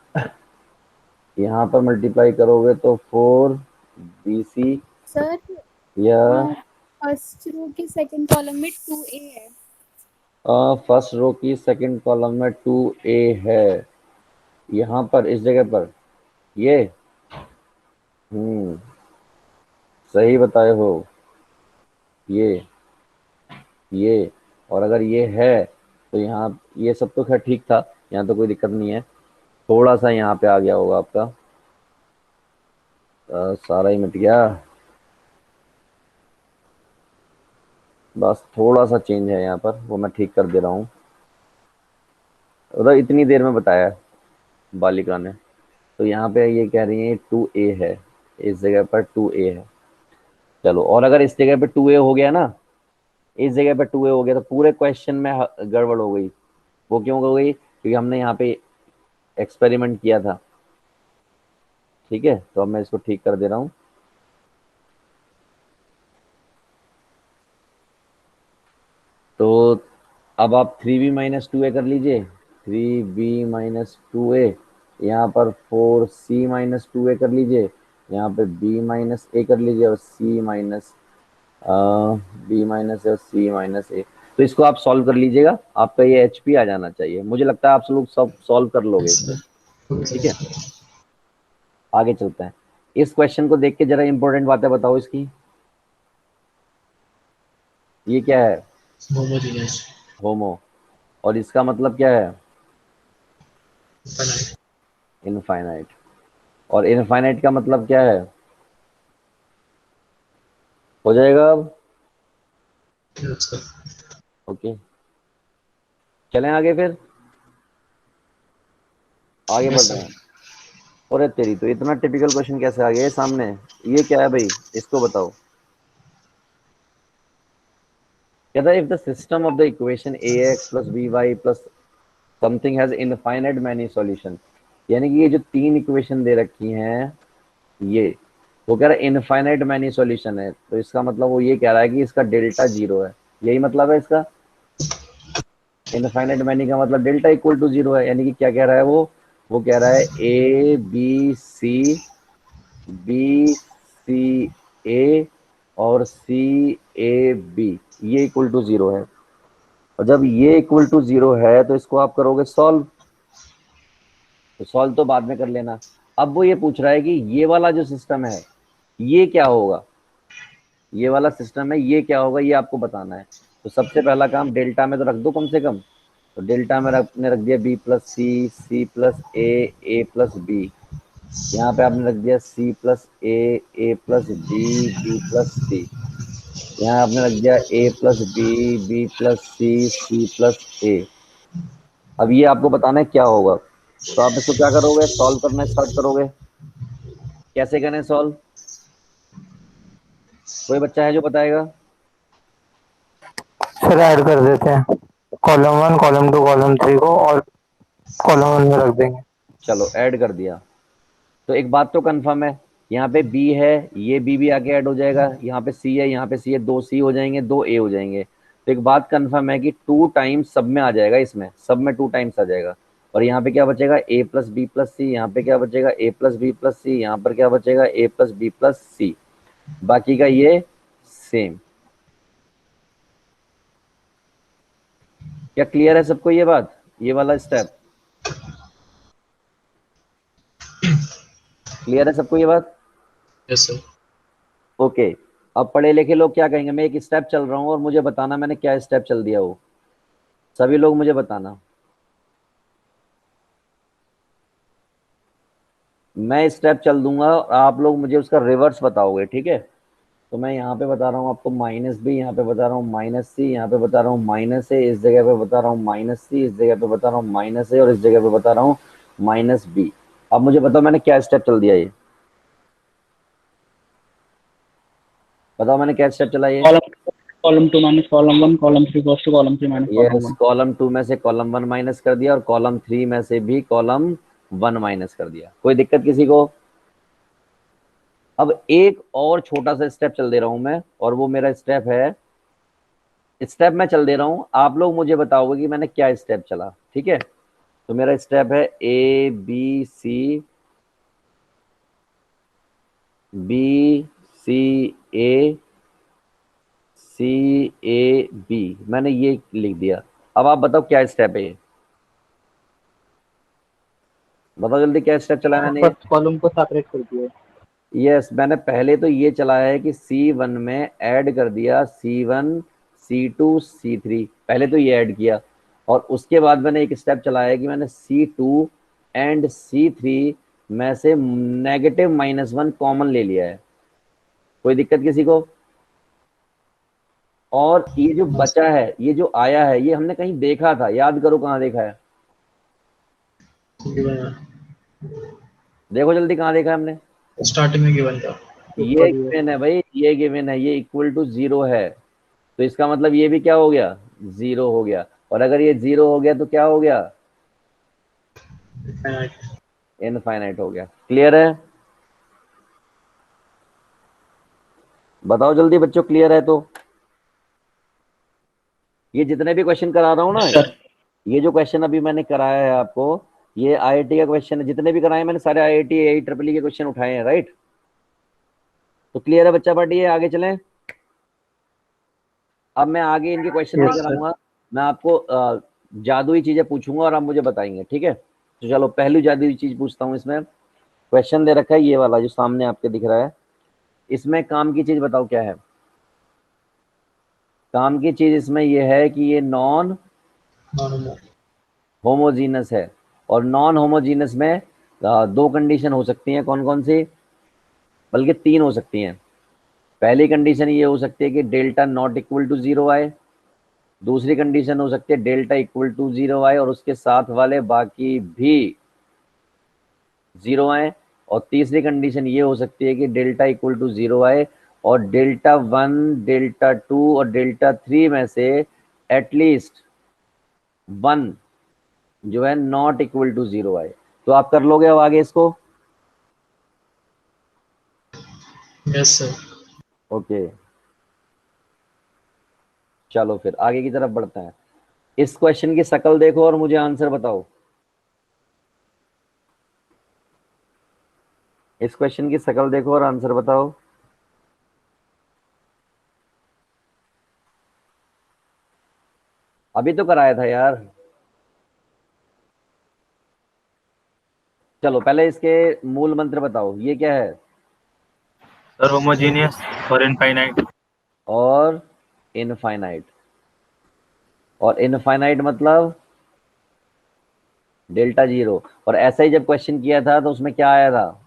यहाँ पर मल्टीप्लाई करोगे तो 4BC, सर या फर्स्ट रो के सेकंड कॉलम में 2A है। फर्स्ट रो की सेकंड कॉलम में 2A है, यहाँ पर इस जगह पर ये, सही बताए हो, ये और अगर ये है तो यहाँ ये सब तो खैर ठीक था, यहाँ तो कोई दिक्कत नहीं है। थोड़ा सा यहाँ पे आ गया होगा आपका, सारा ही मिट गया, बस थोड़ा सा चेंज है यहाँ पर, वो मैं ठीक कर दे रहा हूँ। उधर इतनी देर में बताया बालिका ने। तो यहाँ पे ये कह रही है 2A है, इस जगह पर 2A है। चलो, और अगर इस जगह पे 2A हो गया ना, इस जगह पे 2A हो गया तो पूरे क्वेश्चन में गड़बड़ हो गई। वो क्यों हो गई? क्योंकि हमने यहाँ पे एक्सपेरिमेंट किया था। ठीक है, तो अब मैं इसको ठीक कर दे रहा हूँ। तो अब आप 3B - 2A कर लीजिए, 3B - 2A, यहाँ पर 4C - 2A कर लीजिए, यहाँ पे B - A कर लीजिए, और B - A और C - A। तो इसको आप सॉल्व कर लीजिएगा, आपका ये HP आ जाना चाहिए। मुझे लगता है आप लोग सब सॉल्व कर लोगे यस इसको। सर। ओके ठीक है, सर। आगे चलते हैं। इस क्वेश्चन को देख के जरा इंपॉर्टेंट बातें बताओ इसकी। ये क्या है? होमोजेनियस। होमो। और इसका मतलब क्या है? इनफाइनाइट। इनफाइनाइट। और इनफाइनाइट का मतलब क्या है? हो जाएगा अब? Yes sir. ओके, चलें आगे फिर, आगे बढ़ यस रहे सर। हैं। और तेरी तो इतना टिपिकल क्वेश्चन कैसे आ गया ये सामने? ये क्या है भाई, इसको बताओ। कहता है if the system of the equation ax plus by plus something has infinite many solution, यानी कि ये जो तीन इक्वेशन दे रखी हैं, ये वो कह रहा है इनफाइनाइट मैनी सॉल्यूशन है, तो इसका मतलब वो ये कह रहा है कि इसका डेल्टा जीरो है। यही मतलब है इसका। इनफाइनाइट मैनी का मतलब डेल्टा इक्वल टू जीरो है, यानी कि क्या कह रहा है वो कह रहा है ए और CAB ये इक्वल टू जीरो है। और जब ये इक्वल टू जीरो है तो इसको आप करोगे सॉल्व, तो सॉल्व तो बाद में कर लेना। अब वो ये पूछ रहा है कि ये वाला जो सिस्टम है ये क्या होगा, ये वाला सिस्टम है ये क्या होगा, ये आपको बताना है। तो सबसे पहला काम डेल्टा में तो रख दो कम से कम। तो डेल्टा में आपने रख दिया B plus C plus A plus B. यहाँ पे आपने रख दिया C plus A plus B plus C. यहाँ आपने रख दिया A plus B plus C plus A. अब ये आपको बताना है क्या होगा। तो आप इसको क्या करोगे, सॉल्व करना स्टार्ट करोगे। कैसे करें सॉल्व? कोई बच्चा है जो बताएगा? फिर ऐड कर देते हैं कॉलम 1 कॉलम 2 कॉलम 3 को, और कॉलम 1 में रख देंगे। चलो ऐड कर दिया। तो एक बात तो कंफर्म है, यहाँ पे B है, ये B भी आके ऐड हो जाएगा। यहाँ पे C है, यहाँ पे C है, दो C हो जाएंगे, दो A हो जाएंगे। तो एक बात कंफर्म है कि 2 टाइम्स सब में आ जाएगा, इसमें सब में 2 टाइम्स आ जाएगा। और यहाँ पे क्या बचेगा, A plus B plus C. यहाँ पे क्या बचेगा, A plus B plus C. यहाँ पर क्या बचेगा, A प्लस बी प्लस सी। बाकी का ये सेम। क्या क्लियर है सबको ये बात, ये वाला स्टेप क्लियर है सबको ये बात? Yes sir. ओके। अब पढ़े लिखे लोग क्या कहेंगे, मैं एक स्टेप चल रहा हूँ और मुझे बताना मैंने क्या स्टेप चल दिया वो। सभी लोग मुझे बताना। मैं स्टेप चल दूंगा और आप लोग मुझे उसका रिवर्स बताओगे, ठीक है? तो मैं यहाँ पे बता रहा हूँ आपको -B, यहाँ पे बता रहा हूँ -C, यहाँ पे बता रहा हूँ -A, इस जगह पे बता रहा हूँ -C, इस जगह पे बता रहा हूँ -A और इस जगह पे बता रहा हूँ -B। अब मुझे बताओ मैंने क्या स्टेप चल दिया ये, बताओ मैंने क्या स्टेप चला ये। Column 2 minus column 1, column 3 goes to column 3 minus column yes, 1। Column 2 में से कॉलम 1 माइनस कर दिया और कॉलम 3 में से भी कॉलम 1 माइनस कर दिया। कोई दिक्कत किसी को? अब एक और छोटा सा स्टेप चल दे रहा हूं मैं, और वो मेरा स्टेप है, स्टेप मैं चल दे रहा हूं, आप लोग मुझे बताओगे कि मैंने क्या स्टेप चला, ठीक है? तो मेरा स्टेप है A B C A मैंने ये लिख दिया। अब आप बताओ क्या स्टेप है ये, बताओ जल्दी क्या स्टेप चला मैंने ये। फर्स्ट कॉलम को सेपरेट कर दिया। यस, मैंने पहले तो ये चलाया है कि C1 में ऐड कर दिया C1 C2 C3, पहले तो ये ऐड किया। और उसके बाद मैंने एक स्टेप चलाया है कि मैंने C2 एंड C3 में से नेगेटिव -1 कॉमन ले लिया है। कोई दिक्कत किसी को? और ये जो बचा है, ये जो आया है, ये हमने कहीं देखा था, याद करो कहाँ देखा है, देखो जल्दी कहाँ देखा है हमने। स्टार्टिंग में गिवन था। ये ऊपर ही है। गिवन है भाई, ये गिवन है, ये इक्वल टू जीरो है। तो इसका मतलब ये भी क्या हो गया, जीरो हो गया। और अगर ये जीरो हो गया तो क्या हो गया, इनफाइनाइट। इनफाइनाइट हो गया। क्लियर है? बताओ जल्दी बच्चों, क्लियर है तो? ये जितने भी क्वेश्चन करा रहा हूँ ना, सर ये जो क्वेश्चन अभी मैंने कराया है आपको, ये IIT का क्वेश्चन है। जितने भी कराए मैंने सारे IIT AEEE के क्वेश्चन उठाए हैं, राइट? तो क्लियर है बच्चा पार्टी, है आगे चलें। अब मैं आगे इनके क्वेश्चन यस लेकर सर। आऊंगा, मैं आपको जादुई चीजें पूछूंगा और आप मुझे बताएंगे, ठीक है? तो चलो पहली जादुई चीज पूछता हूँ। इसमें क्वेश्चन दे रखा है ये वाला जो सामने आपके दिख रहा है, इसमें काम की चीज बताओ क्या है। काम की चीज इसमें ये है कि ये नॉन नॉन होमोजीनस है, और नॉन होमोजीनस में दो कंडीशन हो सकती हैं। कौन कौन सी? बल्कि तीन हो सकती हैं। पहली कंडीशन ये हो सकती है कि delta not equal to zero आए। दूसरी कंडीशन हो सकती है डेल्टा इक्वल टू जीरो आए और उसके साथ वाले बाकी भी जीरो आए। और तीसरी कंडीशन ये हो सकती है कि डेल्टा इक्वल टू जीरो आए और डेल्टा वन, डेल्टा टू और डेल्टा थ्री में से एटलीस्ट वन जो है नॉट इक्वल टू जीरो आए। तो आप कर लोगे अब आगे इसको? Yes sir. ओके, चलो फिर आगे की तरफ बढ़ते हैं। इस क्वेश्चन की शक्ल देखो और मुझे आंसर बताओ। इस क्वेश्चन की शक्ल देखो और आंसर बताओ। अभी तो कराया था यार। चलो पहले इसके मूल मंत्र बताओ, ये क्या है? सर होमोजीनियस और इनफाइनाइट। और इनफाइनाइट। और इनफाइनाइट मतलब डेल्टा जीरो। और ऐसा ही जब क्वेश्चन किया था तो उसमें क्या आया था?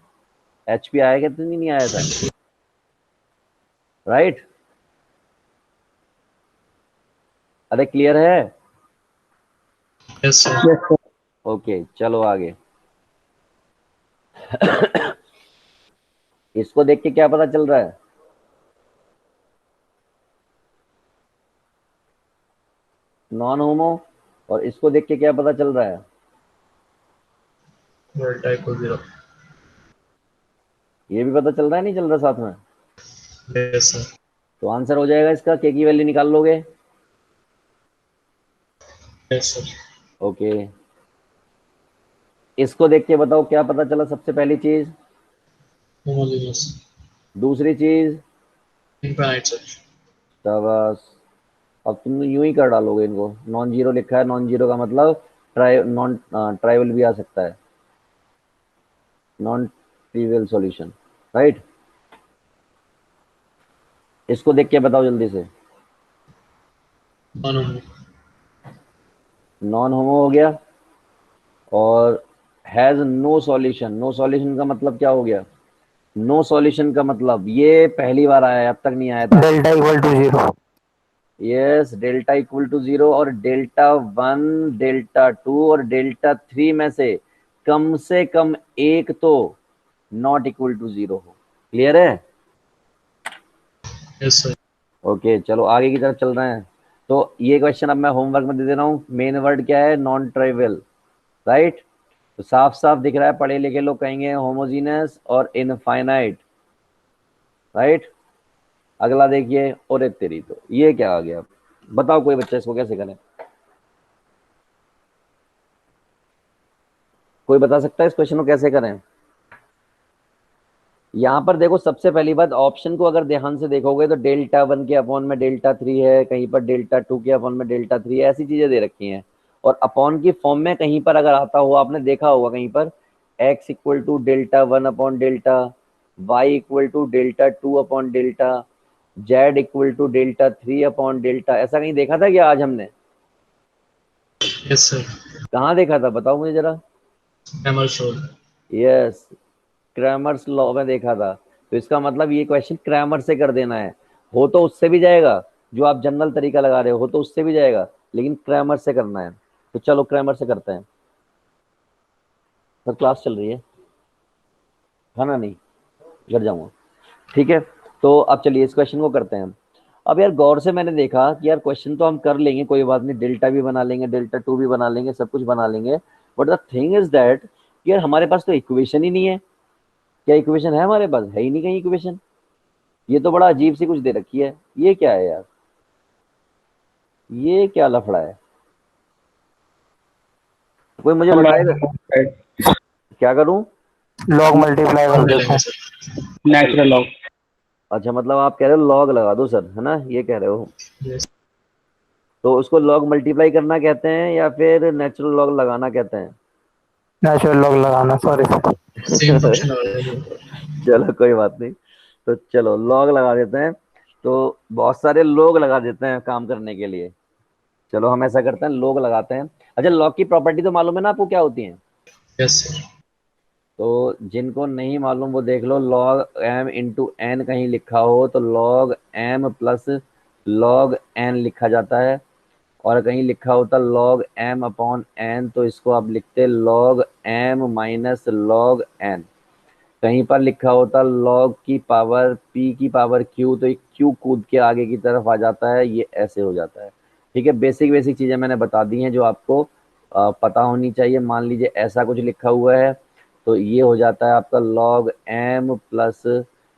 एचपी आया कि नहीं आया था? राइट? अरे क्लियर है? Yes sir. ओके चलो आगे। इसको देख के क्या पता चल रहा है? नॉन होमो। और इसको देख के क्या पता चल रहा है? Delta equal zero. ये भी पता चल रहा है, नहीं चल रहा साथ में? Yes sir. तो आंसर हो जाएगा इसका, के की वैल्यू निकाल लोगे। Yes sir. ओके, इसको देख के बताओ क्या पता चला सबसे पहली चीज। होमोजेनियस। दूसरी चीज? Infinite sir. शाबाश। अब तुम यूं ही कर डालोगे इनको। नॉन जीरो लिखा है, नॉन जीरो का मतलब नॉन ट्राइवल भी आ सकता है, नॉन ट्रिवियल सॉल्यूशन। राइट? इसको देख के बताओ जल्दी से। नॉन होमो। नॉन होमो हो गया। और has no solution. No solution का मतलब क्या हो गया? नो सॉल्यूशन का मतलब ये पहली बार आया है, अब तक नहीं आया था। Delta equal to zero. Yes, delta equal to zero. और डेल्टा वन, डेल्टा टू और डेल्टा थ्री में से कम एक तो नॉट इक्वल टू जीरो हो। क्लियर है? Yes sir. ओके चलो आगे की तरफ चल रहे हैं। तो ये क्वेश्चन अब मैं होमवर्क में दे दे रहा हूँ। मेन वर्ड क्या है? Non trivial. राइट? तो साफ साफ दिख रहा है, पढ़े लिखे लोग कहेंगे होमोजीनस और इनफाइनाइट। राइट? अगला देखिए। और तेरी तो ये क्या आ गया? बताओ कोई बच्चा इसको कैसे करें? कोई बता सकता है इस क्वेश्चन को कैसे करें? यहाँ पर देखो, सबसे पहली बात, ऑप्शन को अगर ध्यान से देखोगे तो डेल्टा वन के अपॉन में डेल्टा थ्री है, कहीं पर डेल्टा टू के अपॉन में डेल्टा थ्री है, ऐसी चीजें दे रखी हैं। और अपॉन की फॉर्म में कहीं पर अगर आता हुआ आपने देखा होगा कहीं पर x equal to delta one upon delta, y equal to delta two upon delta, z equal to delta three upon delta, ऐसा कहीं देखा था क्या आज हमने? Yes sir. कहाँ देखा था बताओ मुझे जरा। एमर्स रूल। यस, क्रैमर्स लॉ में देखा था। तो इसका मतलब ये क्वेश्चन क्रैमर से कर देना है। हो तो उससे भी जाएगा, जो आप जनरल तरीका लगा रहे हो तो उससे भी जाएगा, लेकिन क्रैमर से करना है। तो चलो क्रैमर से करते हैं। सर क्लास चल रही है, खाना नहीं, घर जाऊंगा। ठीक है, तो अब चलिए इस क्वेश्चन को करते हैं। अब यार गौर से मैंने देखा कि यार क्वेश्चन तो हम कर लेंगे, कोई बात नहीं, डेल्टा भी बना लेंगे, डेल्टा टू भी बना लेंगे, सब कुछ बना लेंगे। But the thing is that यार हमारे पास तो इक्वेशन ही नहीं है। क्या इक्वेशन है हमारे पास? है ही नहीं कहीं इक्वेशन। ये तो बड़ा अजीब सी कुछ दे रखी है। ये क्या है यार? ये क्या लफड़ा है? कोई मुझे बताएगा? क्या करूं? लॉग मल्टीप्लाई कर लॉग देते मिलेंगे हैं। सर। Natural log. अच्छा, मतलब आप कह रहे हो लॉग लगा दो सर, है ना, ये कह रहे हो? यस। तो उसको लॉग मल्टीप्लाई करना कहते हैं या फिर नेचुरल लॉग लगाना कहते हैं? नेचुरल लॉग लगाना, सॉरी सर। सेम फंक्शन आ रहा है। चलो कोई बात नहीं। तो चलो लॉग लगा देते हैं। तो बहुत सारे लोग लगा देते हैं काम करने के लिए। चलो हम ऐसा करते हैं, लोग लगाते हैं। अच्छा, लॉग की प्रॉपर्टी तो मालूम है ना आपको क्या होती है? Yes sir. तो जिनको नहीं मालूम वो देख लो, log m इंटू एन कहीं लिखा हो तो log m plus log n लिखा जाता है, और कहीं लिखा होता log m अपॉन n तो इसको आप लिखते log m minus log n। कहीं पर लिखा होता log की पावर p की पावर q तो एक q कूद के आगे की तरफ आ जाता है, ये ऐसे हो जाता है। ठीक है, बेसिक बेसिक चीजें मैंने बता दी हैं जो आपको पता होनी चाहिए। मान लीजिए ऐसा कुछ लिखा हुआ है तो ये हो जाता है आपका log m plus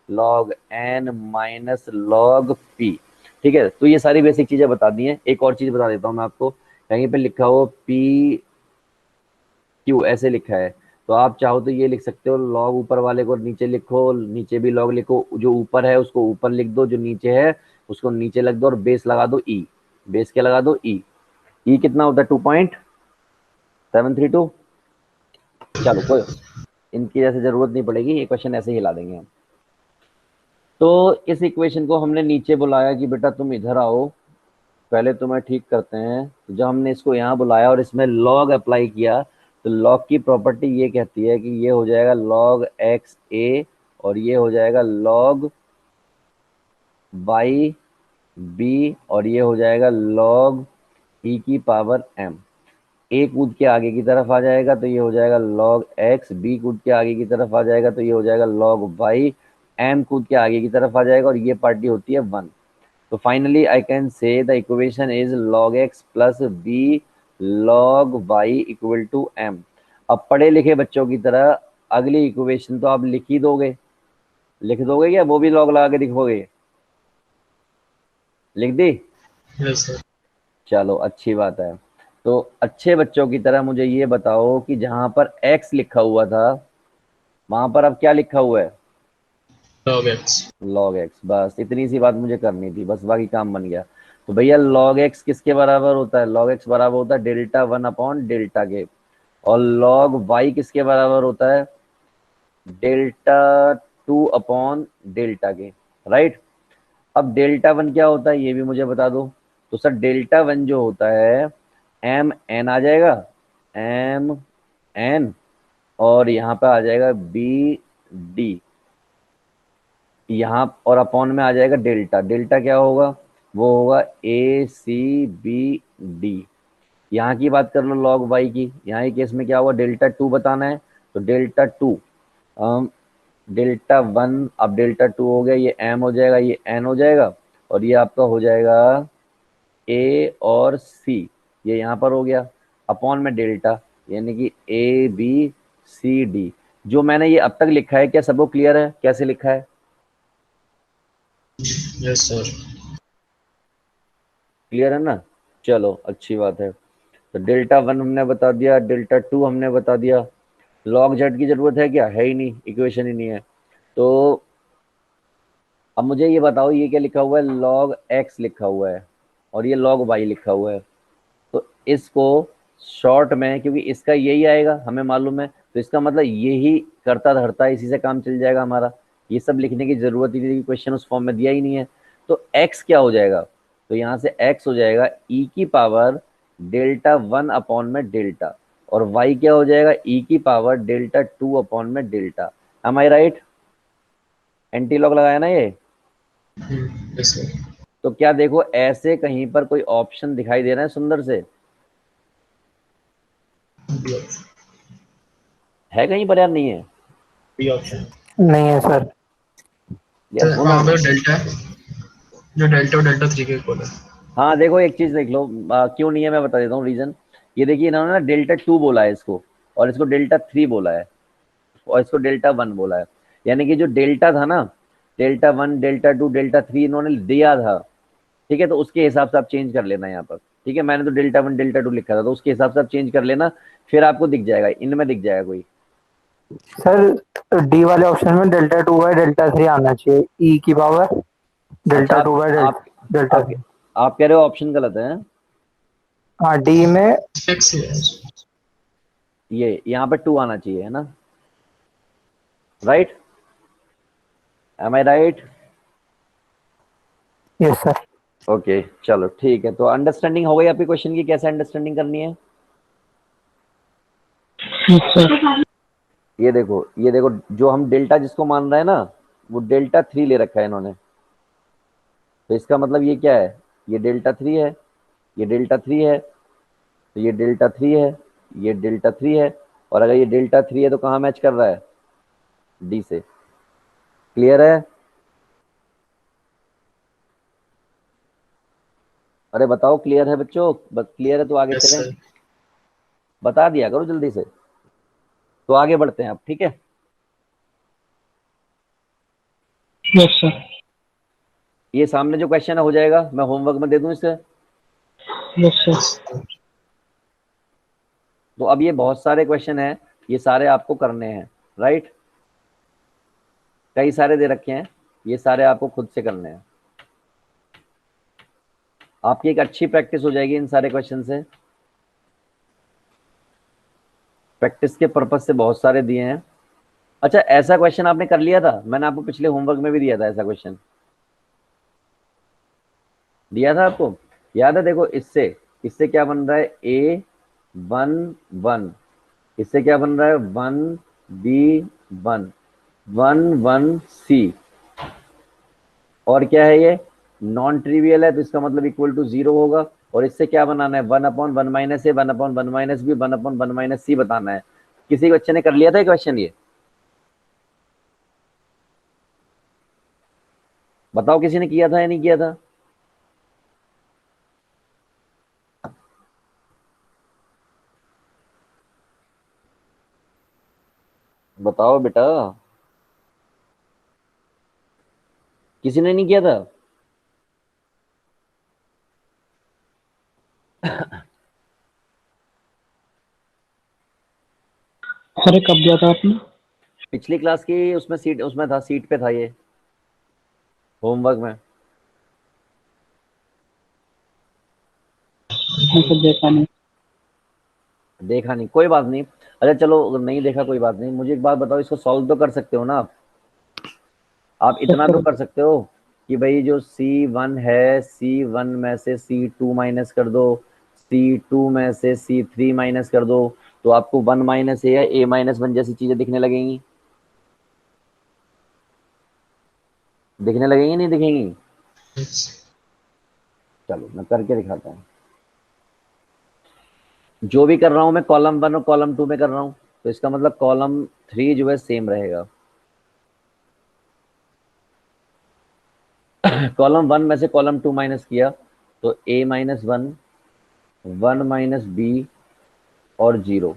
log n minus log p। ठीक है, तो ये सारी बेसिक चीजें बता दी हैं। एक और चीज बता देता हूँ मैं आपको, कहीं पे लिखा हो p q ऐसे लिखा है तो आप चाहो तो ये लिख सकते हो, log ऊपर वाले को नीचे लिखो, नीचे भी log लिखो, जो ऊपर है उसको ऊपर लिख दो, जो नीचे है उसको नीचे लग दो, और बेस लगा दो e। बेस क्या लगा दो? e। e कितना होता है? 2.732। चलो कोई इनकी जैसे जरूरत नहीं पड़ेगी, ये क्वेश्चन ऐसे ही ला देंगे हम। तो इस इक्वेशन को हमने नीचे बुलाया कि बेटा तुम इधर आओ, पहले तुम्हें ठीक करते हैं। तो जब हमने इसको यहाँ बुलाया और इसमें log अप्लाई किया तो log की प्रॉपर्टी ये कहती है कि ये हो जाएगा log x a और ये हो जाएगा log y b और ये हो जाएगा log e की पावर m। a कूद के आगे की तरफ आ जाएगा तो ये हो जाएगा log x, b कूद के आगे की तरफ आ जाएगा तो ये हो जाएगा log y, m कूद के आगे की तरफ आ जाएगा और ये पार्टी होती है 1। तो finally I can say the equation is log x plus b log y equal to m। अब पढ़े लिखे बच्चों की तरह अगली इक्वेशन तो आप लिख ही दोगे, लिख दोगे क्या? वो भी लॉग लगा के लिखोगे? लिख दी? Yes sir. चलो अच्छी बात है। तो अच्छे बच्चों की तरह मुझे ये बताओ कि जहां पर x लिखा हुआ था वहां पर अब क्या लिखा हुआ है? log x। log x। बस इतनी सी बात मुझे करनी थी, बस बाकी काम बन गया। तो भैया log x किसके बराबर होता है? log x बराबर होता है डेल्टा 1 अपॉन डेल्टा के। और log y किसके बराबर होता है? डेल्टा 2 अपॉन डेल्टा के। राइट। अब डेल्टा 1 क्या होता है ये भी मुझे बता दो। तो सर डेल्टा 1 जो होता है एम एन आ जाएगा, एम एन, और यहाँ पे आ जाएगा बी डी यहाँ, और अपॉन में आ जाएगा डेल्टा। डेल्टा क्या होगा? वो होगा ए सी बी डी। यहाँ की बात कर लो log वाई की, यहाँ के केस में क्या हुआ? डेल्टा 2 बताना है तो डेल्टा 2, डेल्टा 1 अब डेल्टा 2 हो गया, ये एम हो जाएगा, ये एन हो जाएगा, और ये आपका हो जाएगा ए और सी, ये यहाँ पर हो गया, अपॉन में डेल्टा, यानी कि ए बी सी डी। जो मैंने ये अब तक लिखा है क्या सबको क्लियर है कैसे लिखा है? Yes sir. क्लियर है ना? चलो अच्छी बात है। तो डेल्टा 1 हमने बता दिया, डेल्टा 2 हमने बता दिया। लॉग जेड की जरूरत है क्या? है ही नहीं, इक्वेशन ही नहीं है। तो अब मुझे ये बताओ ये क्या लिखा हुआ है? log x लिखा हुआ है और ये log y लिखा हुआ है। तो इसको शॉर्ट में, क्योंकि इसका यही आएगा हमें मालूम है, तो इसका मतलब यही करता धरता इसी से काम चल जाएगा हमारा। ये सब लिखने की जरूरत ही नहीं, क्वेश्चन उस फॉर्म में दिया ही नहीं है। तो x क्या हो जाएगा? तो यहाँ से x हो जाएगा e की पावर डेल्टा 1 अपॉन में डेल्टा, और y क्या हो जाएगा? e की पावर डेल्टा 2 अपॉन में delta. M I right? Anti log लगाया ना ये? Yes sir. तो क्या देखो ऐसे कहीं पर कोई ऑप्शन दिखाई दे रहा है सुंदर से? है कहीं पर यार? नहीं है? B option. नहीं है सर। यार होना वहाँ पे चाहिए। डेल्टा है, जो डेल्टा और डेल्टा 3 के इक्वल है। हाँ देखो एक चीज देख लो, क्यों नहीं है मैं बता देता हूँ रीजन। ये देखिए इन्होंने ना डेल्टा 2 बोला है इसको, और इसको डेल्टा 3 बोला है, और इसको डेल्टा 1 बोला है। यानी कि जो डेल्टा था ना, डेल्टा 1 डेल्टा 2 डेल्टा 3 इन्होंने दिया था। ठीक है, तो उसके हिसाब से आप चेंज कर लेना यहाँ पर। ठीक है, मैंने तो डेल्टा 1 डेल्टा 2 लिखा था, तो उसके हिसाब से आप चेंज कर लेना, फिर आपको दिख जाएगा, इनमें दिख जाएगा कोई। सर डी वाले ऑप्शन में डेल्टा 2 बाय डेल्टा 3 आना चाहिए, ई की पावर अच्छा डेल्टा 2 बाय आप डेल्टा आप 3। आप कह रहे हो ऑप्शन गलत है? हाँ डी में फिक्स है। ये यहाँ पे 2 आना चाहिए, है ना? Right? Am I right? Yes sir. Okay चलो ठीक है, तो अंडरस्टैंडिंग हो गई आपकी क्वेश्चन की, कैसे अंडरस्टैंडिंग करनी है? Yes sir. ये देखो जो हम डेल्टा जिसको मान रहे हैं ना, वो डेल्टा 3 ले रखा है इन्होंने। तो इसका मतलब ये क्या है, ये डेल्टा 3 है, ये डेल्टा 3 है, तो ये डेल्टा 3 है, ये डेल्टा 3 है। और अगर ये डेल्टा 3 है तो कहाँ मैच कर रहा है? डी से। क्लियर है? अरे बताओ क्लियर है बच्चों? क्लियर है तो आगे यस चलें। सर। बता दिया करो जल्दी से। तो आगे बढ़ते हैं अब, ठीक है। Yes sir. ये सामने जो क्वेश्चन है हो जाएगा, मैं होमवर्क में दे दूं इसे। Yes sir. Yes sir. तो अब ये बहुत सारे क्वेश्चन हैं, ये सारे आपको करने हैं, राइट। कई सारे दे रखे हैं, ये सारे आपको खुद से करने हैं। आपकी एक अच्छी प्रैक्टिस हो जाएगी इन सारे क्वेश्चन से। प्रैक्टिस के पर्पज से बहुत सारे दिए हैं। अच्छा, ऐसा क्वेश्चन आपने कर लिया था? मैंने आपको पिछले होमवर्क में भी दिया था ऐसा क्वेश्चन, दिया था आपको, याद है? देखो इससे इससे क्या बन रहा है, ए 1 1, इससे क्या बन रहा है, 1 B 1 1 1 C, और क्या है ये, नॉन ट्रिवियल है, तो इसका मतलब इक्वल टू 0 होगा। और इससे क्या बनाना है, 1/1 माइनस ए, 1/1 माइनस बी, 1/1 माइनस सी बताना है। किसी बच्चे ने कर लिया था क्वेश्चन ये? बताओ किसी ने किया था या नहीं किया था? बताओ बेटा, किसी ने नहीं किया था? अरे कब दिया था आपने? पिछली क्लास की उसमें सीट, उसमें था, सीट पे था ये, होमवर्क में। मैं तो देखा नहीं। देखा नहीं, कोई बात नहीं। अच्छा चलो, अगर नहीं देखा कोई बात नहीं, मुझे एक बात बताओ, इसको सॉल्व तो कर सकते हो ना आप? आप यस इतना तो सर। कर सकते हो कि भाई जो C1 है, C1 में से C2 माइनस कर दो, C2 में से C3 माइनस कर दो, तो आपको 1 माइनस ए या A माइनस 1 जैसी चीजें दिखने लगेंगी। दिखने लगेंगी नहीं दिखेंगी? यस। चलो मैं करके दिखाता हूँ। जो भी कर रहा हूँ मैं कॉलम 1 और कॉलम 2 में कर रहा हूँ, तो इसका मतलब कॉलम 3 जो है सेम रहेगा। कॉलम 1 में से कॉलम 2 माइनस किया तो A-1, 1 - B और 0।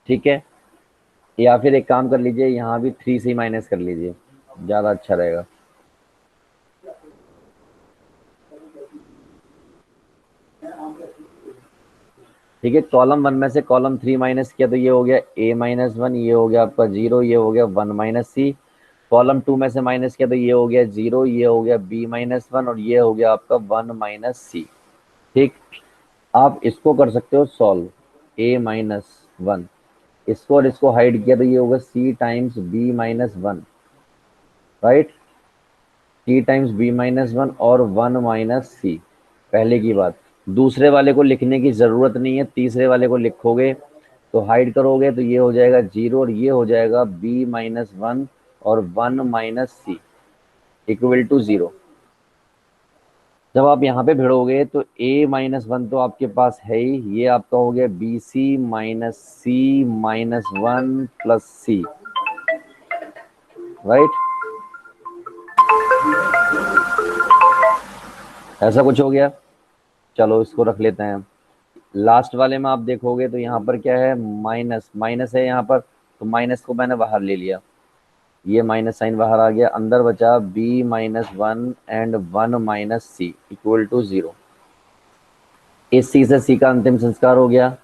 ठीक है, या फिर एक काम कर लीजिए, यहाँ भी 3 से माइनस कर लीजिए, ज़्यादा अच्छा रहेगा। ठीक है, कॉलम 1 में से कॉलम 3 माइनस किया तो ये हो गया A-1, ये हो गया आपका 0, ये हो गया 1 - C। कॉलम 2 में से माइनस किया तो ये हो गया 0, ये हो गया B-1 और ये हो गया आपका 1 - C। ठीक, आप इसको कर सकते हो सॉल्व, A-1, इसको और इसको हाइड किया तो ये होगा C times B-1, right, C times B-1 और 1 - C। पहले की बात, दूसरे वाले को लिखने की जरूरत नहीं है, तीसरे वाले को लिखोगे तो हाइड करोगे तो ये हो जाएगा 0 और ये हो जाएगा B-1 और 1 - C इक्वल टू 0। जब आप यहाँ पे भिड़ोगे तो A-1 तो आपके पास है ही, ये आपका हो गया BC-C-1 प्लस C, राइट, ऐसा कुछ हो गया। चलो इसको रख लेते हैं। लास्ट वाले में आप देखोगे तो यहाँ पर क्या है, माइनस माइनस है यहाँ पर, तो माइनस को मैंने बाहर ले लिया, ये माइनस साइन बाहर आ गया, अंदर बचा B-1 and 1 - C equal to 0। इस C से C का अंतिम संस्कार हो गया।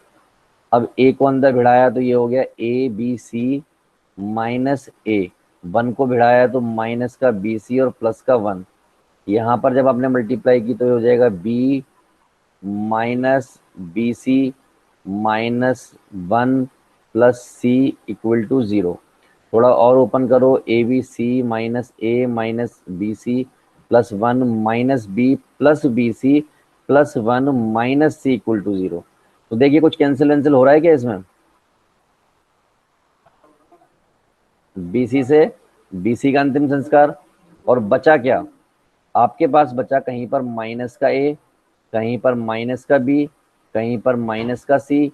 अब A को अंदर भिड़ाया तो ये हो गया ABC माइनस A, 1 को भिड़ाया तो माइनस का BC और प्लस का 1। यहाँ पर जब आपने मल्टीप्लाई की तो ये हो जाएगा B-BC -1 plus C equal to 0। थोड़ा और ओपन करो, a B c minus a minus b c plus 1 minus b plus b c plus 1 minus c equal to 0। तो देखिए कुछ कैंसिल वैंसिल हो रहा है क्या इसमें? बीसी से बीसी का अंतिम संस्कार, और बचा क्या आपके पास? बचा कहीं पर माइनस का ए, कहीं पर माइनस का बी, कहीं पर माइनस का सी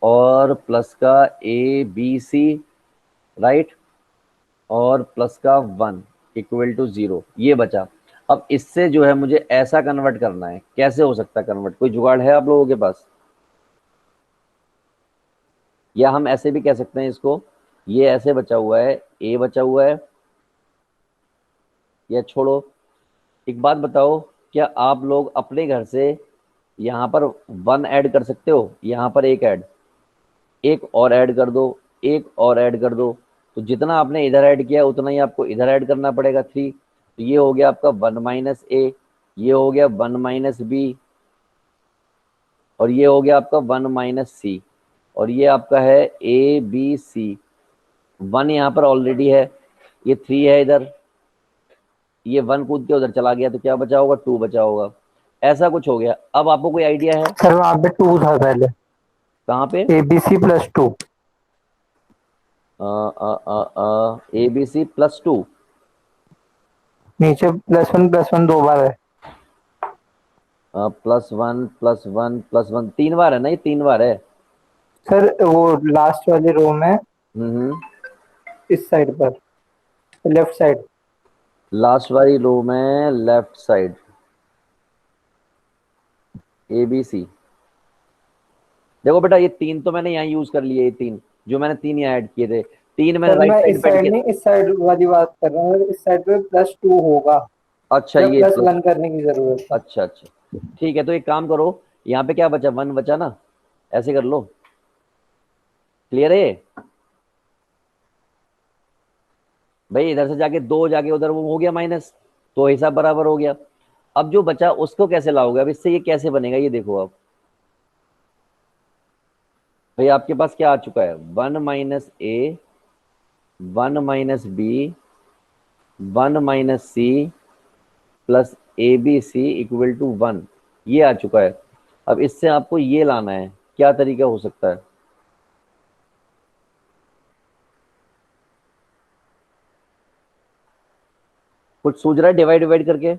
और प्लस का ए बी सी, राइट, और प्लस का 1 इक्वल टू 0, ये बचा। अब इससे जो है मुझे ऐसा कन्वर्ट करना है, कैसे हो सकता है कन्वर्ट? कोई जुगाड़ है आप लोगों के पास? या हम ऐसे भी कह सकते हैं इसको, ये ऐसे बचा हुआ है, ए बचा हुआ है, या छोड़ो, एक बात बताओ, क्या आप लोग अपने घर से यहाँ पर 1 ऐड कर सकते हो? यहाँ पर एक और ऐड कर दो, एक और ऐड कर दो, तो जितना आपने इधर ऐड किया उतना ही आपको इधर ऐड करना पड़ेगा 3। तो ये हो गया आपका 1 माइनस ए, ये हो गया 1 माइनस बी, और ये हो गया आपका 1 माइनस सी, और ये आपका है ए बी सी। 1 यहाँ पर ऑलरेडी है, ये 3 है इधर, ये 1 कूद के उधर चला गया, तो क्या बचा होगा? 2 बचा होगा। ऐसा कुछ हो गया। अब आपको कोई आइडिया है सर वहाँ पे 2 था पहले, कहाँ पे? ABC+2। A B c plus 2, नीचे +1 2 बार है। +1 +1 +1 3 बार है ना? ये 3 बार है। सर वो लास्ट वाली रो में हम्म। इस साइड पर, लेफ्ट साइड। लास्ट वाली रो में left side a B c. देखो बेटा, ये 3 तो मैंने यहाँ यूज कर लिए, ये 3 जो मैंने 3 यहाँ ऐड किए थे, 3 मैंने सर राइट मैं साइड इस पे ऐड साइड किए। नहीं, इस साइड वाली बात कर रहा हूँ, इस साइड पे +2 होगा, अच्छा, या ये प्लस, +1 करने की जरूरत है। अच्छा अच्छा, ठीक है। तो एक काम करो, यहाँ पे क्या बचा? 1 बचा ना, ऐसे कर लो। क्लियर है ये? भाई इधर से जाके 2 जाके उधर वो हो गया माइनस, तो हिसाब बराबर हो गया। अब जो बचा उसको कैसे लाओगे? अब इससे ये कैसे बनेगा ये देखो। अब भाई आपके पास क्या आ चुका है? 1 minus a, 1 minus b, 1 minus c plus a B c equal to 1, ये आ चुका है। अब इससे आपको ये लाना है, क्या तरीका हो सकता है? कुछ सूझ रहा है डिवाइड डिवाइड करके?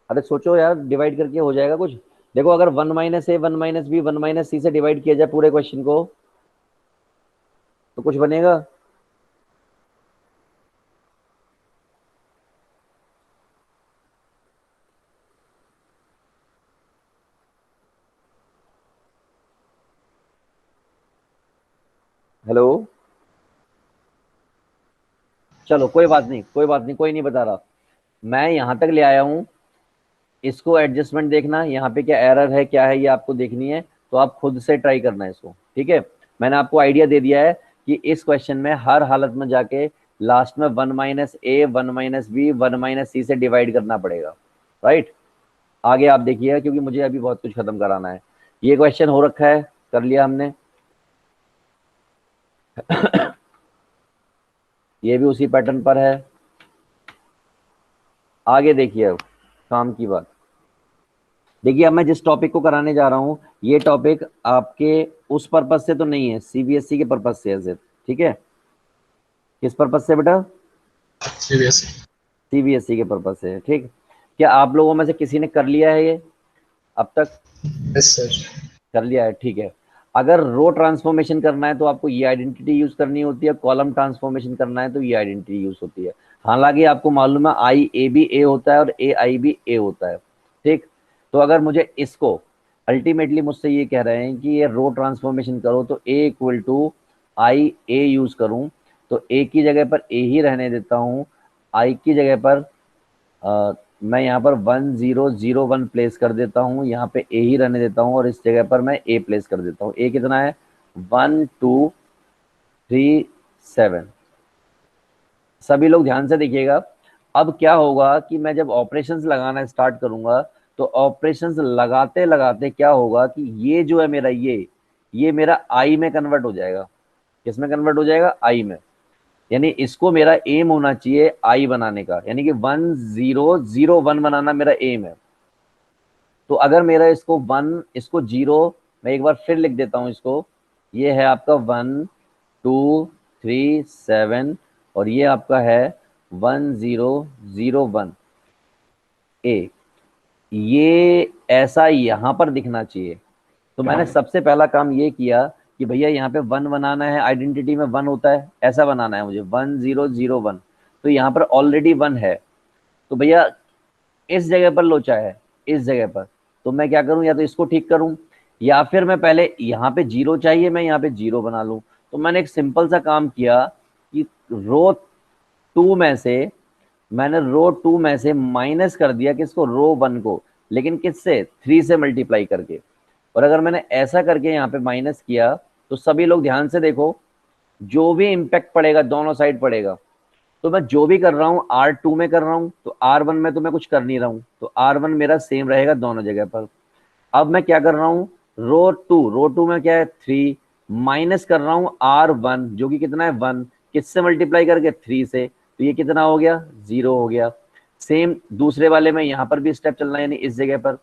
अरे सोचो यार, डिवाइड करके हो जाएगा कुछ? देखो, अगर 1 minus a 1 minus b 1 minus सी से डिवाइड किया जाए पूरे क्वेश्चन को, तो कुछ बनेगा? हेलो, चलो कोई बात नहीं, कोई बात नहीं, कोई नहीं बता रहा। मैं यहां तक ले आया हूं, इसको एडजस्टमेंट देखना, यहाँ पे क्या एरर है क्या है ये आपको देखनी है, तो आप खुद से ट्राई करना है इसको, ठीक है? मैंने आपको आइडिया दे दिया है कि इस क्वेश्चन में हर हालत में जाके लास्ट में 1 minus a 1 minus b 1 minus सी से डिवाइड करना पड़ेगा, राइट? आगे आप देखिए, क्योंकि मुझे अभी बहुत कुछ खत्म कराना है। ये क्वेश्चन हो रखा है, कर लिया हमने। ये भी उसी पैटर्न पर है। आगे देखिए, अब काम की बात देखिए। अब मैं जिस टॉपिक को कराने जा रहा हूं, ये टॉपिक आपके उस पर्पज से तो नहीं है, सीबीएसई के पर्पज से है सिर्फ, ठीक है? किस पर्पज से बेटा? सीबीएसई। सीबीएसई के पर्पज से है, ठीक। क्या आप लोगों में से किसी ने कर लिया है ये अब तक? Yes sir. कर लिया है, ठीक है। अगर रो ट्रांसफॉर्मेशन करना है तो आपको ये आइडेंटिटी यूज करनी होती है, कॉलम ट्रांसफॉर्मेशन करना है तो ये आइडेंटिटी यूज होती है। हालांकि आपको मालूम है आई ए भी ए होता है और ए आई भी ए होता है, ठीक। तो अगर मुझे इसको अल्टीमेटली मुझसे ये कह रहे हैं कि ये रो ट्रांसफॉर्मेशन करो, तो A equal to I A use करूं, तो ए की जगह पर ए ही रहने देता हूं, आई की जगह पर मैं यहाँ पर 1001 प्लेस कर देता हूँ, यहाँ पे ए ही रहने देता हूँ, और इस जगह पर मैं ए प्लेस कर देता हूँ। ए कितना है? 1 2 3 7। सभी लोग ध्यान से देखिएगा। अब क्या होगा कि मैं जब ऑपरेशंस लगाना स्टार्ट करूंगा तो ऑपरेशंस लगाते लगाते क्या होगा कि ये जो है मेरा ये मेरा आई में कन्वर्ट हो जाएगा। किस में कन्वर्ट हो जाएगा? आई में। यानी इसको मेरा एम होना चाहिए आई बनाने का, यानी कि 1001 बनाना मेरा एम है। तो अगर मेरा इसको 1 इसको 0, मैं एक बार फिर लिख देता हूं इसको, ये है आपका 1 2 3 7 और ये आपका है 1001 ए। ये ऐसा यहां पर दिखना चाहिए। तो मैंने सबसे पहला काम ये किया कि भैया यहाँ पे 1 बनाना है, आइडेंटिटी में 1 होता है, ऐसा बनाना है मुझे 1001। तो यहाँ पर ऑलरेडी 1 है, तो भैया इस जगह पर लोचा है, इस जगह पर। तो मैं क्या करूं, या तो इसको ठीक करूं या फिर मैं पहले यहाँ पे 0 चाहिए, मैं यहाँ पे 0 बना लूं। तो मैंने एक सिंपल सा काम किया कि रो 2 में से मैंने रो 2 में से माइनस कर दिया किसको? रो 1 को, लेकिन किससे? 3 से मल्टीप्लाई करके। और अगर मैंने ऐसा करके यहाँ पे माइनस किया तो सभी लोग ध्यान से देखो, जो भी इम्पैक्ट पड़ेगा दोनों साइड पड़ेगा। तो मैं जो भी कर रहा हूँ R2 में कर रहा हूँ, तो R1 में तो मैं कुछ कर नहीं रहा हूँ, तो R1 मेरा सेम रहेगा दोनों जगह पर। अब मैं क्या कर रहा हूँ, रो 2 में क्या है? 3 माइनस कर रहा हूँ R1 जो कि कितना है? 1। किससे मल्टीप्लाई करके? 3 से। तो ये कितना हो गया? 0 हो गया। सेम दूसरे वाले में यहाँ पर भी स्टेप चलना है, यानी इस जगह पर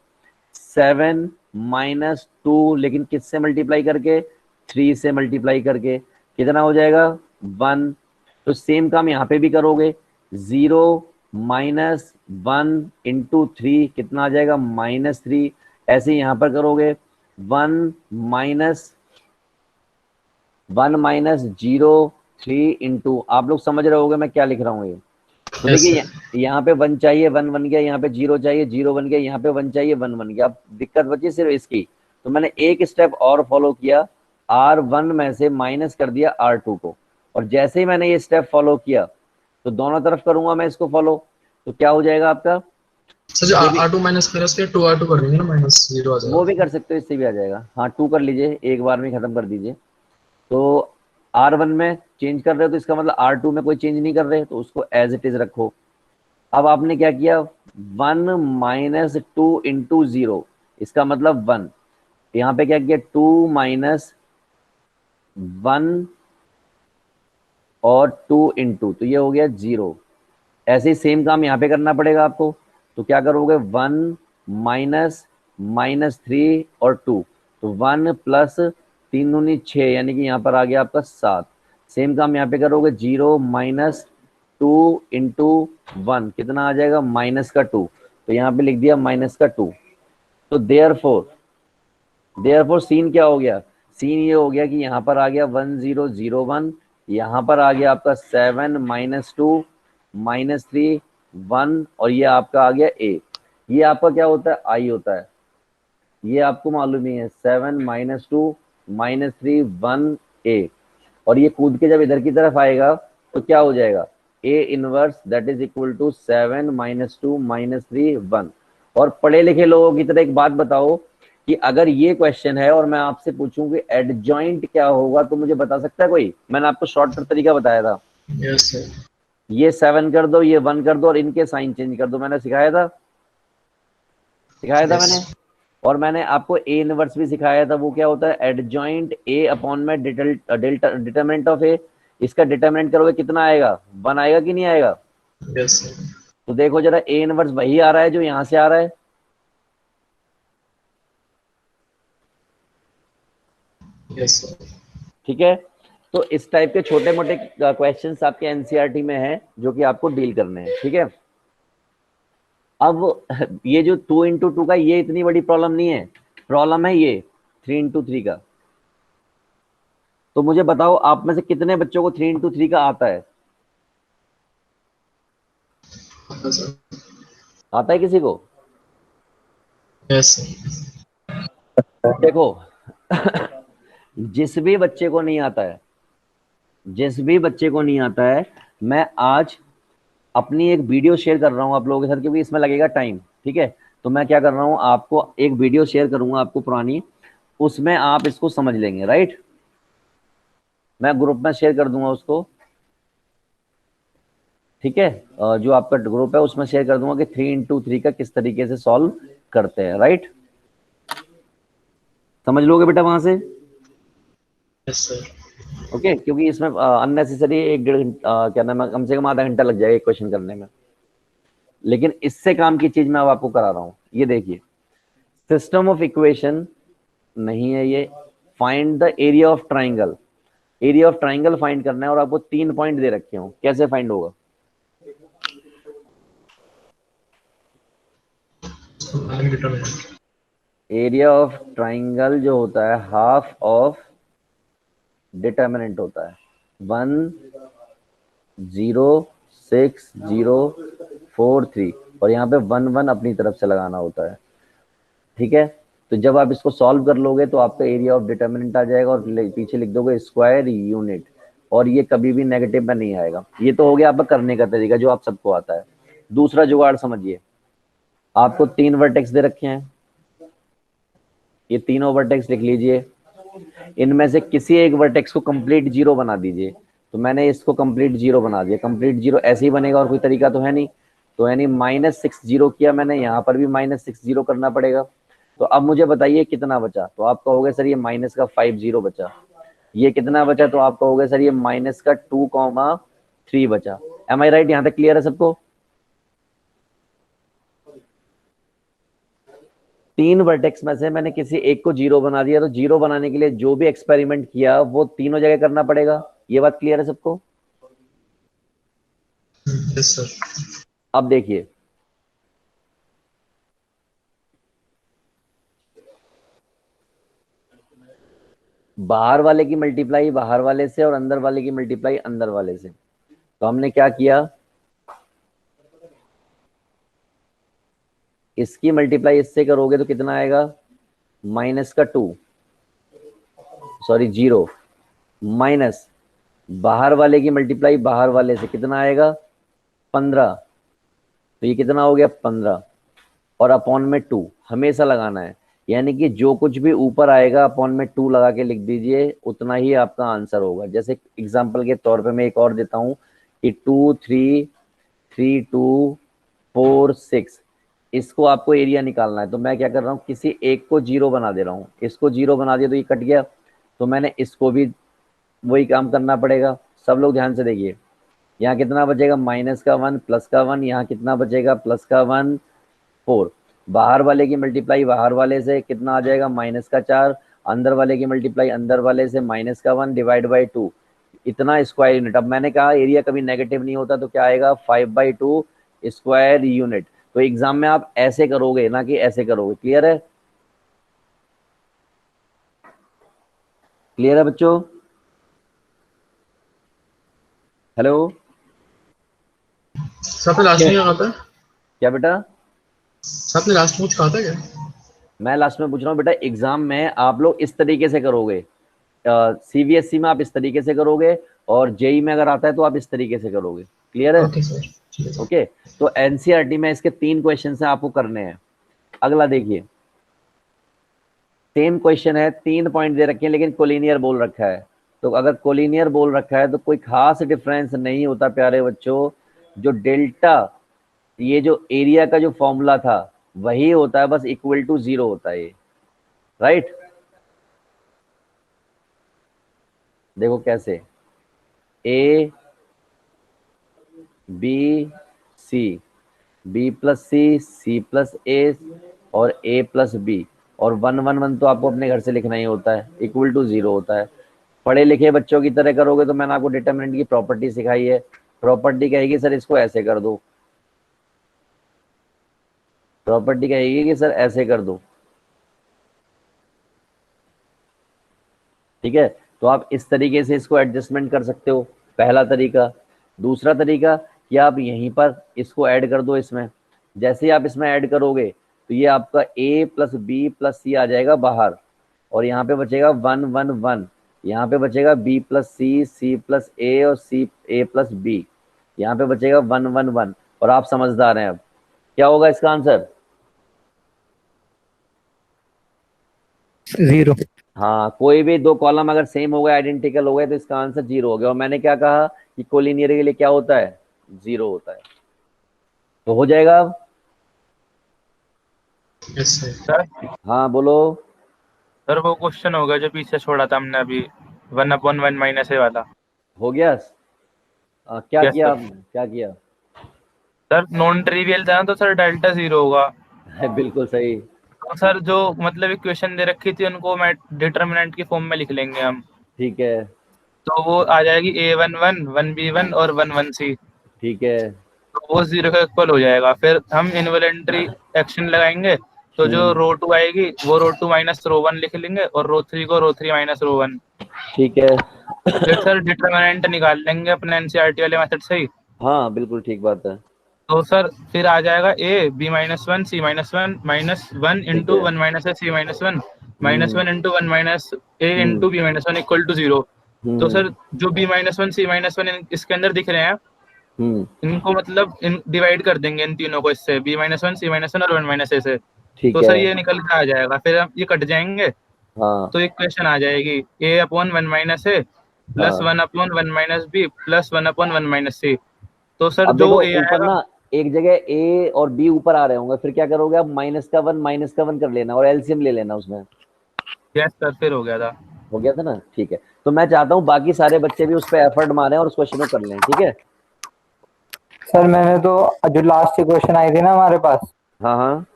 7 -2, लेकिन किससे मल्टीप्लाई करके? 3 से मल्टीप्लाई करके। कितना हो जाएगा? 1। तो सेम काम यहाँ पे भी करोगे, 0 -1 इंटू 3 कितना आ जाएगा? -3। ऐसे ही यहाँ पर करोगे 1 -0 3 इंटू, आप लोग समझ रहे होगे मैं क्या लिख रहा हूँ ये। तो Yes, देखिए sir. यहाँ पे 1 चाहिए, 1 बन गया, यहाँ पे 0 चाहिए, 0 बन गया, यहाँ पे 1 चाहिए, 1 बन गया। अब दिक्कत बची सिर्फ इसकी। तो मैंने एक स्टेप और फॉलो किया, R1 में से माइनस कर दिया R2 को। और जैसे ही मैंने ये स्टेप फॉलो किया तो दोनों तरफ करूंगा मैं इसको फॉलो, तो क्या हो जाएगा आपका? सर जो ये भी R2 माइनस फिर उसके 2R2 कर देंगे ना, माइनस 0 आ वो भी जाएगा। कर सकते हो, इससे भी आ जाएगा। हाँ 2 कर लीजिए, एक बार में खत्म कर दीजिए। तो R1 में चेंज कर रहे हो तो इसका मतलब R2 में कोई चेंज नहीं कर रहे, तो उसको एज इट इज रखो। अब आपने क्या किया? 1 -2 इंटू 0, इसका मतलब 1। यहाँ पे क्या किया? 2 -1 और 2 इंटू, तो ये हो गया 0। ऐसे ही सेम काम यहाँ पे करना पड़ेगा आपको। तो क्या करोगे? 1 -3 और 2, तो 1 प्लस 3 दूनी 6, यानी कि यहाँ पर आ गया आपका 7। सेम काम यहाँ पे करोगे, 0 -2 इंटू 1 कितना आ जाएगा? -2। तो यहाँ पे लिख दिया -2। तो देयरफॉर सीन क्या हो गया? सीन ये हो गया कि यहाँ पर आ गया 1001, यहाँ पर आ गया आपका 7 -2 -3 1, और ये आपका आ गया ए। ये आपका क्या होता है? आई होता है। ये आपको मालूम ही है, 7 -2 -3 1 ए। और ये कूद के जब इधर की तरफ आएगा तो क्या हो जाएगा? A inverse that is equal to 7 -2 -3 1। और पढ़े लिखे लोगों की तरह एक बात बताओ कि अगर ये क्वेश्चन है और मैं आपसे पूछूं कि एडजॉइंट क्या होगा, तो मुझे बता सकता है कोई? मैंने आपको शॉर्टकट तरीका बताया था, यस सर। ये 7 कर दो, ये 1 कर दो और इनके साइन चेंज कर दो। मैंने सिखाया था, मैंने। और मैंने आपको ए इनवर्स भी सिखाया था, वो क्या होता है? एडजॉइंट ए अपॉन में डिटरमिनेंट ऑफ ए। इसका डिटरमिनेंट करोगे कितना आएगा? 1 आएगा कि नहीं आएगा? Yes sir. तो देखो जरा, ए इनवर्स वही आ रहा है जो यहां से आ रहा है। Yes sir. ठीक है, तो इस टाइप के छोटे मोटे क्वेश्चंस आपके एनसीईआरटी में है जो कि आपको डील करने हैं। ठीक है, अब ये जो 2 इंटू 2 का, ये इतनी बड़ी प्रॉब्लम नहीं है, प्रॉब्लम है ये 3 इंटू 3 का। तो मुझे बताओ आप में से कितने बच्चों को 3 इंटू 3 का आता है? आता है किसी को? Yes sir. देखो जिस भी बच्चे को नहीं आता है, जिस भी बच्चे को नहीं आता है, मैं आज अपनी एक वीडियो शेयर कर रहा हूँ आप लोगों के साथ, क्योंकि इसमें लगेगा टाइम। ठीक है, तो मैं क्या कर रहा हूँ, आपको एक वीडियो शेयर करूंगा आपको पुरानी, उसमें आप इसको समझ लेंगे। राइट, मैं ग्रुप में शेयर कर दूंगा उसको। ठीक है, जो आपका ग्रुप है उसमें शेयर कर दूंगा कि 3 into 3 का किस तरीके से सॉल्व करते हैं, राइट। समझ लोगे बेटा वहां से? Yes sir. ओके, क्योंकि इसमें अननेसेसरी 1 डेढ़ घंटा क्या नाम है, कम से कम आधा घंटा लग जाएगा एक क्वेश्चन करने में, लेकिन इससे काम की चीज मैं अब आपको करा रहा हूं। ये देखिए, सिस्टम ऑफ इक्वेशन नहीं है ये, find the area of triangle. Area of triangle find करना है और आपको 3 पॉइंट दे रखे हो, कैसे फाइंड होगा? डिटरमिनेंट। एरिया ऑफ ट्राइंगल जो होता है हाफ ऑफ डिटर्मिनेंट होता है 1 0 6 0 4 3, और यहाँ पे 1 1 अपनी तरफ से लगाना होता है। ठीक है, तो जब आप इसको सॉल्व कर लोगे तो आपका एरिया ऑफ डिटर्मिनेंट आ जाएगा और पीछे लिख दोगे स्क्वायर यूनिट, और ये कभी भी नेगेटिव में नहीं आएगा। ये तो हो गया आपका करने का तरीका जो आप सबको आता है। दूसरा जुगाड़ समझिए, आपको 3 वर्टेक्स दे रखे हैं, ये तीनों वर्टेक्स लिख लीजिए, इनमें से किसी एक वर्टेक्स को कंप्लीट जीरो बना दीजिए। तो मैंने इसको कंप्लीट जीरो बना दिया, कंप्लीट जीरो ऐसे ही बनेगा और कोई तरीका तो है नहीं, तो यानी -60 किया मैंने, यहाँ पर भी -60 करना पड़ेगा। तो अब मुझे बताइए कितना बचा, तो आप कहोगे सर ये माइनस का 50 बचा। ये कितना बचा, तो आप कहोगे सर ये माइनस का 2,3 बचा। M I right? यहाँ तक क्लियर है सबको? 3 वर्टेक्स में से मैंने किसी एक को जीरो बना दिया, तो जीरो बनाने के लिए जो भी एक्सपेरिमेंट किया वो तीनों जगह करना पड़ेगा। ये बात क्लियर है सबको? Yes sir. अब देखिए, बाहर वाले की मल्टीप्लाई बाहर वाले से और अंदर वाले की मल्टीप्लाई अंदर वाले से। तो हमने क्या किया, इसकी मल्टीप्लाई इससे करोगे तो कितना आएगा, -2 सॉरी 0, माइनस बाहर वाले की मल्टीप्लाई बाहर वाले से कितना आएगा, 15। तो ये कितना हो गया, 15, और अपॉन में 2 हमेशा लगाना है, यानी कि जो कुछ भी ऊपर आएगा अपॉन में 2 लगा के लिख दीजिए, उतना ही आपका आंसर होगा। जैसे एग्जांपल के तौर पे मैं एक और देता हूं कि 2 3 3 2 4 6, इसको आपको एरिया निकालना है। तो मैं क्या कर रहा हूँ, किसी एक को जीरो बना दे रहा हूँ, इसको जीरो बना दिया तो ये कट गया, तो मैंने इसको भी वही काम करना पड़ेगा। सब लोग ध्यान से देखिए, यहाँ कितना बचेगा, -1 +1, यहाँ कितना बचेगा, +1 4। बाहर वाले की मल्टीप्लाई बाहर वाले से कितना आ जाएगा, -4, अंदर वाले की मल्टीप्लाई अंदर वाले से -1 डिवाइड बाई 2, इतना स्क्वायर यूनिट। अब मैंने कहा एरिया कभी नेगेटिव नहीं होता, तो क्या आएगा, 5/2 स्क्वायर यूनिट। तो एग्जाम में आप ऐसे करोगे ना कि ऐसे करोगे। क्लियर है? क्लियर है बच्चों? हेलो, सर आपने लास्ट में क्या कहा था? क्या बेटा? सर आपने लास्ट में कुछ कहा था क्या? मैं लास्ट में पूछ रहा हूँ बेटा, एग्जाम में आप लोग इस तरीके से करोगे, सीबीएसई में आप इस तरीके से करोगे, और जेई में अगर आता है तो आप इस तरीके से करोगे। क्लियर है? ओके सर, ठीक है सर। ओके, तो एनसीईआरटी में इसके 3 क्वेश्चन है आपको करने हैं। अगला देखिए, सेम क्वेश्चन है, 3 पॉइंट दे रखे हैं लेकिन कोलिनियर बोल रखा है। तो अगर कोलिनियर बोल रखा है तो कोई खास डिफरेंस नहीं होता प्यारे बच्चों, जो डेल्टा, ये जो एरिया का जो फॉर्मूला था वही होता है, बस इक्वल टू 0 होता है ये, राइट। देखो कैसे, A B C, B plus C, C plus A, और ए प्लस बी, और 1 1 1 तो आपको अपने घर से लिखना ही होता है, इक्वल टू 0 होता है। पढ़े लिखे बच्चों की तरह करोगे तो मैंने आपको डिटरमिनेंट की प्रॉपर्टी सिखाई है। प्रॉपर्टी कहेगी सर इसको ऐसे कर दो, प्रॉपर्टी कहेगी कि सर ऐसे कर दो। ठीक है, तो आप इस तरीके से इसको एडजस्टमेंट कर सकते हो, पहला तरीका। दूसरा तरीका कि आप यहीं पर इसको ऐड कर दो इसमें, जैसे ही आप इसमें ऐड करोगे तो ये आपका a प्लस बी प्लस सी आ जाएगा बाहर, और यहाँ पे बचेगा 1 1 1, यहाँ पे बचेगा b plus C, C plus A, और सी a प्लस बी, यहाँ पे बचेगा 1 1 1। और आप समझदार हैं, अब क्या होगा इसका आंसर? 0। हाँ, कोई भी 2 कॉलम अगर सेम हो गए, आइडेंटिकल हो गए, तो इसका आंसर 0 हो गया। और मैंने क्या कहा कि कोलिनियर के लिए क्या होता है, 0 होता है। तो हो जाएगा अब? Yes sir. सर हाँ बोलो। सर वो क्वेश्चन होगा जो पीछे छोड़ा था हमने अभी, 1/1 - a वाला। हो गया? क्या यस किया सर। आपने, क्या किया? सर नॉन ट्रिवियल था ना, तो सर डेल्टा 0 होगा। बिल्कुल सही। तो सर जो मतलब इक्वेशन दे रखी थी उनको मैं डिटर्मिनेंट की फॉर्म में लिख लेंगे हम। ठीक है। तो वो आ जाएगी A11 1B1 और 1 1C। ठीक है। तो वो 0 का इक्वल हो जाएगा। फिर हम इन्वॉलेंटरी एक्शन लगाएंगे, तो जो हम्म। रो 2 आएगी वो रो 2 माइनस रो 1 लिख लेंगे, और रो 3 को रो 3 माइनस रो 1। ठीक है। फिर सर डिटर्मिनेंट निकाल लेंगे अपने एनसीईआरटी वाले मेथड से ही। हाँ बिल्कुल ठीक बात है। तो सर फिर आ जाएगा A B-1 C-1 ठीक इंटू है। 1 - a C-1 hmm. -1 into 1 - a hmm. Into B-1 equal to 0। तो हम्म। सर जो B-1 C-1 इसके अंदर दिख रहे हैं, हम्म। इनको मतलब इन डिवाइड कर देंगे इन तीनों को, इससे B-1 C-1 और 1 - a से। ठीक तो है। सर ये निकल के आ जाएगा, फिर अब ये कट जाएंगे। हाँ। तो इक्वेशन आ जाएगी A/1 - a प्लस हाँ 1/1 - b प्लस 1/1 - c। तो सर अब जो देखो ए ऊपर आएगा। ना, एक जगह ए और बी ऊपर आ रहे होंगे, फिर क्या करोगे आप? माइनस का वन कर लेना और एलसीएम ले लेना उसमें। यस सर, फिर हो गया था। हो गया था ना? ठीक है। तो मैं चाहता हूँ बाकी सारे बच्चे भी उस पर एफर्ट मारें और उस क्वेश्चन को कर लें, ठीक है? सर मैंने तो जो लास्ट इक्वेशन आई थी ना हमारे पास, हाँ हाँ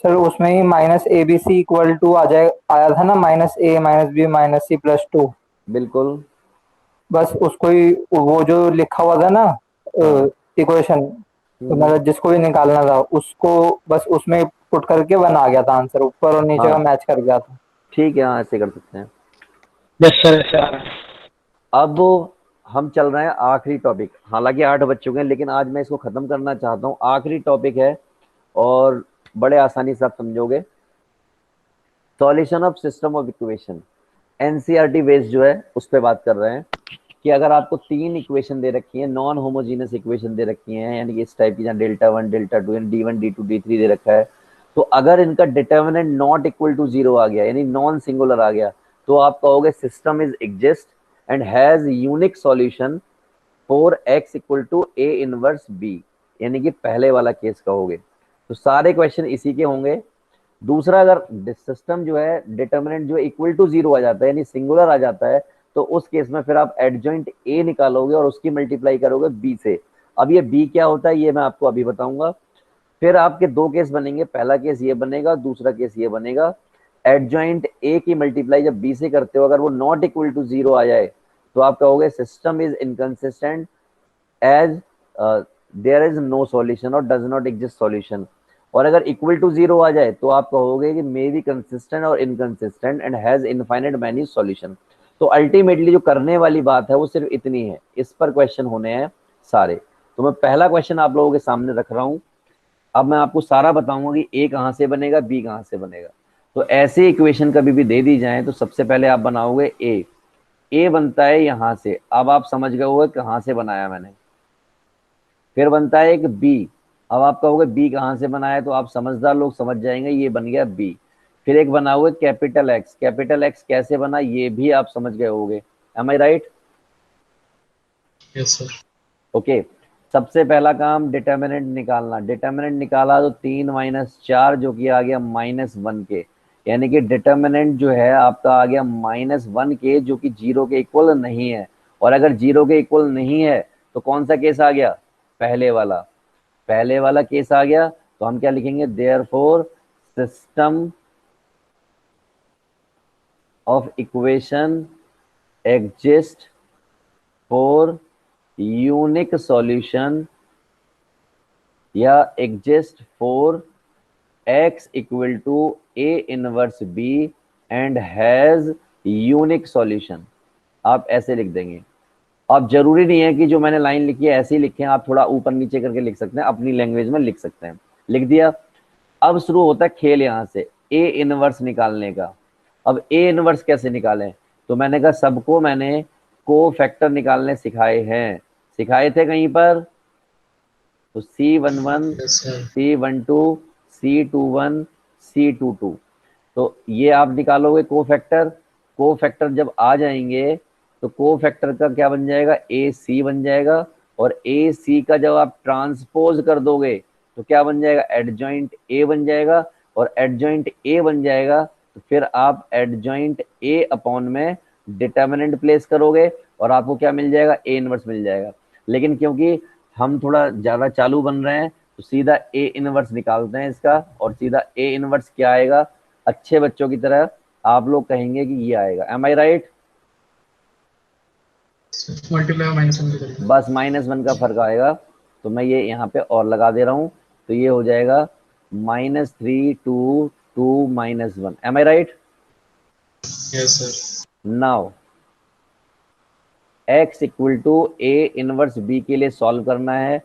सर उसमें ही -abc इक्वल टू आया था ना, -a - b - c+2। बिल्कुल। बस उसको ही, वो जो लिखा हुआ था ना हाँ। इक्वेशन, तो हम्म। मतलब जिसको भी निकालना था उसको बस उसमें पुट करके वन आ गया था आंसर, ऊपर और नीचे का हाँ मैच कर गया था। ठीक है, हाँ ऐसे कर सकते हैं। यस सर, ऐसे आ रहा है। अब हम चल रहे हैं आखिरी टॉपिक। हालांकि 8 बज चुके हैं, लेकिन आज मैं इसको खत्म करना चाहता हूँ। आखिरी टॉपिक है और बड़े आसानी से आप समझोगे। Solution of system of equation, NCERT based जो है उस पर बात कर रहे हैं कि अगर आपको 3 इक्वेशन दे रखी है, नॉन होमोजीनियस इक्वेशन दे रखी है, यानी कि इस टाइप की, जहाँ डेल्टा 1 डेल्टा 2 यानी D1 D2 D3 दे रखा है, तो अगर इनका डिटर्मिनेंट नॉट इक्वल टू 0 आ गया, यानी नॉन सिंगुलर आ गया, तो आप कहोगे system is exist and has unique solution for x equal to a inverse b, यानी कि पहले वाला केस कहोगे। तो सारे क्वेश्चन इसी के होंगे। दूसरा, अगर सिस्टम जो है डिटर्मिनेंट जो इक्वल टू 0 आ जाता है, यानी सिंगुलर आ जाता है, तो उस केस में फिर आप एडजॉइंट ए निकालोगे और उसकी मल्टीप्लाई करोगे बी से। अब ये बी क्या होता है ये मैं आपको अभी बताऊंगा। फिर आपके 2 केस बनेंगे, पहला केस ये बनेगा, दूसरा केस ये बनेगा। एडजॉइंट ए की मल्टीप्लाई जब बी से करते हो, अगर वो नॉट इक्वल टू 0 आ जाए, तो आप कहोगे system is inconsistent as there is no solution और डज नॉट एग्जिस्ट सॉल्यूशन। और अगर इक्वल टू 0 आ जाए, तो आप कहोगे कि मे बी कंसिस्टेंट और inconsistent and has infinite many solution. तो अल्टीमेटली जो करने वाली बात है वो सिर्फ इतनी है, इस पर क्वेश्चन होने हैं सारे। तो मैं पहला क्वेश्चन आप लोगों के सामने रख रहा हूं। अब मैं आपको सारा बताऊंगा कि ए कहां से बनेगा, बी कहां से बनेगा। तो ऐसे इक्वेशन कभी भी दे दी जाए, तो सबसे पहले आप बनाओगे ए बनता है यहां से। अब आप समझ गए होगा कहां से बनाया मैंने। फिर बनता है एक बी। अब आप कहोगे बी कहां से बनाया, तो आप समझदार लोग समझ जाएंगे ये बन गया बी। फिर एक बना हुआ कैपिटल एक्स। कैपिटल एक्स कैसे बना ये भी आप समझ गए होगे। M I right? Yes sir. Okay. सबसे पहला काम डिटर्मिनेंट निकालना। डिटर्मिनेंट निकाला तो 3 - 4 जो कि आ गया -1 के, यानी कि डिटर्मिनेंट जो है आपका आ गया -1 के, जो कि 0 के इक्वल नहीं है। और अगर 0 के इक्वल नहीं है तो कौन सा केस आ गया? पहले वाला। पहले वाला केस आ गया, तो हम क्या लिखेंगे? Therefore system of equation exist for unique solution या exist for x equal to a inverse b and has unique solution. आप ऐसे लिख देंगे। अब जरूरी नहीं है कि जो मैंने लाइन लिखी है ऐसे ही लिखें, आप थोड़ा ऊपर नीचे करके लिख सकते हैं, अपनी लैंग्वेज में लिख सकते हैं। लिख दिया। अब शुरू होता है खेल यहां से, ए इनवर्स निकालने का। अब ए इनवर्स कैसे निकालें? तो मैंने कहा सबको मैंने को फैक्टर निकालने सिखाए हैं, सिखाए थे कहीं पर। तो C11 yes sir. C12 C21 C22, तो ये आप निकालोगे को फैक्टर। को फैक्टर जब आ जाएंगे तो को फैक्टर का क्या बन जाएगा? AC बन जाएगा। और ए सी का जब आप ट्रांसपोज कर दोगे तो क्या बन जाएगा, एडजॉइंट ए बन जाएगा, और एडजॉइंट ए बन जाएगा तो फिर आप एडजॉइंट ए अपॉन में डिटर्मिनेंट प्लेस करोगे और आपको क्या मिल जाएगा, ए इनवर्स मिल जाएगा। लेकिन क्योंकि हम थोड़ा ज्यादा चालू बन रहे हैं तो सीधा ए इनवर्स निकालते हैं इसका, और सीधा ए इनवर्स क्या आएगा, अच्छे बच्चों की तरह आप लोग कहेंगे कि ये आएगा। M I right? मल्टीप्लाई और माइनस 1 भी करेंगे। बस -1 का फर्क आएगा, तो मैं ये यहाँ पे और लगा दे रहा हूँ, तो ये हो जाएगा -3 2 2 -1। Am I right? Yes sir. Now x equal to a inverse b के लिए सॉल्व करना है।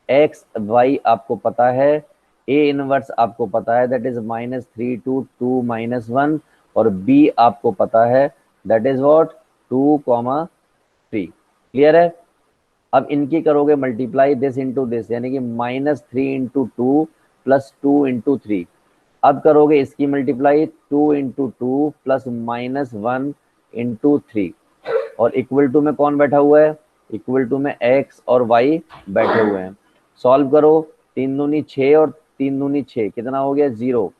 x y आपको पता है, a इनवर्स आपको पता है, दैट इज -3 2 2 -1, और b आपको पता है, दैट इज व्हाट 2, 3। क्लियर है? अब इनकी करोगे मल्टीप्लाई दिस इंटू दिस, यानी कि -3 इंटू 2 प्लस 2 इंटू 3। अब करोगे इसकी मल्टीप्लाई 2 इंटू 2 प्लस -1 इंटू 3, और इक्वल टू में कौन बैठा हुआ है, इक्वल टू में x और y बैठे हुए हैं। सॉल्व करो, 3 दूनी 6 और 3 दूनी 6 कितना हो गया, 0,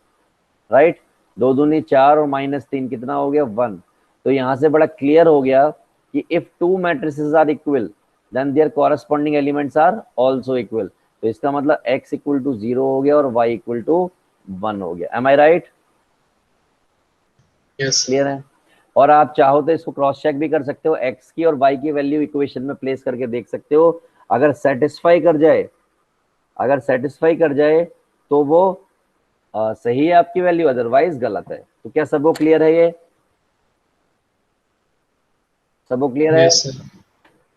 राइट। 2 दूनी 4 और -3 कितना हो गया, 1। तो यहां से बड़ा क्लियर हो गया कि if two matrices are equal then their corresponding elements are also equal. तो इसका मतलब x इक्वल टू 0 हो गया और y इक्वल टू 1 हो गया। M I right? Yes clear है? और आप चाहो तो इसको क्रॉस चेक भी कर सकते हो, x की और y की वैल्यू इक्वेशन में प्लेस करके देख सकते हो। अगर सेटिस्फाई कर जाए, अगर सेटिस्फाई कर जाए तो वो सही है आपकी वैल्यू, अदरवाइज गलत है। तो क्या सबको क्लियर है, ये सबको क्लियर है? Yes sir.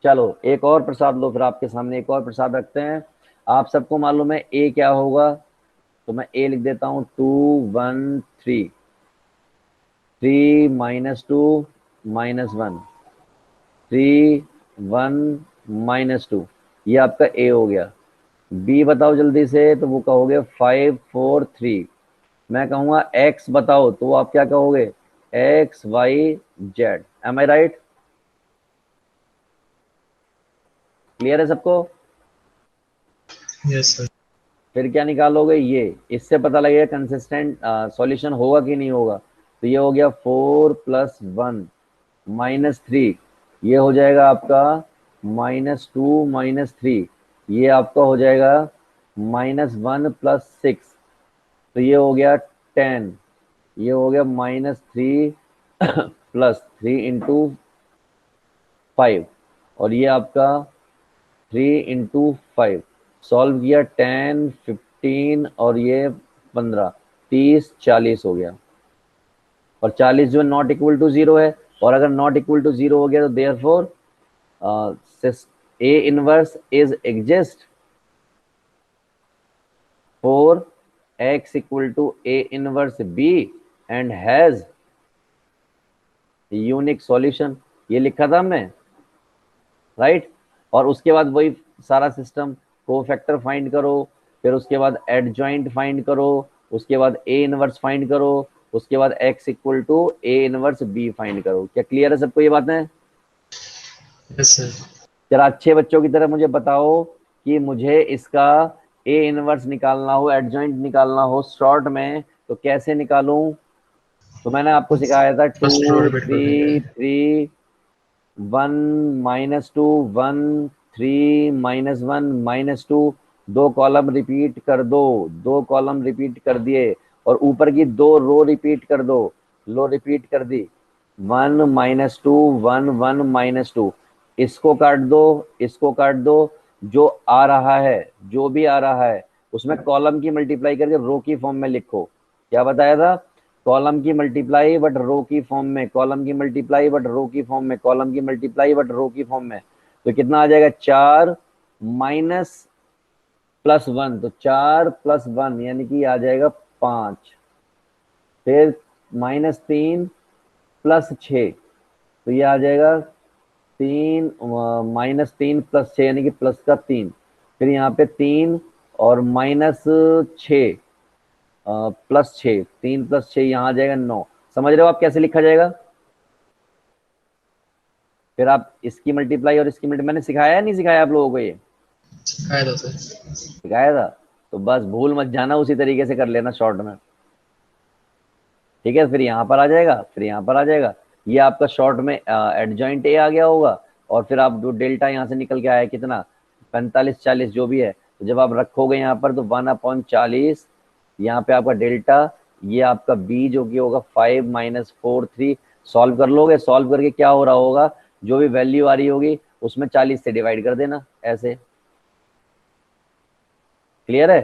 चलो एक और प्रसाद लो, फिर आपके सामने एक और प्रसाद रखते हैं। आप सबको मालूम है ए क्या होगा, तो मैं ए लिख देता हूं 2 1 3 3 -2 -1 3 1 -2, ये आपका ए हो गया। बी बताओ जल्दी से, तो वो कहोगे 5 4 3। मैं कहूंगा एक्स बताओ, तो वो आप क्या कहोगे, x y Z. M I right? Clear है सबको? Yes sir. फिर क्या निकालोगे, ये इससे पता लगेगा कंसिस्टेंट सॉल्यूशन होगा कि नहीं होगा। तो ये हो गया 4 + 1 -3, ये हो जाएगा आपका -2 -3, ये आपका हो जाएगा -1 + 6, तो ये हो गया 10, ये हो गया -3 + 3 इंटू 5, और ये आपका 3 इंटू 5। सॉल्व किया 10 15 और ये 15 30 40 हो गया, और 40 जो नॉट इक्वल टू 0 है, और अगर नॉट इक्वल टू 0 हो गया तो therefore a inverse is exist for x equal to a inverse b and has unique solution. ये लिखा था हमने, राइट। और उसके बाद वही सारा सिस्टम, कोफैक्टर फाइंड करो, फिर उसके बाद एडजॉइंट फाइंड करो, उसके बाद ए इनवर्स फाइंड करो, उसके बाद x equal to a inverse b find करो। क्या क्लियर है सबको ये बातें? Yes sir. जरा अच्छे बच्चों की तरह मुझे बताओ कि मुझे इसका ए इनवर्स निकालना हो, एडजॉइंट निकालना हो शॉर्ट में, तो कैसे निकालूं? तो मैंने आपको सिखाया था 2 फर्स्ट रो रिपीट कर 3 देंगे। 3 1 -2 1 3 -1 -2, 2 कॉलम रिपीट कर दो, 2 कॉलम रिपीट कर दिए, और ऊपर की 2 रो रिपीट कर दो, लो रिपीट कर दी। 1 -2 1 1 -2, इसको काट दो, इसको काट दो, जो आ रहा है, जो भी आ रहा है उसमें कॉलम की मल्टीप्लाई करके रो की फॉर्म में लिखो। क्या बताया था? कॉलम की मल्टीप्लाई बट रो की फॉर्म में, कॉलम की मल्टीप्लाई बट रो की फॉर्म में, कॉलम की मल्टीप्लाई बट रो की फॉर्म में। तो कितना आ जाएगा, 4 माइनस +1, तो 4 + 1 यानी कि आ जाएगा 5, फिर -3 + 6, तो ये आ जाएगा 3 -3 + 6 यानी कि +3, फिर यहाँ पे 3 और -6 +6, 3 + 6 यहाँ आ जाएगा 9। समझ रहे हो आप कैसे लिखा जाएगा? फिर आप इसकी मल्टीप्लाई और इसकी मल्टीप्लाई, मैंने सिखाया नहीं सिखाया आप लोगों को? ये सिखाया था सर। सिखाया था, तो बस भूल मत जाना, उसी तरीके से कर लेना शॉर्ट में। ठीक है, फिर यहाँ पर आ जाएगा, फिर यहाँ पर आ जाएगा, ये आपका शॉर्ट में एडजॉइंट ए आ गया होगा, और फिर आप जो डेल्टा यहाँ से निकल के आया कितना 45-40 जो भी है, तो जब आप रखोगे यहाँ पर तो 1/40, यहाँ पे आपका डेल्टा, ये आपका बी जो कि होगा 5 - 4 3, सॉल्व कर लोगे, सॉल्व करके क्या हो रहा होगा, जो भी वैल्यू आ रही होगी उसमें 40 से डिवाइड कर देना ऐसे। क्लियर है?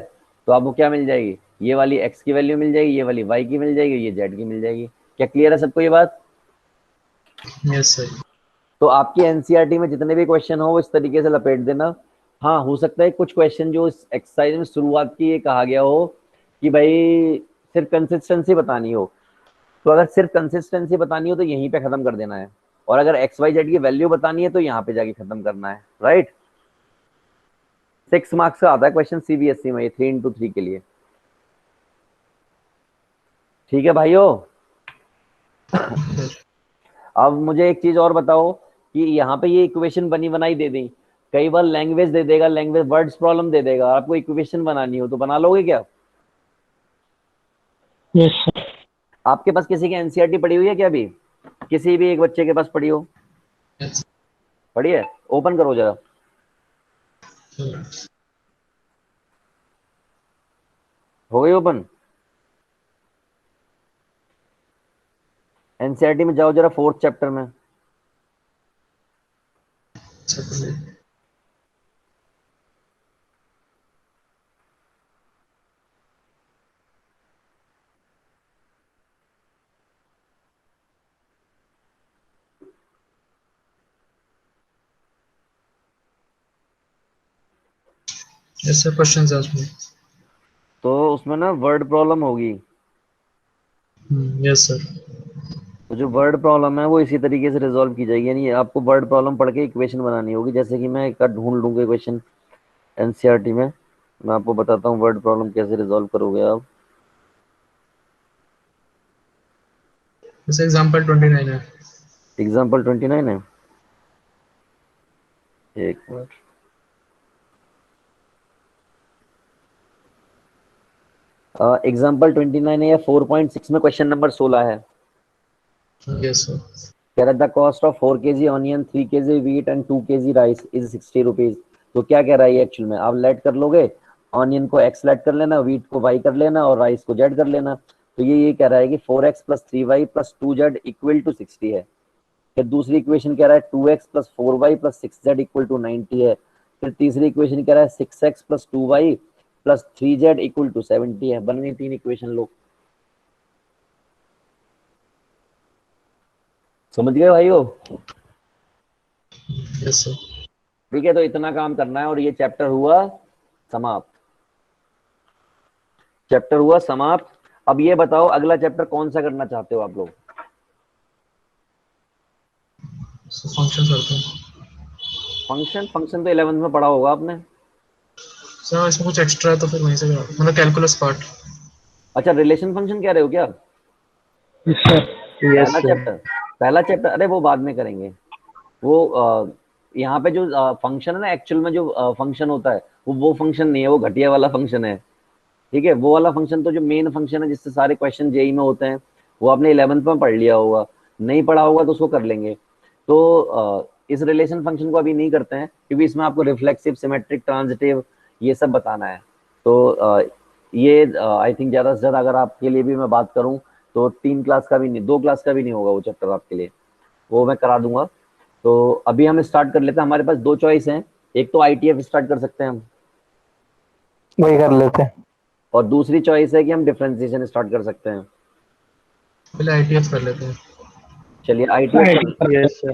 तो आपको क्या मिल जाएगी, ये वाली x की वैल्यू मिल जाएगी, ये वाली y की मिल जाएगी, ये z की मिल जाएगी। क्या क्लियर है सबको ये बात? Yes sir. तो आपकी एनसीईआरटी में जितने भी क्वेश्चन हो वो इस तरीके से लपेट देना। हाँ, हो सकता है कुछ क्वेश्चन जो इस एक्सरसाइज में शुरुआत की ये कहा गया हो कि भाई सिर्फ कंसिस्टेंसी बतानी हो, तो अगर सिर्फ कंसिस्टेंसी बतानी हो तो यहीं पे खत्म कर देना है, और अगर एक्स वाई जेड की वैल्यू बतानी है तो यहाँ पे जाके खत्म करना है। राइट, 6 मार्क्स का आता है क्वेश्चन सीबीएसई में, ये 3x3 के लिए। ठीक है भाइयों, अब मुझे एक चीज और बताओ कि यहाँ पे ये इक्वेशन बनी बनाई दे दी, कई बार लैंग्वेज दे देगा, लैंग्वेज वर्ड्स प्रॉब्लम दे देगा, आपको इक्वेशन बनानी हो तो बना लोगे क्या? Yes sir. आपके पास किसी की एनसीईआरटी पड़ी हुई है क्या अभी? किसी भी एक बच्चे के पास पड़ी हो? यस पड़ी है? ओपन करो जरा। सर। हो गई ओपन? एनसीईआरटी में जाओ जरा, 4th चैप्टर में। यस सर, क्वेश्चंस है उसमें। तो उसमें ना वर्ड प्रॉब्लम होगी, यस सर। तो जो वर्ड प्रॉब्लम है वो इसी तरीके से रिजॉल्व की जाएगी, यानी आपको वर्ड प्रॉब्लम पढ़ के इक्वेशन बनानी होगी। जैसे कि मैं एक ढूंढ लूंगा इक्वेशन एनसीईआरटी में, मैं आपको बताता हूँ वर्ड प्रॉब्लम कैसे रिजॉल्व करोगे आप। जैसे एग्जांपल 29 है। एग्जाम्पल 29 है, एक मिनट। एग्जाम्पल 29 है या 4.6 में क्वेश्चन नंबर 16 है। Yes sir. कह रहा the cost of 4 kg onion, 3 kg wheat and 2 kg rice is 60 rupees. तो क्या कह रहा है एक्चुअल में, आप लेट कर लोगे, ऑनियन को x लेट कर लेना, व्हीट को y कर लेना और राइस को z कर लेना। तो ये कह रहा है कि 4x + 3y + 2z = 60 है। फिर दूसरी इक्वेशन कह रहा है 2x + 4y + 6z = 90 है। फिर तीसरी इक्वेशन कह रहा है 6x + 2y + 3z = 70 है। बन गई 3 इक्वेशन। लोग समझ गए भाइयों? Yes sir. ठीक है, तो इतना काम करना है और ये चैप्टर हुआ समाप्त। चैप्टर हुआ समाप्त। अब ये बताओ अगला चैप्टर कौन सा करना चाहते हो आप लोग? फंक्शन करते हैं फंक्शन? फंक्शन तो 11th में पढ़ा होगा आपने। सर। इसमें कुछ एक्स्ट्रा है तो फिर वहीं से मतलब कैलकुलस पार्ट। अच्छा, रिलेशन फंक्शन कह रहे हो क्या? Yes sir. यस पहला सर। चैप्टर, पहला चैप्टर, अरे वो बाद में करेंगे। वो यहाँ पे जो फंक्शन है ना, एक्चुअल में जो फंक्शन होता है वो फंक्शन नहीं है, वो घटिया वाला फंक्शन है। ठीक है, वो वाला फंक्शन तो जो मेन फंक्शन है जिससे सारे क्वेश्चन जेई में होते हैं, वो आपने 11th में पढ़ लिया होगा। नहीं पढ़ा होगा तो उसको कर लेंगे। तो इस रिलेशन फंक्शन को अभी नहीं करते हैं क्योंकि इसमें आपको रिफ्लेक्सिव, सिमेट्रिक, ट्रांजिटिव ये सब बताना है। तो ये आई थिंक ज़्यादा से ज़्यादा अगर आपके लिए भी मैं बात करूं तो 3 क्लास का भी नहीं, 2 क्लास का भी नहीं होगा वो चैप्टर आपके लिए, वो मैं करा दूंगा। तो अभी हम स्टार्ट कर लेते हैं। हमारे पास 2 चॉइस हैं, एक तो आईटीएफ स्टार्ट कर सकते हैं हम, वही कर लेते हैं। और दूसरी चॉइस है कि हम डिफरेंशिएशन स्टार्ट कर सकते हैं। पहले आईटीएफ कर लेते हैं। चलिए यस सर।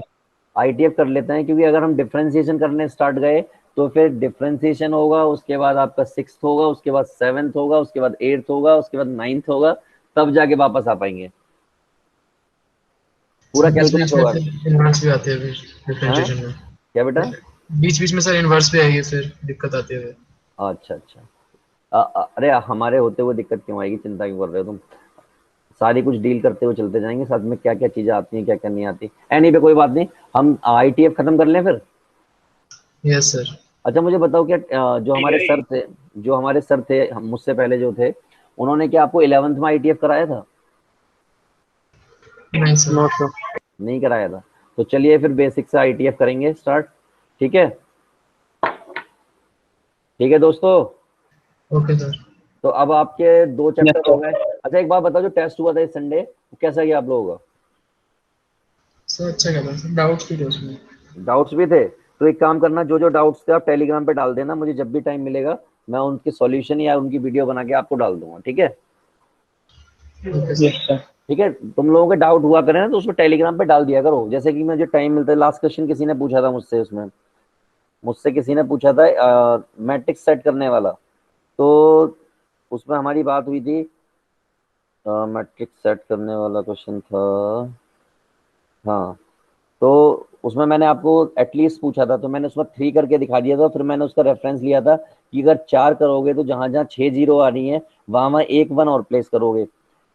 आईटीएफ कर लेते हैं, क्योंकि अगर हम डिफरेंशिएशन करने स्टार्ट गए तो फिर डिफरेंशिएशन होगा, उसके बाद आपका 6th होगा, उसके बाद 7th होगा, उसके बाद 8th होगा, उसके बाद 9th होगा, तब जाके वापस आ पाएंगे। पूरा बीच कैलकुलेट बीच में होगा। फिर इनवर्स भी आते हैं हाँ, डिफरेंशिएशन में। क्या बेटा? बीच बीच में सर इनवर्स भी आएगी, फिर दिक्कत आती है फिर। अच्छा अच्छा। अरे हमारे होते हुए दिक्कत क्यों आएगी, चिंता क्यों कर रहे हो तुम? सारी कुछ डील करते हुए चलते जाएंगे साथ में, क्या क्या चीजें आती हैं क्या क्या नहीं आती। एनी पे कोई बात नहीं, हम ITF खत्म कर लें फिर। Yes sir. अच्छा मुझे बताओ क्या जो हमारे सर थे मुझसे पहले जो थे, उन्होंने क्या आपको 11th में ITF कराया था? नहीं सर। No sir. नहीं कराया था। तो चलिए फिर बेसिक से ITF करेंगे स्टार्ट। ठीक है, ठीक है दोस्तों। Okay sir. तो अब आपके 2 चैप्टर Yes, हो sir. गए। अच्छा एक बात बताओ, जो टेस्ट हुआ था इस संडे कैसा गया आप लोगों का? सर अच्छा क्या था सर, डाउट्स भी थे उसमें। डाउट्स भी थे? तो एक काम करना, जो जो डाउट्स थे आप टेलीग्राम पे डाल देना, मुझे जब भी टाइम मिलेगा मैं उनके सॉल्यूशन या उनकी वीडियो बना के आपको डाल दूंगा। ठीक है, ओके Yes, सर। sir. ठीक है। तुम लोगों के डाउट हुआ करें ना तो उसमें टेलीग्राम पे डाल दिया करो, जैसे कि मुझे टाइम मिलता है। लास्ट क्वेश्चन किसी ने पूछा था मुझसे, उसमें मुझसे किसी ने पूछा था मैट्रिक्स सेट करने वाला, तो उसमें हमारी बात हुई थी। मैट्रिक्स सेट करने वाला क्वेश्चन था, हाँ। तो उसमें मैंने आपको एटलीस्ट पूछा था, तो मैंने उसमें 3 करके दिखा दिया था। फिर मैंने उसका रेफरेंस लिया था कि अगर 4 करोगे तो जहां जहां 6 जीरो आ रही है वहां वहां एक 1 और प्लेस करोगे,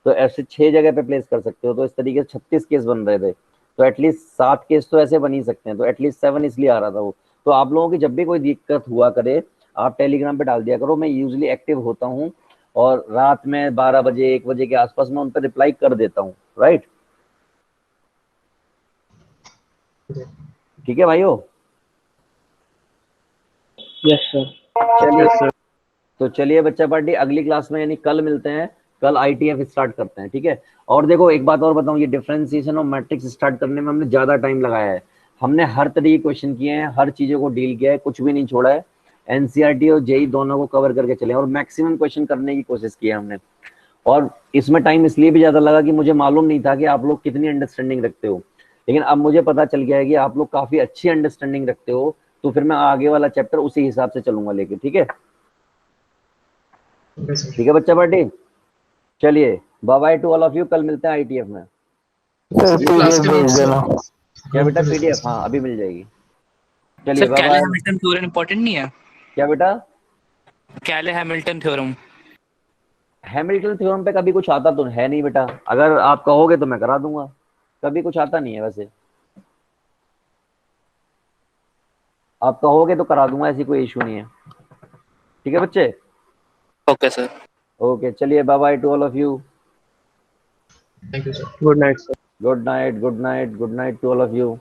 तो ऐसे 6 जगह पे प्लेस कर सकते हो। तो इस तरीके से 36 केस बन रहे थे, तो एटलीस्ट 7 केस तो ऐसे बन ही सकते हैं। तो एटलीस्ट 7 इसलिए आ रहा था वो। तो आप लोगों की जब भी कोई दिक्कत हुआ करे आप टेलीग्राम पे डाल दिया करो, मैं यूजली एक्टिव होता हूँ और रात में 12 बजे 1 बजे के आसपास मैं उन पर रिप्लाई कर देता हूँ। राइट, ठीक है भाइयों। Yes, sir. चलिए, यस सर। तो चलिए बच्चा पार्टी अगली क्लास में यानी कल मिलते हैं। कल ITF स्टार्ट करते हैं, ठीक है। और देखो एक बात और बताऊं, ये डिफरेंशिएशन और मैट्रिक्स स्टार्ट करने में हमने ज्यादा टाइम लगाया है। हमने हर तरीके के क्वेश्चन किए हैं, हर चीजों को डील किया है, कुछ भी नहीं छोड़ा है। NCERT और JEE दोनों को कवर करके चले और मैक्सिमम क्वेश्चन करने की कोशिश की है हमने। और इसमें टाइम इसलिए भी ज्यादा लगा कि मुझे मालूम नहीं था कि आप लोग कितनी अंडरस्टैंडिंग रखते हो, लेकिन अब मुझे पता चल गया है कि आप लोग काफी अच्छी अंडरस्टैंडिंग रखते हो। तो फिर मैं आगे वाला चैप्टर उसी हिसाब से चलूंगा लेके, ठीक है। Okay sir. ठीक है बच्चा पार्टी, चलिए bye bye to all of you, कल मिलते हैं ITF में। सर सर क्लास PDF के भेज नोट्स देना। क्या ग्रुप बेटा? पे भेजना PDF, हाँ सर। अभी मिल जाएगी। चलिए सर बाय कैले बाय। हैमिल्टन थ्योरम इंपॉर्टेंट नहीं है? क्या बेटा? कैले हैमिल्टन थ्योरम। हैमिल्टन थ्योरम पे कभी कुछ आता तो है नहीं बेटा, अगर आप कहोगे तो मैं करा दूंगा, कभी कुछ आता नहीं है वैसे। आप कहोगे तो करा दूंगा, ऐसी कोई इशू नहीं है। ठीक है बच्चे, ओके सर। ओके चलिए bye bye to all of you. Thank you sir. Good night sir. Good night, good night, good night to all of you.